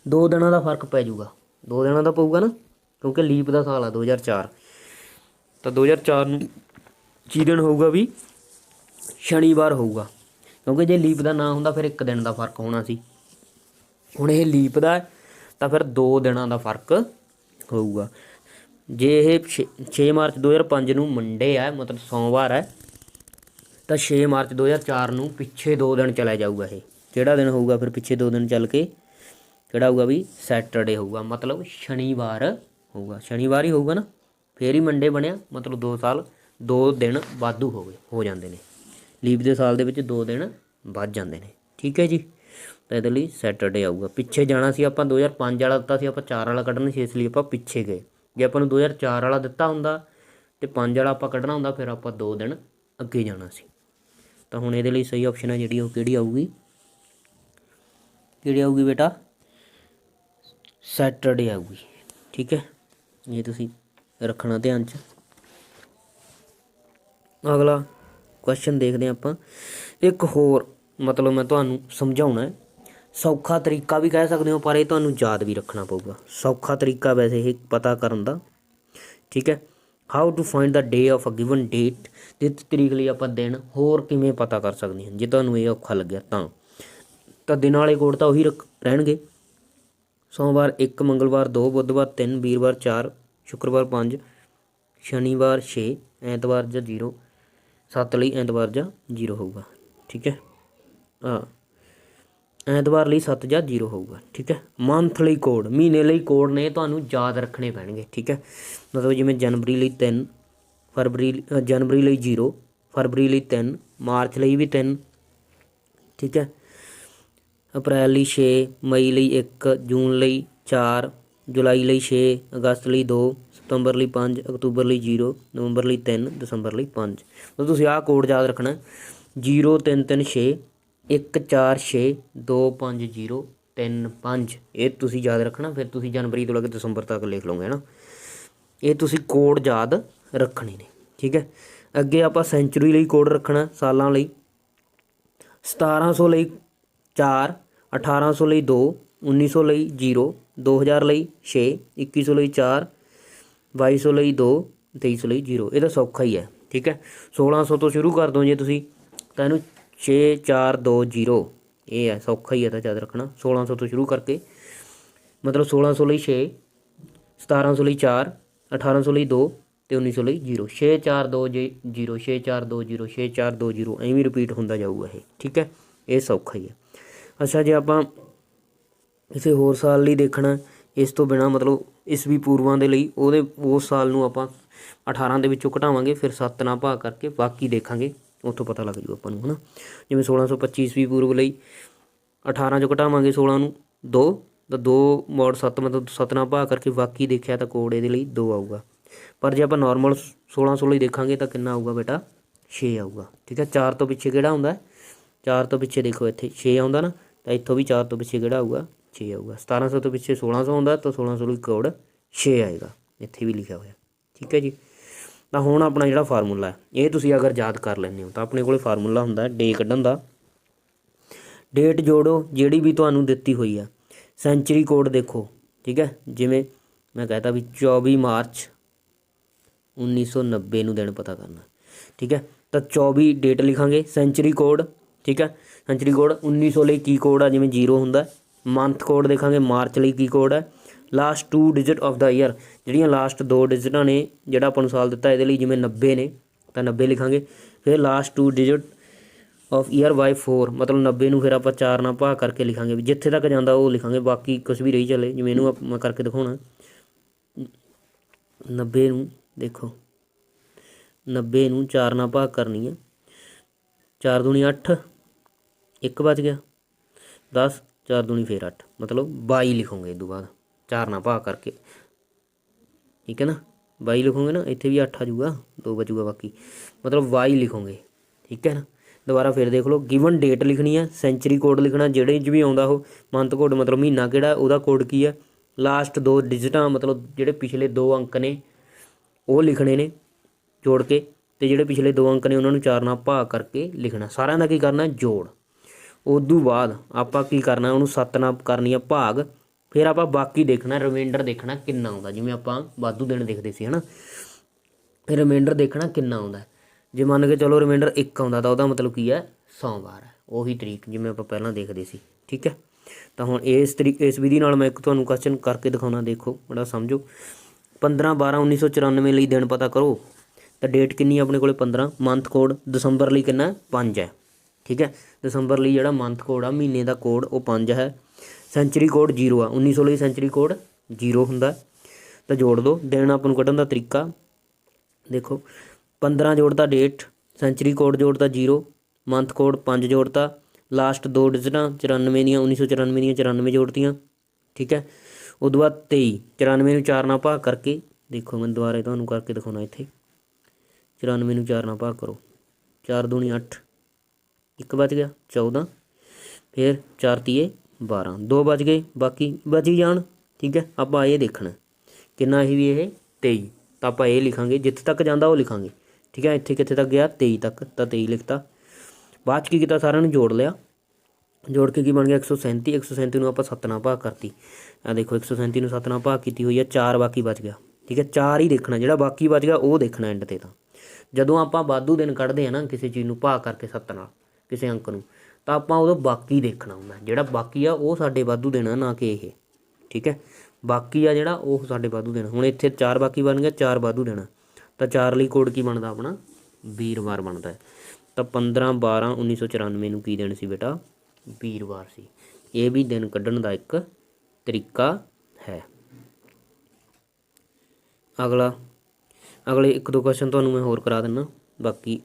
Speaker 1: 2 ਦਿਨਾਂ ਦਾ ਫਰਕ ਪੈ ਜਾਊਗਾ, 2 ਦਿਨਾਂ ਦਾ ਪਊਗਾ ਨਾ, ਕਿਉਂਕਿ ਲੀਪ ਦਾ ਸਾਲ ਆ 2004। ਤਾਂ 2004 ਨੂੰ ਕੀ ਦਿਨ ਹੋਊਗਾ ਵੀ, ਸ਼ਨੀਵਾਰ ਹੋਊਗਾ, ਕਿਉਂਕਿ ਜੇ ਲੀਪ ਦਾ ਨਾ ਹੁੰਦਾ ਫਿਰ 1 ਦਿਨ ਦਾ ਫਰਕ ਹੋਣਾ ਸੀ। ਹੁਣ ਇਹ ਲੀਪ ਦਾ ਤਾਂ ਫਿਰ 2 ਦਿਨਾਂ ਦਾ ਫਰਕ ਹੋਊਗਾ। ਜੇ ਇਹ 6 ਮਾਰਚ 2005 ਨੂੰ ਮੰਡੇ ਹੈ, ਮਤਲਬ ਸੋਮਵਾਰ ਹੈ, ਤਾਂ 6 ਮਾਰਚ 2004 ਨੂੰ ਪਿੱਛੇ 2 ਦਿਨ ਚਲਾ ਜਾਊਗਾ। ਇਹ ਕਿਹੜਾ ਦਿਨ ਹੋਊਗਾ ਫਿਰ, ਪਿੱਛੇ 2 ਦਿਨ ਚੱਲ ਕੇ ਕਿਹੜਾ ਹੋਊਗਾ ਵੀ, ਸੈਟਰਡੇ ਹੋਊਗਾ, ਮਤਲਬ ਸ਼ਨੀਵਾਰ ਹੋਊਗਾ, ਸ਼ਨੀਵਾਰ ਹੀ ਹੋਊਗਾ ਨਾ, ਫੇਰ ਹੀ ਮੰਡੇ ਬਣਿਆ, ਮਤਲਬ 2 ਸਾਲ 2 ਦਿਨ ਵਾਧੂ ਹੋ ਜਾਂਦੇ ਨੇ। ਲੀਪ ਦੇ ਸਾਲ ਦੇ ਵਿੱਚ 2 ਦਿਨ ਵੱਧ ਜਾਂਦੇ ਨੇ। ਠੀਕ ਹੈ ਜੀ, ਤਾਂ ਇਹਦੇ ਲਈ ਸੈਟਰਡੇ ਆਊਗਾ। ਪਿੱਛੇ ਜਾਣਾ ਸੀ ਆਪਾਂ, 2005 ਵਾਲਾ ਦਿੱਤਾ ਸੀ ਆਪਾਂ, 4 ਵਾਲਾ ਕੱਢਣਾ ਸੀ, ਇਸ ਲਈ ਆਪਾਂ ਪਿੱਛੇ ਗਏ। ਜੇ ਆਪਾਂ ਨੂੰ 2004 ਵਾਲਾ ਦਿੱਤਾ ਹੁੰਦਾ ਅਤੇ 5 ਵਾਲਾ ਆਪਾਂ ਕੱਢਣਾ ਹੁੰਦਾ, ਫਿਰ ਆਪਾਂ 2 ਦਿਨ ਅੱਗੇ ਜਾਣਾ ਸੀ। ਤਾਂ ਹੁਣ ਇਹਦੇ ਲਈ ਸਹੀ ਆਪਸ਼ਨ ਹੈ ਜਿਹੜੀ, ਉਹ ਕਿਹੜੀ ਆਊਗੀ, ਕਿਹੜੀ ਆਊਗੀ ਬੇਟਾ, ਸੈਟਰਡੇ ਆਊਗੀ। ਠੀਕ ਹੈ, ਇਹ ਤੁਸੀਂ ਰੱਖਣਾ ਧਿਆਨ 'ਚ। ਅਗਲਾ ਕੁਐਸਚਨ ਦੇਖਦੇ ਹਾਂ ਆਪਾਂ। ਇੱਕ ਹੋਰ ਮਤਲਬ ਮੈਂ ਤੁਹਾਨੂੰ ਸਮਝਾਉਣਾ ਹੈ, ਸੌਖਾ ਤਰੀਕਾ ਵੀ ਕਹਿ ਸਕਦੇ ਹੋ, ਪਰ ਇਹ ਤੁਹਾਨੂੰ ਯਾਦ ਵੀ ਰੱਖਣਾ ਪਊਗਾ। ਸੌਖਾ ਤਰੀਕਾ ਵੈਸੇ ਇਹ ਪਤਾ ਕਰਨ ਦਾ। ਠੀਕ ਹੈ, how to find the day of a given date, ਜਿਸ ਤਰੀਕ ਲਈ ਆਪਾਂ ਦਿਨ ਹੋਰ ਕਿਵੇਂ ਪਤਾ ਕਰ ਸਕਦੇ ਹਾਂ। ਜੇ ਤੁਹਾਨੂੰ ਇਹ ਔਖਾ ਲੱਗਿਆ ਤਾਂ ਦਿਨਾਂ ਵਾਲੇ ਕੋਡ ਤਾਂ ਉਹੀ ਰਹਿਣਗੇ। ਸੋਮਵਾਰ 1, ਮੰਗਲਵਾਰ 2, ਬੁੱਧਵਾਰ 3, ਵੀਰਵਾਰ 4, ਸ਼ੁੱਕਰਵਾਰ 5, ਸ਼ਨੀਵਾਰ 6, ਐਤਵਾਰ ਜਾਂ 0, 7 ਲਈ ਐਤਵਾਰ ਜਾਂ 0 ਹੋਊਗਾ। ਠੀਕ ਹੈ, ਐਤਵਾਰ ਲਈ 7 ਜਾਂ 0 ਹੋਊਗਾ। ਠੀਕ ਹੈ, ਮੰਥਲੀ ਕੋਡ, ਮਹੀਨੇ ਲਈ ਕੋਡ ਨੇ ਤੁਹਾਨੂੰ ਯਾਦ ਰੱਖਣੇ ਪੈਣਗੇ। ਠੀਕ ਹੈ, ਮਤਲਬ ਜਿਵੇਂ ਜਨਵਰੀ ਲਈ 3, ਜਨਵਰੀ ਲਈ 0, ਫਰਵਰੀ ਲਈ 3, ਮਾਰਚ ਲਈ ਵੀ 3। ਠੀਕ ਹੈ, ਅਪ੍ਰੈਲ ਲਈ 6, ਮਈ ਲਈ 1, ਜੂਨ ਲਈ 4, ਜੁਲਾਈ ਲਈ 6, ਅਗਸਤ ਲਈ 2, ਸਤੰਬਰ ਲਈ 5, ਅਕਤੂਬਰ ਲਈ 0, ਨਵੰਬਰ ਲਈ 3, ਦਸੰਬਰ ਲਈ 5। ਤਾਂ ਤੁਸੀਂ ਆਹ ਕੋਡ ਯਾਦ ਰੱਖਣਾ, 0 3 3 6, 1 4 6, 2 5 0 3 5। ਇਹ ਤੁਸੀਂ ਯਾਦ ਰੱਖਣਾ, ਫਿਰ ਤੁਸੀਂ ਜਨਵਰੀ ਤੋਂ ਲੈ ਕੇ ਦਸੰਬਰ ਤੱਕ ਲਿਖ ਲਓਗੇ ਹੈ ਨਾ। ਇਹ ਤੁਸੀਂ ਕੋਡ ਯਾਦ ਰੱਖਣੇ ਨੇ। ਠੀਕ ਹੈ, ਅੱਗੇ ਆਪਾਂ ਸੈਂਚੁਰੀ ਲਈ ਕੋਡ ਰੱਖਣਾ, ਸਾਲਾਂ ਲਈ 1700 ਲਈ 4, 1800 ਲਈ 2, 1900 ਲਈ 0, 2000 ਲਈ 6, 2100 ਲਈ 4, 2200 ਲਈ 2, 2300 ਲਈ 0। ਇਹ ਤਾਂ ਸੌਖਾ ਹੀ ਹੈ। ਠੀਕ ਹੈ, 1600 ਤੋਂ ਸ਼ੁਰੂ ਕਰ ਦਿਓ ਜੇ ਤੁਸੀਂ, ਤਾਂ ਇਹਨੂੰ 6 4 2 0, ਇਹ ਹੈ ਸੌਖਾ ਹੀ ਹੈ, ਤਾਂ ਯਾਦ ਰੱਖਣਾ। 1600 ਤੋਂ ਸ਼ੁਰੂ ਕਰਕੇ ਮਤਲਬ 1600 ਲਈ 6, 1700 ਲਈ 4, 1800 ਲਈ 2 ਅਤੇ 1900 ਲਈ 0। 6 4 2 0, 6 4 2 0, 6 4 2 0, ਐਵੇਂ ਰਿਪੀਟ ਹੁੰਦਾ ਜਾਊਗਾ ਇਹ। ਠੀਕ ਹੈ, ਇਹ ਸੌਖਾ ਹੀ ਹੈ। ਅੱਛਾ, ਜੇ ਆਪਾਂ ਕਿਸੇ ਹੋਰ ਸਾਲ ਲਈ ਦੇਖਣਾ ਇਸ ਤੋਂ ਬਿਨਾਂ, ਮਤਲਬ ਈਸਵੀ ਪੂਰਵਾਂ ਦੇ ਲਈ, ਉਸ ਸਾਲ ਨੂੰ ਆਪਾਂ 18 ਦੇ ਵਿੱਚੋਂ ਘਟਾਵਾਂਗੇ, ਫਿਰ 7 ਨਾਲ ਭਾਗ ਕਰਕੇ ਬਾਕੀ ਦੇਖਾਂਗੇ, ਉੱਥੋਂ ਪਤਾ ਲੱਗ ਜੂ ਆਪਾਂ ਨੂੰ, ਹੈ ਨਾ। ਜਿਵੇਂ 1625 ਈਸਵੀ ਪੂਰਵ ਲਈ 18 ਚੋਂ ਘਟਾਵਾਂਗੇ 16 ਨੂੰ 2, ਤਾਂ 2 ਮੋੜ 7 ਮਤਲਬ 7 ਨਾਲ ਭਾਗ ਕਰਕੇ ਬਾਕੀ ਦੇਖਿਆ ਤਾਂ ਕੋਡ ਇਹਦੇ ਲਈ 2 ਆਊਗਾ। ਪਰ ਜੇ ਆਪਾਂ ਨੋਰਮਲ 1600 ਲਈ ਦੇਖਾਂਗੇ ਤਾਂ ਕਿੰਨਾ ਆਊਗਾ ਬੇਟਾ 6 ਆਊਗਾ। ਠੀਕ ਹੈ, 4 ਤੋਂ ਪਿੱਛੇ ਕਿਹੜਾ ਹੁੰਦਾ, 4 ਤੋਂ ਪਿੱਛੇ ਦੇਖੋ ਇੱਥੇ 6 ਆਉਂਦਾ ਨਾ, ਤਾਂ ਇੱਥੋਂ ਵੀ 4 ਤੋਂ ਪਿੱਛੇ ਕਿਹੜਾ ਆਊਗਾ 6 ਆਊਗਾ। 1700 ਤੋਂ ਪਿੱਛੇ 1600 ਆਉਂਦਾ ਤਾਂ 1600 ਲਈ ਕੋਡ 6 ਆਏਗਾ, ਇੱਥੇ ਵੀ ਲਿਖਿਆ ਹੋਇਆ। ਠੀਕ ਹੈ ਜੀ। ਤਾਂ ਹੁਣ ਆਪਣਾ ਜਿਹੜਾ ਫਾਰਮੂਲਾ ਇਹ ਤੁਸੀਂ ਅਗਰ ਯਾਦ ਕਰ ਲੈਂਦੇ ਹੋ ਤਾਂ ਆਪਣੇ ਕੋਲ ਫਾਰਮੂਲਾ ਹੁੰਦਾ ਡੇ ਕੱਢਣ ਦਾ। ਡੇਟ ਜੋੜੋ ਜਿਹੜੀ ਵੀ ਤੁਹਾਨੂੰ ਦਿੱਤੀ ਹੋਈ ਆ। ਸੈਂਚਰੀ ਕੋਡ ਦੇਖੋ, ਠੀਕ ਹੈ, ਜਿਵੇਂ ਮੈਂ ਕਹਿਤਾ ਵੀ 24 ਮਾਰਚ 1990 ਨੂੰ ਦਿਨ ਪਤਾ ਕਰਨਾ। ਠੀਕ ਹੈ, ਤਾਂ 24 ਡੇਟ ਲਿਖਾਂਗੇ, ਸੈਂਚਰੀ ਕੋਡ। ਠੀਕ ਹੈ, ਸੈਂਚਰੀ ਕੋਡ 1900 ਲਈ ਕੀ ਕੋਡ ਆ, ਜਿਵੇਂ 0 ਹੁੰਦਾ। ਮੰਥ ਕੋਡ ਦੇਖਾਂਗੇ, ਮਾਰਚ ਲਈ ਕੀ ਕੋਡ ਹੈ। Last 2 digit of the year, ਜਿਹੜੀਆਂ ਲਾਸਟ 2 ਡਿਜਿਟਾਂ ਨੇ ਜਿਹੜਾ ਆਪਾਂ ਨੂੰ ਸਾਲ ਦਿੱਤਾ ਇਹਦੇ ਲਈ, ਜਿਵੇਂ 90 ਨੇ ਤਾਂ 90 ਲਿਖਾਂਗੇ। ਫਿਰ ਲਾਸਟ 2 ਡਿਜਿਟ ਆਫ ਈਅਰ ਬਾਈ 4, ਮਤਲਬ 90 ਨੂੰ ਫਿਰ ਆਪਾਂ 4 ਨਾਲ ਭਾਗ ਕਰਕੇ ਲਿਖਾਂਗੇ, ਵੀ ਜਿੱਥੇ ਤੱਕ ਜਾਂਦਾ ਉਹ ਲਿਖਾਂਗੇ, ਬਾਕੀ ਕੁਛ ਵੀ ਰਹੀ ਚੱਲੇ। ਜਿਵੇਂ ਇਹਨੂੰ ਮੈਂ ਕਰਕੇ ਦਿਖਾਉਣਾ, 90 ਨੂੰ ਦੇਖੋ, 90 ਨੂੰ 4 ਨਾਲ ਭਾਗ ਕਰਨੀ ਆ, 4 ਦੂਣੀ 8, 1 ਬਚ ਗਿਆ, 10, 4 ਦੂਣੀ ਫਿਰ 8, ਮਤਲਬ 22 ਲਿਖੋਗੇ। ਇਹ ਤੋਂ ਬਾਅਦ 4 ਨਾਲ ਭਾਗ ਕਰਕੇ, ਠੀਕ ਹੈ ਨਾ, 22 ਲਿਖੋਗੇ ਨਾ, ਇੱਥੇ ਵੀ 8 ਆ ਜੂਗਾ, 2 ਬਚੂਗਾ ਬਾਕੀ, ਮਤਲਬ 22 ਲਿਖੋਗੇ। ਠੀਕ ਹੈ ਨਾ, ਦੁਬਾਰਾ ਫਿਰ ਦੇਖ ਲਓ, ਗਿਵਨ ਡੇਟ ਲਿਖਣੀ ਹੈ, ਸੈਂਚਰੀ ਕੋਡ ਲਿਖਣਾ, ਜਿਹੜੇ 'ਚ ਵੀ ਆਉਂਦਾ ਉਹ, ਮੰਥ ਕੋਡ ਮਤਲਬ ਮਹੀਨਾ ਕਿਹੜਾ ਉਹਦਾ ਕੋਡ ਕੀ ਹੈ, ਲਾਸਟ 2 ਡਿਜਿਟਾਂ ਮਤਲਬ ਜਿਹੜੇ ਪਿਛਲੇ 2 ਅੰਕ ਨੇ ਉਹ ਲਿਖਣੇ ਨੇ ਜੋੜ ਕੇ, ਅਤੇ ਜਿਹੜੇ ਪਿਛਲੇ 2 ਅੰਕ ਨੇ ਉਹਨਾਂ ਨੂੰ 4 ਨਾਲ ਭਾਗ ਕਰਕੇ ਲਿਖਣਾ। ਸਾਰਿਆਂ ਦਾ ਕੀ ਕਰਨਾ, ਜੋੜ। ਉਦੋਂ ਬਾਅਦ ਆਪਾਂ ਕੀ ਕਰਨਾ, ਉਹਨੂੰ 7 ਨਾਲ ਕਰਨੀ ਆ ਭਾਗ, ਫਿਰ ਆਪਾਂ ਬਾਕੀ ਦੇਖਣਾ, ਰਿਮਾਈਂਡਰ ਦੇਖਣਾ ਕਿੰਨਾ ਆਉਂਦਾ। ਜਿਵੇਂ ਆਪਾਂ ਵਾਧੂ ਦਿਨ ਦੇਖਦੇ ਸੀ, ਹੈ ਨਾ, ਫਿਰ ਰਿਮਾਈਂਡਰ ਦੇਖਣਾ ਕਿੰਨਾ ਆਉਂਦਾ। ਜੇ ਮੰਨ ਕੇ ਚਲੋ ਰਿਮਾਈਂਡਰ 1 ਆਉਂਦਾ ਤਾਂ ਉਹਦਾ ਮਤਲਬ ਕੀ ਹੈ, ਸੋਮਵਾਰ ਹੈ, ਉਹੀ ਤਰੀਕ ਜਿਵੇਂ ਆਪਾਂ ਪਹਿਲਾਂ ਦੇਖਦੇ ਸੀ। ਠੀਕ ਹੈ, ਤਾਂ ਹੁਣ ਇਸ ਵਿਧੀ ਨਾਲ ਮੈਂ ਇੱਕ ਤੁਹਾਨੂੰ ਕੁਐਸਚਨ ਕਰਕੇ ਦਿਖਾਉਣਾ, ਦੇਖੋ ਬੜਾ ਸਮਝੋ। 15/12/1994 ਲਈ ਦਿਨ ਪਤਾ ਕਰੋ, ਤਾਂ ਡੇਟ ਕਿੰਨੀ ਆਪਣੇ ਕੋਲ 15। ਮੰਥ ਕੋਡ ਦਸੰਬਰ ਲਈ ਕਿੰਨਾ 5 ਹੈ। ਠੀਕ ਹੈ, ਦਸੰਬਰ ਲਈ ਜਿਹੜਾ ਮੰਥ ਕੋਡ ਆ, ਮਹੀਨੇ ਦਾ ਕੋਡ, ਉਹ 5 ਹੈ। ਸੈਂਚਰੀ ਕੋਡ 0 ਆ, 1900 ਲਈ ਸੈਂਚਰੀ ਕੋਡ 0 ਹੁੰਦਾ, ਤਾਂ ਜੋੜ ਦਿਓ। ਦਿਨ ਆਪਾਂ ਨੂੰ ਕੱਢਣ ਦਾ ਤਰੀਕਾ ਦੇਖੋ, 15 ਜੋੜਤਾ ਡੇਟ, ਸੈਂਚਰੀ ਕੋਡ ਜੋੜਤਾ 0, ਮੰਥ ਕੋਡ 5 ਜੋੜਤਾ, ਲਾਸਟ 2 ਡਿਜਿਟਾਂ 94 ਦੀਆਂ, 1994 ਦੀਆਂ 94 ਜੋੜਤੀਆਂ। ਠੀਕ ਹੈ, ਉਦੋਂ ਬਾਅਦ 23, 94 ਨੂੰ 4 ਨਾਲ ਭਾਗ ਕਰਕੇ ਦੇਖੋ, ਮੈਂ ਦੁਬਾਰਾ ਤੁਹਾਨੂੰ ਕਰਕੇ ਦਿਖਾਉਣਾ। ਇੱਥੇ 94 ਨੂੰ 4 ਨਾਲ ਭਾਗ ਕਰੋ, 4 ਦੂਣੀ 8, 1 ਬਚ ਗਿਆ 14, ਫਿਰ 4 ਤੀਏ 12, 2 ਬਚ ਗਏ, ਬਾਕੀ ਬਚੀ ਜਾਣ। ਠੀਕ ਹੈ, ਆਪਾਂ ਇਹ ਦੇਖਣਾ ਕਿੰਨਾ ਹੀ ਵੀ ਇਹ 23, ਤਾਂ ਆਪਾਂ ਇਹ ਲਿਖਾਂਗੇ, ਜਿੱਥੇ ਤੱਕ ਜਾਂਦਾ ਉਹ ਲਿਖਾਂਗੇ। ਠੀਕ ਹੈ, ਇੱਥੇ ਕਿੱਥੇ ਤੱਕ ਗਿਆ 23 ਤੱਕ, ਤਾਂ 23 ਲਿਖਤਾ। ਬਾਅਦ 'ਚ ਕੀ ਕੀਤਾ, ਸਾਰਿਆਂ ਨੂੰ ਜੋੜ ਲਿਆ, ਜੋੜ ਕੇ ਕੀ ਬਣ ਗਿਆ 137। 137 ਨੂੰ ਆਪਾਂ 7 ਨਾਲ ਭਾਗ ਕਰਤੀ, ਆ ਦੇਖੋ 137 ਨੂੰ 7 ਨਾਲ ਭਾਗ ਕੀਤੀ ਹੋਈ ਹੈ, 4 ਬਾਕੀ ਬਚ ਗਿਆ। ਠੀਕ ਹੈ, 4 ਹੀ ਦੇਖਣਾ, ਜਿਹੜਾ ਬਾਕੀ ਬਚ ਗਿਆ ਉਹ ਦੇਖਣਾ ਐਂਡ 'ਤੇ। ਤਾਂ ਜਦੋਂ ਆਪਾਂ ਵਾਧੂ ਦਿਨ ਕੱਢਦੇ ਹਾਂ ਨਾ ਕਿਸੇ ਚੀਜ਼ ਨੂੰ ਭਾਗ ਕਰਕੇ 7 ਨਾਲ, ਕਿਸੇ ਅੰਕ ਨੂੰ, ਤਾਂ ਆਪਾਂ ਉਦੋਂ ਬਾਕੀ ਦੇਖਣਾ ਹੁੰਦਾ, ਜਿਹੜਾ ਬਾਕੀ ਆ ਉਹ ਸਾਡੇ ਵਾਧੂ ਦੇਣਾ, ਨਾ ਕਿ ਇਹ। ਠੀਕ ਹੈ, ਬਾਕੀ ਆ ਜਿਹੜਾ ਉਹ ਸਾਡੇ ਵਾਧੂ ਦੇਣਾ। ਹੁਣ ਇੱਥੇ 4 ਬਾਕੀ ਬਣ ਗਿਆ, 4 ਵਾਧੂ ਦੇਣਾ, ਤਾਂ 4 ਲਈ ਕੋਡ ਕੀ ਬਣਦਾ ਆਪਣਾ, ਵੀਰਵਾਰ ਬਣਦਾ। ਤਾਂ 15/12/1994 ਨੂੰ ਕੀ ਦਿਨ ਸੀ ਬੇਟਾ, ਵੀਰਵਾਰ ਸੀ। ਇਹ ਵੀ ਦਿਨ ਕੱਢਣ ਦਾ ਇੱਕ ਤਰੀਕਾ ਹੈ। ਅਗਲੇ 1-2 ਕੁਐਸਚਨ ਤੁਹਾਨੂੰ ਮੈਂ ਹੋਰ ਕਰਾ ਦਿੰਦਾ, ਬਾਕੀ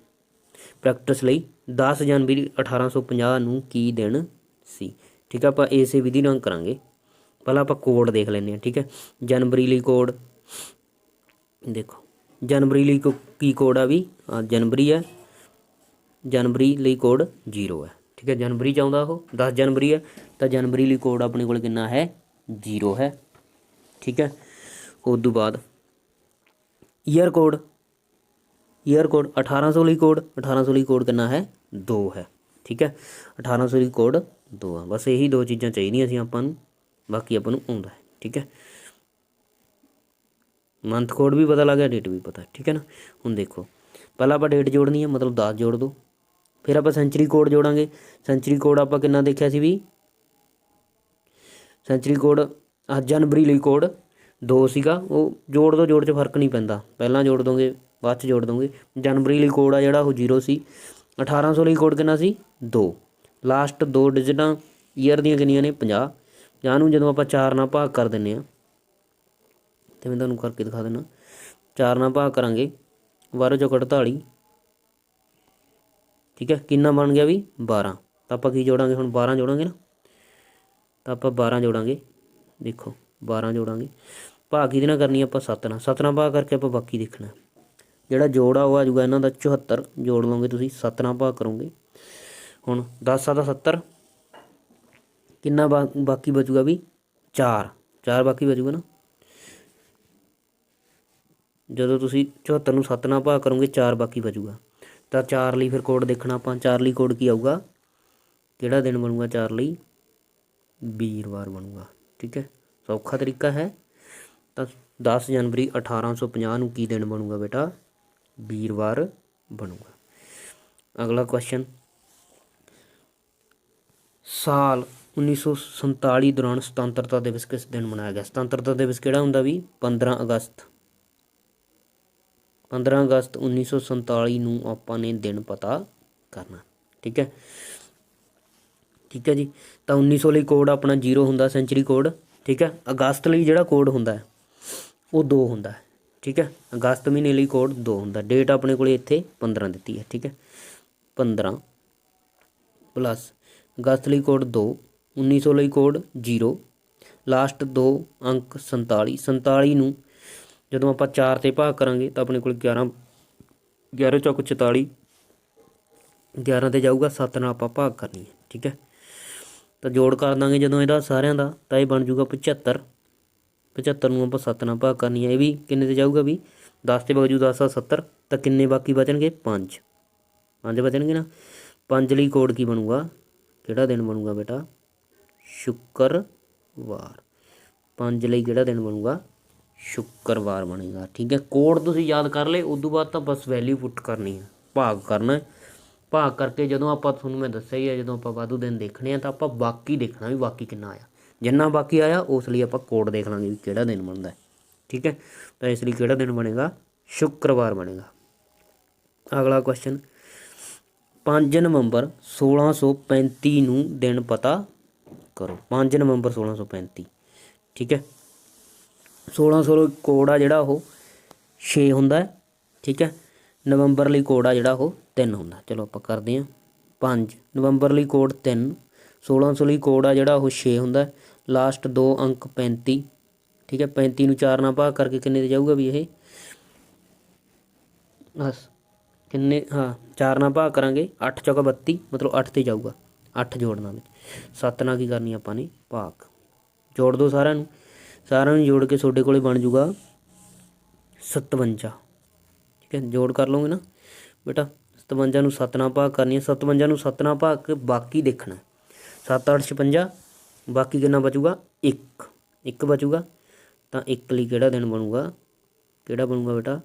Speaker 1: ਪ੍ਰੈਕਟਿਸ ਲਈ। 10 ਜਨਵਰੀ 1850 ਨੂੰ ਕੀ ਦਿਨ ਸੀ। ਠੀਕ ਹੈ, ਆਪਾਂ ਇਸੇ ਵਿਧੀ ਨਾਲ ਕਰਾਂਗੇ। ਪਹਿਲਾਂ ਆਪਾਂ ਕੋਡ ਦੇਖ ਲੈਂਦੇ ਹਾਂ। ਠੀਕ ਹੈ, ਜਨਵਰੀ ਲਈ ਕੋਡ ਦੇਖੋ, ਜਨਵਰੀ ਲਈ ਕੀ ਕੋਡ ਆ, ਵੀ ਜਨਵਰੀ ਹੈ, ਜਨਵਰੀ ਲਈ ਕੋਡ 0 ਹੈ। ਠੀਕ ਹੈ, ਜਨਵਰੀ 'ਚ ਆਉਂਦਾ ਉਹ, 10 ਜਨਵਰੀ ਹੈ, ਤਾਂ ਜਨਵਰੀ ਲਈ ਕੋਡ ਆਪਣੇ ਕੋਲ ਕਿੰਨਾ ਹੈ, 0 ਹੈ। ਠੀਕ ਹੈ, ਉਸ ਤੋਂ ਬਾਅਦ ਈਅਰ ਕੋਡ, 1800 ਲਈ ਕੋਡ, 1800 ਲਈ ਕੋਡ ਕਿੰਨਾ ਹੈ, 2 ਹੈ। ਠੀਕ ਹੈ, 1800 ਲਈ ਕੋਡ 2 ਆ। ਬਸ ਇਹੀ 2 ਚੀਜ਼ਾਂ ਚਾਹੀਦੀਆਂ ਸੀ ਆਪਾਂ ਨੂੰ, ਬਾਕੀ ਆਪਾਂ ਨੂੰ ਆਉਂਦਾ ਹੈ। ਠੀਕ ਹੈ, ਮੰਥ ਕੋਡ ਵੀ ਪਤਾ ਲੱਗ ਗਿਆ, ਡੇਟ ਵੀ ਪਤਾ। ਠੀਕ ਹੈ ਨਾ, ਹੁਣ ਦੇਖੋ, ਪਹਿਲਾਂ ਆਪਾਂ ਡੇਟ ਜੋੜਨੀ ਹੈ, ਮਤਲਬ 10 ਜੋੜ ਦਿਓ, ਫਿਰ ਆਪਾਂ ਸੈਂਚਰੀ ਕੋਡ ਜੋੜਾਂਗੇ। ਸੈਂਚਰੀ ਕੋਡ ਆਪਾਂ ਕਿੰਨਾ ਦੇਖਿਆ ਸੀ ਵੀ, ਸੈਂਚਰੀ ਕੋਡ ਜਨਵਰੀ ਲਈ ਕੋਡ 2 ਸੀਗਾ, ਉਹ ਜੋੜ ਦਿਓ, ਜੋੜ 'ਚ ਫਰਕ ਨਹੀਂ ਪੈਂਦਾ, ਪਹਿਲਾਂ ਜੋੜ ਦੋਗੇ ਬਾਅਦ 'ਚ ਜੋੜ ਦੋਗੇ। ਜਨਵਰੀ ਲਈ ਕੋਡ ਆ ਜਿਹੜਾ ਉਹ 0 ਸੀ। 1800 ਲਈ ਕੋਡ ਕਿੰਨਾ ਸੀ, 2। ਲਾਸਟ 2 ਡਿਜਿਟਾਂ ਈਅਰ ਦੀਆਂ ਕਿੰਨੀਆਂ ਨੇ, 50। 50 ਨੂੰ ਜਦੋਂ ਆਪਾਂ 4 ਨਾਲ ਭਾਗ ਕਰ ਦਿੰਦੇ ਹਾਂ, ਅਤੇ ਮੈਂ ਤੁਹਾਨੂੰ ਕਰਕੇ ਦਿਖਾ ਦਿੰਦਾ, 4 ਨਾਲ ਭਾਗ ਕਰਾਂਗੇ 12 ਚੌਕ 48, ਠੀਕ ਹੈ। ਕਿੰਨਾ ਬਣ ਗਿਆ ਵੀ 12। ਤਾਂ ਆਪਾਂ ਕੀ ਜੋੜਾਂਗੇ ਹੁਣ 12 ਜੋੜਾਂਗੇ ਨਾ, ਤਾਂ ਆਪਾਂ 12 ਜੋੜਾਂਗੇ। ਦੇਖੋ 12 ਜੋੜਾਂਗੇ, ਭਾਗ ਕਿਹਦੇ ਨਾਲ ਕਰਨੀ ਆਪਾਂ 7 ਨਾਲ, 7 ਨਾਲ ਭਾਗ ਕਰਕੇ ਆਪਾਂ ਬਾਕੀ ਦੇਖਣਾ। ਜਿਹੜਾ ਜੋੜ ਆ ਉਹ ਆ ਜਾਊਗਾ ਇਹਨਾਂ ਦਾ 74, ਜੋੜ ਲਓਗੇ ਤੁਸੀਂ 7 ਨਾਲ ਭਾਗ ਕਰੋਗੇ। ਹੁਣ 10 ਦਾ 70, ਕਿੰਨਾ ਬਾਕੀ ਬਚੂਗਾ ਵੀ 4, 4 ਬਾਕੀ ਬਚੂਗਾ ਨਾ। ਜਦੋਂ ਤੁਸੀਂ 74 ਨੂੰ 7 ਨਾਲ ਭਾਗ ਕਰੋਗੇ 4 ਬਾਕੀ ਬਚੂਗਾ। ਤਾਂ 4 ਲਈ ਫਿਰ ਕੋਡ ਦੇਖਣਾ ਆਪਾਂ। 4 ਲਈ ਕੋਡ ਕੀ ਆਊਗਾ, ਕਿਹੜਾ ਦਿਨ ਬਣੂਗਾ 4 ਲਈ, ਵੀਰਵਾਰ ਬਣੂਗਾ, ਠੀਕ ਹੈ। ਸੌਖਾ ਤਰੀਕਾ ਹੈ। ਤਾਂ 10 ਜਨਵਰੀ 1850 ਨੂੰ ਕੀ ਦਿਨ ਬਣੂਗਾ ਬੇਟਾ, ਵੀਰਵਾਰ ਬਣੂਗਾ। ਅਗਲਾ ਕੁਐਸਚਨ, ਸਾਲ 1947 ਦੌਰਾਨ ਸੁਤੰਤਰਤਾ ਦਿਵਸ ਕਿਸ ਦਿਨ ਮਨਾਇਆ ਗਿਆ। ਸੁਤੰਤਰਤਾ ਦਿਵਸ ਕਿਹੜਾ ਹੁੰਦਾ ਵੀ 15 ਅਗਸਤ। 15 ਅਗਸਤ 1947 ਨੂੰ ਆਪਾਂ ਨੇ ਦਿਨ ਪਤਾ ਕਰਨਾ, ਠੀਕ ਹੈ। ਠੀਕ ਹੈ ਜੀ। ਤਾਂ 1900 ਲਈ ਕੋਡ ਆਪਣਾ 0 ਹੁੰਦਾ, ਸੈਂਚਰੀ ਕੋਡ, ਠੀਕ ਹੈ। ਅਗਸਤ ਲਈ ਜਿਹੜਾ ਕੋਡ ਹੁੰਦਾ ਉਹ 2 ਹੁੰਦਾ, ਠੀਕ ਹੈ। ਅਗਸਤ ਮਹੀਨੇ ਲਈ ਕੋਡ 2 ਹੁੰਦਾ। ਡੇਟ ਆਪਣੇ ਕੋਲ ਇੱਥੇ 15 ਦਿੱਤੀ ਹੈ, ਠੀਕ ਹੈ। 15 ਪਲੱਸ ਅਗਸਤ ਲਈ ਕੋਡ 2, 1900 ਲਈ ਕੋਡ 0, ਲਾਸਟ 2 ਅੰਕ 47। 47 ਨੂੰ ਜਦੋਂ ਆਪਾਂ 4 'ਤੇ ਭਾਗ ਕਰਾਂਗੇ ਤਾਂ ਆਪਣੇ ਕੋਲ 11, 11 ਚੌਕ 44, 11 'ਤੇ ਜਾਊਗਾ, 7 ਨਾਲ ਆਪਾਂ ਭਾਗ ਕਰਨੀ ਹੈ, ਠੀਕ ਹੈ। ਤਾਂ ਜੋੜ ਕਰ ਦਾਂਗੇ ਜਦੋਂ ਇਹਦਾ ਸਾਰਿਆਂ ਦਾ, ਤਾਂ ਇਹ ਬਣ ਜੂਗਾ 75। 75 ਨੂੰ ਆਪਾਂ 7 ਨਾਲ ਭਾਗ ਕਰਨੀ ਹੈ। ਇਹ ਵੀ ਕਿੰਨੇ 'ਤੇ ਜਾਊਗਾ ਵੀ 10 'ਤੇ ਵਗ ਜੂ 10 ਆ 70। ਤਾਂ ਕਿੰਨੇ ਬਾਕੀ ਬਚਣਗੇ 5, 5 ਬਚਣਗੇ ਨਾ। 5 ਲਈ ਕੋਡ ਕੀ ਬਣੂਗਾ, ਕਿਹੜਾ ਦਿਨ ਬਣੂਗਾ ਬੇਟਾ, ਸ਼ੁੱਕਰਵਾਰ। 5 ਲਈ ਕਿਹੜਾ ਦਿਨ ਬਣੂਗਾ, ਸ਼ੁੱਕਰਵਾਰ ਬਣੇਗਾ, ਠੀਕ ਹੈ। ਕੋਡ ਤੁਸੀਂ ਯਾਦ ਕਰ ਲਏ, ਉਦੋਂ ਬਾਅਦ ਤਾਂ ਬਸ ਵੈਲਿਊ ਪੁੱਟ ਕਰਨੀ ਹੈ, ਭਾਗ ਕਰਨਾ। ਭਾਗ ਕਰਕੇ ਜਦੋਂ ਆਪਾਂ ਤੁਹਾਨੂੰ ਮੈਂ ਦੱਸਿਆ ਹੀ ਹੈ, ਜਦੋਂ ਆਪਾਂ ਵਾਧੂ ਦਿਨ ਦੇਖਣੇ ਆ ਤਾਂ ਆਪਾਂ ਬਾਕੀ ਦੇਖਣਾ ਵੀ ਬਾਕੀ ਕਿੰਨਾ ਆਇਆ। ਜਿੰਨਾ ਬਾਕੀ ਆਇਆ ਉਸ ਲਈ ਆਪਾਂ ਕੋਡ ਦੇਖ ਲਾਂਗੇ ਵੀ ਕਿਹੜਾ ਦਿਨ ਬਣਦਾ, ਠੀਕ ਹੈ। ਤਾਂ ਇਸ ਲਈ ਕਿਹੜਾ ਦਿਨ ਬਣੇਗਾ, ਸ਼ੁੱਕਰਵਾਰ ਬਣੇਗਾ। ਅਗਲਾ ਕੁਐਸਚਨ, 5 ਨਵੰਬਰ 1635 ਨੂੰ ਦਿਨ ਪਤਾ ਕਰੋ। 5 ਨਵੰਬਰ 1635, ਠੀਕ ਹੈ। 1600 ਕੋਡ ਆ ਜਿਹੜਾ ਉਹ 6 ਹੁੰਦਾ, ਠੀਕ ਹੈ। ਨਵੰਬਰ ਲਈ ਕੋਡ ਆ ਜਿਹੜਾ ਉਹ 3 ਹੁੰਦਾ। ਚਲੋ ਆਪਾਂ ਕਰਦੇ ਹਾਂ। 5 ਨਵੰਬਰ ਲਈ ਕੋਡ 3, 1600 ਲਈ ਕੋਡ ਆ ਜਿਹੜਾ ਉਹ 6 ਹੁੰਦਾ, ਲਾਸਟ 2 ਅੰਕ 35, ਠੀਕ ਹੈ। 35 ਨੂੰ 4 ਨਾਲ ਭਾਗ ਕਰਕੇ ਕਿੰਨੇ 'ਤੇ ਜਾਊਗਾ ਵੀ ਇਹ, ਬਸ ਕਿੰਨੇ, ਹਾਂ 4 ਨਾਲ ਭਾਗ ਕਰਾਂਗੇ 8 ਚੌਕਾ 32, ਮਤਲਬ 8 'ਤੇ ਜਾਊਗਾ। 8 ਜੋੜਨਾ ਵਿੱਚ 7 ਨਾਲ ਕੀ ਕਰਨੀ ਆਪਾਂ ਨੇ ਭਾਗ। ਜੋੜ ਦਿਓ ਸਾਰਿਆਂ ਨੂੰ, ਸਾਰਿਆਂ ਨੂੰ ਜੋੜ ਕੇ ਤੁਹਾਡੇ ਕੋਲ ਬਣ ਜੂਗਾ 57, ਠੀਕ ਹੈ। ਜੋੜ ਕਰ ਲਓਗੇ ਨਾ ਬੇਟਾ। 57 ਨੂੰ 7 ਨਾਲ ਭਾਗ ਕਰਨੀ ਹੈ। 57 ਨੂੰ 7 ਨਾਲ ਭਾਗ ਕੇ ਬਾਕੀ ਦੇਖਣਾ। 7 8 56, ਬਾਕੀ ਕਿੰਨਾ ਬਚੂਗਾ 1, 1 ਬਚੂਗਾ। ਤਾਂ 1 ਲਈ ਕਿਹੜਾ ਦਿਨ ਬਣੂਗਾ, ਕਿਹੜਾ ਬਣੂਗਾ ਬੇਟਾ,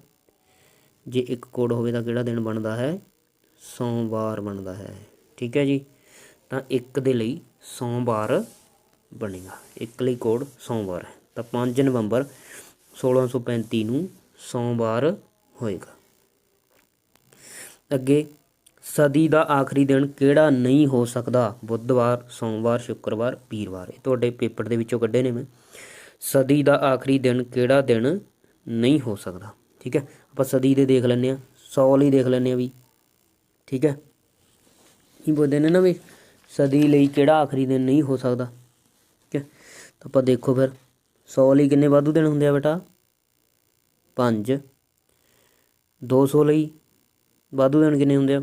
Speaker 1: ਜੇ 1 ਕੋਡ ਹੋਵੇ ਤਾਂ ਕਿਹੜਾ ਦਿਨ ਬਣਦਾ ਹੈ, ਸੋਮਵਾਰ ਬਣਦਾ ਹੈ, ਠੀਕ ਹੈ ਜੀ। ਤਾਂ 1 ਦੇ ਲਈ ਸੋਮਵਾਰ ਬਣੇਗਾ। 1 ਲਈ ਕੋਡ ਸੋਮਵਾਰ ਹੈ। ਤਾਂ 5 ਨਵੰਬਰ 1635 ਨੂੰ ਸੋਮਵਾਰ ਹੋਏਗਾ। ਅੱਗੇ, ਸਦੀ ਦਾ ਆਖਰੀ ਦਿਨ ਕਿਹੜਾ ਨਹੀਂ ਹੋ ਸਕਦਾ, ਬੁੱਧਵਾਰ, ਸੋਮਵਾਰ, ਸ਼ੁੱਕਰਵਾਰ, ਵੀਰਵਾਰ। ਇਹ ਤੁਹਾਡੇ ਪੇਪਰ ਦੇ ਵਿੱਚੋਂ ਕੱਢੇ ਨੇ ਮੈਂ। ਸਦੀ ਦਾ ਆਖਰੀ ਦਿਨ ਕਿਹੜਾ ਦਿਨ ਨਹੀਂ ਹੋ ਸਕਦਾ, ਠੀਕ ਹੈ। ਆਪਾਂ ਸਦੀ ਦੇ ਦੇਖ ਲੈਂਦੇ ਹਾਂ, 100 ਲਈ ਦੇਖ ਲੈਂਦੇ ਹਾਂ ਵੀ, ਠੀਕ ਹੈ। ਕੀ ਬੋਲਦੇ ਨੇ ਨਾ ਵੀ ਸਦੀ ਲਈ ਕਿਹੜਾ ਆਖਰੀ ਦਿਨ ਨਹੀਂ ਹੋ ਸਕਦਾ, ਠੀਕ ਹੈ। ਤਾਂ ਆਪਾਂ ਦੇਖੋ ਫਿਰ 100 ਲਈ ਕਿੰਨੇ ਵਾਧੂ ਦਿਨ ਹੁੰਦੇ ਆ ਬੇਟਾ, 5। 200 ਲਈ ਵਾਧੂ ਦਿਨ ਕਿੰਨੇ ਹੁੰਦੇ ਆ,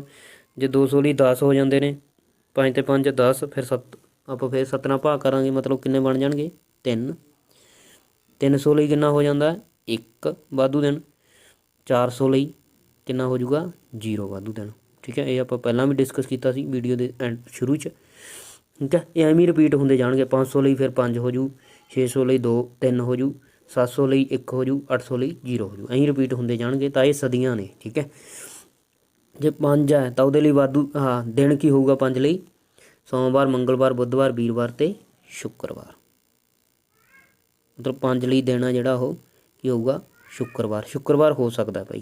Speaker 1: ਜੇ 200 ਲਈ 10 ਹੋ ਜਾਂਦੇ ਨੇ, 5 ਤੇ 5 10, ਫਿਰ 7 ਆਪਾਂ ਫਿਰ 7 ਨਾਲ ਭਾਗ ਕਰਾਂਗੇ, ਮਤਲਬ ਕਿੰਨੇ ਬਣ ਜਾਣਗੇ 3। 300 ਲਈ ਕਿੰਨਾ ਹੋ ਜਾਂਦਾ 1 ਵਾਧੂ ਦਿਨ। 400 ਲਈ ਕਿੰਨਾ ਹੋ ਜਾਊਗਾ 0 ਵਾਧੂ ਦਿਨ, ਠੀਕ ਹੈ। ਇਹ ਆਪਾਂ ਪਹਿਲਾਂ ਵੀ ਡਿਸਕਸ ਕੀਤਾ ਸੀ ਵੀਡੀਓ ਦੇ ਸ਼ੁਰੂ 'ਚ, ਠੀਕ ਹੈ। ਇਹ ਐਵੇਂ ਹੀ ਰਿਪੀਟ ਹੁੰਦੇ ਜਾਣਗੇ। 500 ਲਈ ਫਿਰ 5 ਹੋ ਜੂ, 600 ਲਈ 2 3 ਹੋ ਜੂ, 700 ਲਈ 1 ਹੋ ਜੂ, 800 ਲਈ 0 ਹੋ ਜੂ, ਐਂ ਰਿਪੀਟ ਹੁੰਦੇ ਜਾਣਗੇ। ਤਾਂ ਇਹ ਸਦੀਆਂ ਨੇ, ਠੀਕ ਹੈ। ਜੇ 5 ਹੈ ਤਾਂ ਉਹਦੇ ਲਈ ਵਾਧੂ ਦਿਨ ਕੀ ਹੋਊਗਾ 5 ਲਈ, ਸੋਮਵਾਰ, ਮੰਗਲਵਾਰ, ਬੁੱਧਵਾਰ, ਵੀਰਵਾਰ ਅਤੇ ਸ਼ੁੱਕਰਵਾਰ। ਮਤਲਬ 5 ਲਈ ਦਿਨ ਆ ਜਿਹੜਾ ਉਹ ਕੀ ਹੋਊਗਾ, ਸ਼ੁੱਕਰਵਾਰ। ਸ਼ੁੱਕਰਵਾਰ ਹੋ ਸਕਦਾ ਭਾਈ।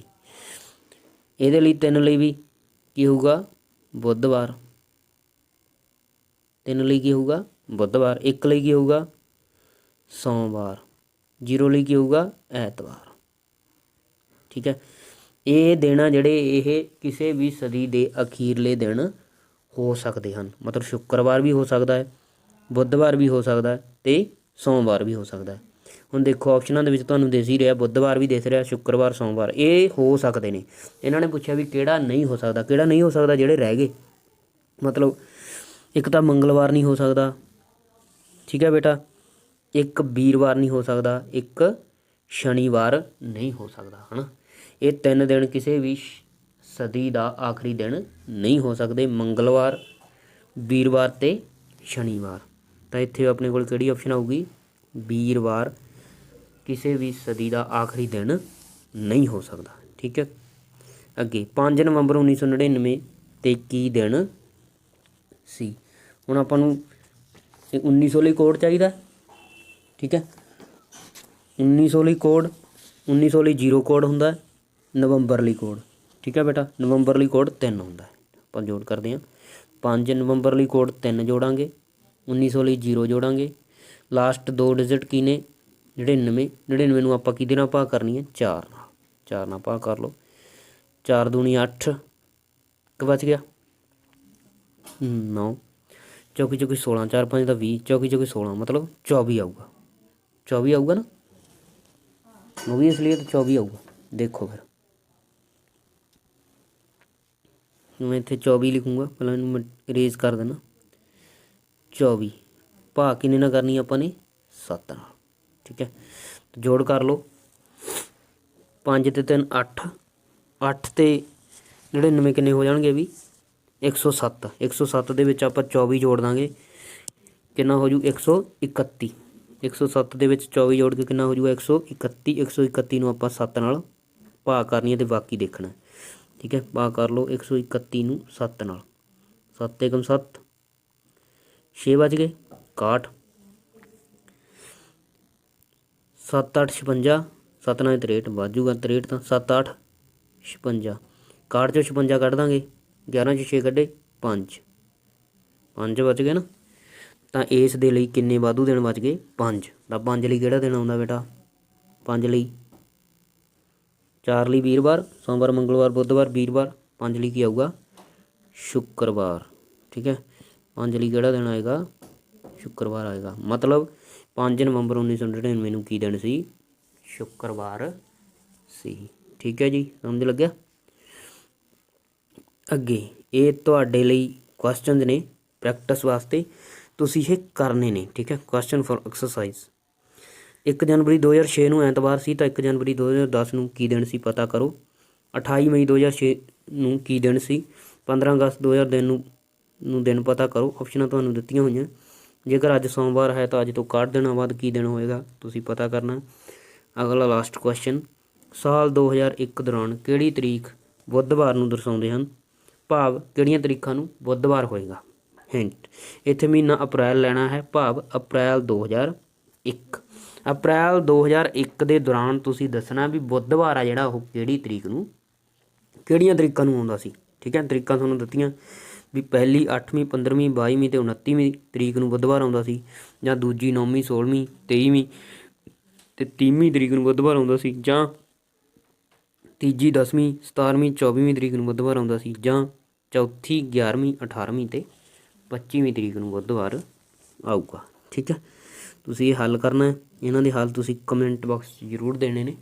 Speaker 1: ਇਹਦੇ ਲਈ 3 ਲਈ ਵੀ ਕੀ ਹੋਊਗਾ, ਬੁੱਧਵਾਰ। 3 ਲਈ ਕੀ ਹੋਊਗਾ, ਬੁੱਧਵਾਰ। 1 ਲਈ ਕੀ ਹੋਊਗਾ, ਸੋਮਵਾਰ। 0 ਲਈ ਕੀ ਹੋਊਗਾ, ਐਤਵਾਰ। ठीक है। ਇਹ ਦਿਨ ਆ ਜਿਹੜੇ ਇਹ ਕਿਸੇ ਵੀ ਸਦੀ ਦੇ ਅਖੀਰਲੇ ਦਿਨ ਹੋ ਸਕਦੇ ਹਨ। ਮਤਲਬ ਸ਼ੁੱਕਰਵਾਰ ਵੀ ਹੋ ਸਕਦਾ ਹੈ, ਬੁੱਧਵਾਰ ਵੀ ਹੋ ਸਕਦਾ ਹੈ ਅਤੇ ਸੋਮਵਾਰ ਵੀ ਹੋ ਸਕਦਾ ਹੈ। ਹੁਣ ਦੇਖੋ ਆਪਸ਼ਨਾਂ ਦੇ ਵਿੱਚ ਤੁਹਾਨੂੰ ਦਿਸ ਹੀ ਰਿਹਾ, ਬੁੱਧਵਾਰ ਵੀ ਦਿਸ ਰਿਹਾ, ਸ਼ੁੱਕਰਵਾਰ, ਸੋਮਵਾਰ ਇਹ ਹੋ ਸਕਦੇ ਨੇ। ਇਹਨਾਂ ਨੇ ਪੁੱਛਿਆ ਵੀ ਕਿਹੜਾ ਨਹੀਂ ਹੋ ਸਕਦਾ। ਕਿਹੜਾ ਨਹੀਂ ਹੋ ਸਕਦਾ? ਜਿਹੜੇ ਰਹਿ ਗਏ। ਮਤਲਬ ਇੱਕ ਤਾਂ ਮੰਗਲਵਾਰ ਨਹੀਂ ਹੋ ਸਕਦਾ, ਠੀਕ ਹੈ ਬੇਟਾ, ਇੱਕ ਵੀਰਵਾਰ ਨਹੀਂ ਹੋ ਸਕਦਾ, ਇੱਕ ਸ਼ਨੀਵਾਰ ਨਹੀਂ ਹੋ ਸਕਦਾ, ਹੈ ਨਾ। ਇਹ 3 ਦਿਨ ਕਿਸੇ ਵੀ ਸਦੀ ਦਾ ਆਖਰੀ ਦਿਨ ਨਹੀਂ ਹੋ ਸਕਦੇ, ਮੰਗਲਵਾਰ, ਵੀਰਵਾਰ ਅਤੇ ਸ਼ਨੀਵਾਰ। ਤਾਂ ਇੱਥੇ ਆਪਣੇ ਕੋਲ ਕਿਹੜੀ ਆਪਸ਼ਨ ਆਊਗੀ? ਵੀਰਵਾਰ ਕਿਸੇ ਵੀ ਸਦੀ ਦਾ ਆਖਰੀ ਦਿਨ ਨਹੀਂ ਹੋ ਸਕਦਾ, ਠੀਕ ਹੈ। ਅੱਗੇ 5 ਨਵੰਬਰ 1999 ਤੇ ਕੀ ਦਿਨ ਸੀ? ਹੁਣ ਆਪਾਂ ਨੂੰ 1900 ਲਈ ਕੋਡ ਚਾਹੀਦਾ, ਠੀਕ ਹੈ। 1900 ਲਈ ਕੋਡ, 1900 ਲਈ 0 ਕੋਡ ਹੁੰਦਾ, ਨਵੰਬਰ ਲਈ ਕੋਡ, ਠੀਕ ਹੈ ਬੇਟਾ। ਨਵੰਬਰ ਲਈ ਕੋਡ 3 ਹੁੰਦਾ। ਆਪਾਂ ਜੋੜ ਕਰਦੇ ਹਾਂ। 5 ਨਵੰਬਰ ਲਈ ਕੋਡ 3 ਜੋੜਾਂਗੇ, 1900 ਲਈ 0 ਜੋੜਾਂਗੇ, ਲਾਸਟ 2 ਡਿਜਿਟ ਕੀ ਨੇ? 99। 99 ਨੂੰ ਆਪਾਂ ਕਿਹਦੇ ਨਾਲ ਭਾਗ ਕਰਨੀ ਹੈ? 4 ਨਾਲ। 4 ਨਾਲ ਭਾਗ ਕਰ ਲਓ। 4 ਦੂਣੀ 8, ਇੱਕ ਬਚ ਗਿਆ 9, ਚੌਕੀ ਚੌਕੀ 16, 4 5 ਦਾ 20, ਚੌਕੀ ਚੌਕੀ 16 ਮਤਲਬ 24 ਆਊਗਾ। 24 ਆਊਗਾ ਨਾ, ਉਹ ਵੀ ਇਸ ਲਈ ਤਾਂ 24 ਆਊਗਾ। ਦੇਖੋ ਫਿਰ ਮੈਂ ਇੱਥੇ 24 ਲਿਖੂੰਗਾ, ਪਹਿਲਾਂ ਇਹਨੂੰ ਮੈਂ ਇਰੇਜ਼ ਕਰ ਦੇਣਾ। 24 ਭਾਗ ਕਿੰਨੇ ਨਾਲ ਕਰਨੀ ਆਪਾਂ ਨੇ? 7 ਨਾਲ, ਠੀਕ ਹੈ। ਜੋੜ ਕਰ ਲਓ। 5 ਤੇ 3 8, 8 ਤੇ 99 ਕਿੰਨੇ ਹੋ ਜਾਣਗੇ ਵੀ? 107। 107 ਦੇ ਵਿੱਚ ਆਪਾਂ 24 ਜੋੜ ਦਾਂਗੇ, ਕਿੰਨਾ ਹੋ ਜੂ? 131। 107 ਦੇ ਵਿੱਚ 24 ਜੋੜ ਕੇ ਕਿੰਨਾ ਹੋ ਜੂਗਾ? 131। 131 ਨੂੰ ਆਪਾਂ 7 ਨਾਲ ਭਾਗ ਕਰਨੀ ਹੈ ਅਤੇ ਬਾਕੀ ਦੇਖਣਾ, ਠੀਕ ਹੈ। ਭਾਗ ਕਰ ਲਓ 131 ਨੂੰ 7 ਨਾਲ। 7 ਏਕਮ 7, 6 ਬਚ ਗਏ 61। 7 8 56, 7 ਨਾਲ 63 ਵੱਧ ਜੂਗਾ, 63 ਤਾਂ 7 8 56, 61 ਚੋਂ 56 ਕੱਢ ਦਾਂਗੇ, 11 'ਚ 6 ਕੱਢੇ 5, 5 ਬਚ ਗਏ ਨਾ। ਤਾਂ ਇਸ ਦੇ ਲਈ ਕਿੰਨੇ ਵਾਧੂ ਦਿਨ ਬਚ ਗਏ? 5। ਤਾਂ 5 ਲਈ ਕਿਹੜਾ ਦਿਨ ਆਉਂਦਾ ਬੇਟਾ? 5 ਲਈ 4 ਲਈ ਵੀਰਵਾਰ, ਸੋਮਵਾਰ, ਮੰਗਲਵਾਰ, ਬੁੱਧਵਾਰ, ਵੀਰਵਾਰ। 5 ਲਈ ਕੀ ਆਊਗਾ? ਸ਼ੁੱਕਰਵਾਰ, ਠੀਕ ਹੈ। 5 ਲਈ ਕਿਹੜਾ ਦਿਨ ਆਏਗਾ? ਸ਼ੁੱਕਰਵਾਰ ਆਏਗਾ। ਮਤਲਬ 5 ਨਵੰਬਰ 1999 ਨੂੰ ਕੀ ਦਿਨ ਸੀ? ਸ਼ੁੱਕਰਵਾਰ ਸੀ, ਠੀਕ ਹੈ ਜੀ। ਸਮਝ ਲੱਗਿਆ? ਅੱਗੇ ਇਹ ਤੁਹਾਡੇ ਲਈ ਕੁਐਸਚਨਸ ਨੇ ਪ੍ਰੈਕਟਿਸ ਵਾਸਤੇ, ਤੁਸੀਂ ਇਹ ਕਰਨੇ ਨੇ, ਠੀਕ ਹੈ। Question for exercise. 1 ਜਨਵਰੀ 2006 ਨੂੰ ਐਤਵਾਰ ਸੀ, ਤਾਂ 1 ਜਨਵਰੀ 2010 ਨੂੰ ਕੀ ਦਿਨ ਸੀ? ਪਤਾ ਕਰੋ। 28 ਮਈ 2006 ਨੂੰ ਕੀ ਦਿਨ ਸੀ? 15 ਅਗਸਤ 2003 ਨੂੰ ਦਿਨ ਪਤਾ ਕਰੋ। ਆਪਸ਼ਨਾਂ ਤੁਹਾਨੂੰ ਦਿੱਤੀਆਂ ਹੋਈਆਂ। ਜੇਕਰ ਅੱਜ ਸੋਮਵਾਰ ਹੈ ਤਾਂ ਅੱਜ ਤੋਂ 61 ਦਿਨਾਂ ਬਾਅਦ ਕੀ ਦਿਨ ਹੋਏਗਾ? ਤੁਸੀਂ ਪਤਾ ਕਰਨਾ। ਅਗਲਾ ਲਾਸਟ ਕੁਐਸਚਨ, ਸਾਲ 2001 ਦੌਰਾਨ ਕਿਹੜੀ ਤਰੀਕ ਬੁੱਧਵਾਰ ਨੂੰ ਦਰਸਾਉਂਦੇ ਹਨ? ਭਾਵ ਕਿਹੜੀਆਂ ਤਰੀਕਾਂ ਨੂੰ ਬੁੱਧਵਾਰ ਹੋਏਗਾ? ਹਿੰਟ, ਇੱਥੇ ਮਹੀਨਾ ਅਪ੍ਰੈਲ ਲੈਣਾ ਹੈ, ਭਾਵ ਅਪ੍ਰੈਲ 2001। ਅਪ੍ਰੈਲ 2001 ਦੇ ਦੌਰਾਨ ਤੁਸੀਂ ਦੱਸਣਾ ਵੀ ਬੁੱਧਵਾਰ ਆ ਜਿਹੜਾ ਉਹ ਕਿਹੜੀ ਤਰੀਕ ਨੂੰ, ਕਿਹੜੀਆਂ ਤਰੀਕਾਂ ਨੂੰ ਆਉਂਦਾ ਸੀ, ਠੀਕ ਹੈ। ਤਰੀਕਾਂ ਤੁਹਾਨੂੰ ਦਿੱਤੀਆਂ ਵੀ ਪਹਿਲੀ 8ਵੀਂ 15ਵੀਂ 22ਵੀਂ ਅਤੇ 29ਵੀਂ ਤਰੀਕ ਨੂੰ ਬੁੱਧਵਾਰ ਆਉਂਦਾ ਸੀ, ਜਾਂ ਦੂਜੀ 9ਵੀਂ 16ਵੀਂ 23ਵੀਂ ਅਤੇ 30ਵੀਂ ਤਰੀਕ ਨੂੰ ਬੁੱਧਵਾਰ ਆਉਂਦਾ ਸੀ, ਜਾਂ ਤੀਜੀ 10ਵੀਂ 17ਵੀਂ 24ਵੀਂ ਤਰੀਕ ਨੂੰ ਬੁੱਧਵਾਰ ਆਉਂਦਾ ਸੀ, ਜਾਂ ਚੌਥੀ 11ਵੀਂ 18ਵੀਂ ਅਤੇ 25ਵੀਂ ਤਰੀਕ ਨੂੰ ਬੁੱਧਵਾਰ ਆਊਗਾ, ਠੀਕ ਹੈ। ਤੁਸੀਂ ਇਹ ਹੱਲ ਕਰਨਾ। ਇਹਨਾਂ ਦੇ ਹੱਲ ਤੁਸੀਂ ਕਮੈਂਟ ਬਾਕਸ 'ਚ ਜ਼ਰੂਰ ਦੇਣੇ ਨੇ,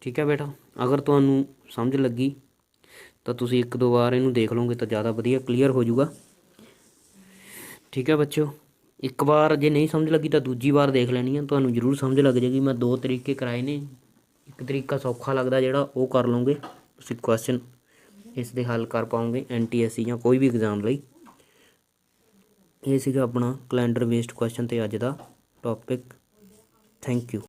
Speaker 1: ਠੀਕ ਹੈ ਬੇਟਾ। ਅਗਰ ਤੁਹਾਨੂੰ ਸਮਝ ਲੱਗੀ ਤਾਂ ਤੁਸੀਂ 1-2 ਵਾਰ ਇਹਨੂੰ ਦੇਖ ਲਓਗੇ ਤਾਂ ਜ਼ਿਆਦਾ ਵਧੀਆ ਕਲੀਅਰ ਹੋ ਜਾਊਗਾ, ਠੀਕ ਹੈ ਬੱਚਿਓ। ਇੱਕ ਵਾਰ ਜੇ ਨਹੀਂ ਸਮਝ ਲੱਗੀ ਤਾਂ ਦੂਜੀ ਵਾਰ ਦੇਖ ਲੈਣੀ ਆ, ਤੁਹਾਨੂੰ ਜ਼ਰੂਰ ਸਮਝ ਲੱਗ ਜਾਏਗੀ। ਮੈਂ 2 ਤਰੀਕੇ ਕਰਾਏ ਨੇ, ਇੱਕ ਤਰੀਕਾ ਸੌਖਾ ਲੱਗਦਾ ਜਿਹੜਾ ਉਹ ਕਰ ਲਓਗੇ, ਤੁਸੀਂ ਕੁਐਸਚਨ ਇਸ ਦੇ ਹੱਲ ਕਰ ਪਾਓਗੇ NTSC ਜਾਂ ਕੋਈ ਵੀ ਐਗਜ਼ਾਮ ਲਈ। ਇਹ ਸੀਗਾ ਆਪਣਾ ਕੈਲੰਡਰ ਬੇਸਡ ਕੁਐਸਚਨ 'ਤੇ ਅੱਜ ਦਾ ਟੌਪਿਕ। Thank you.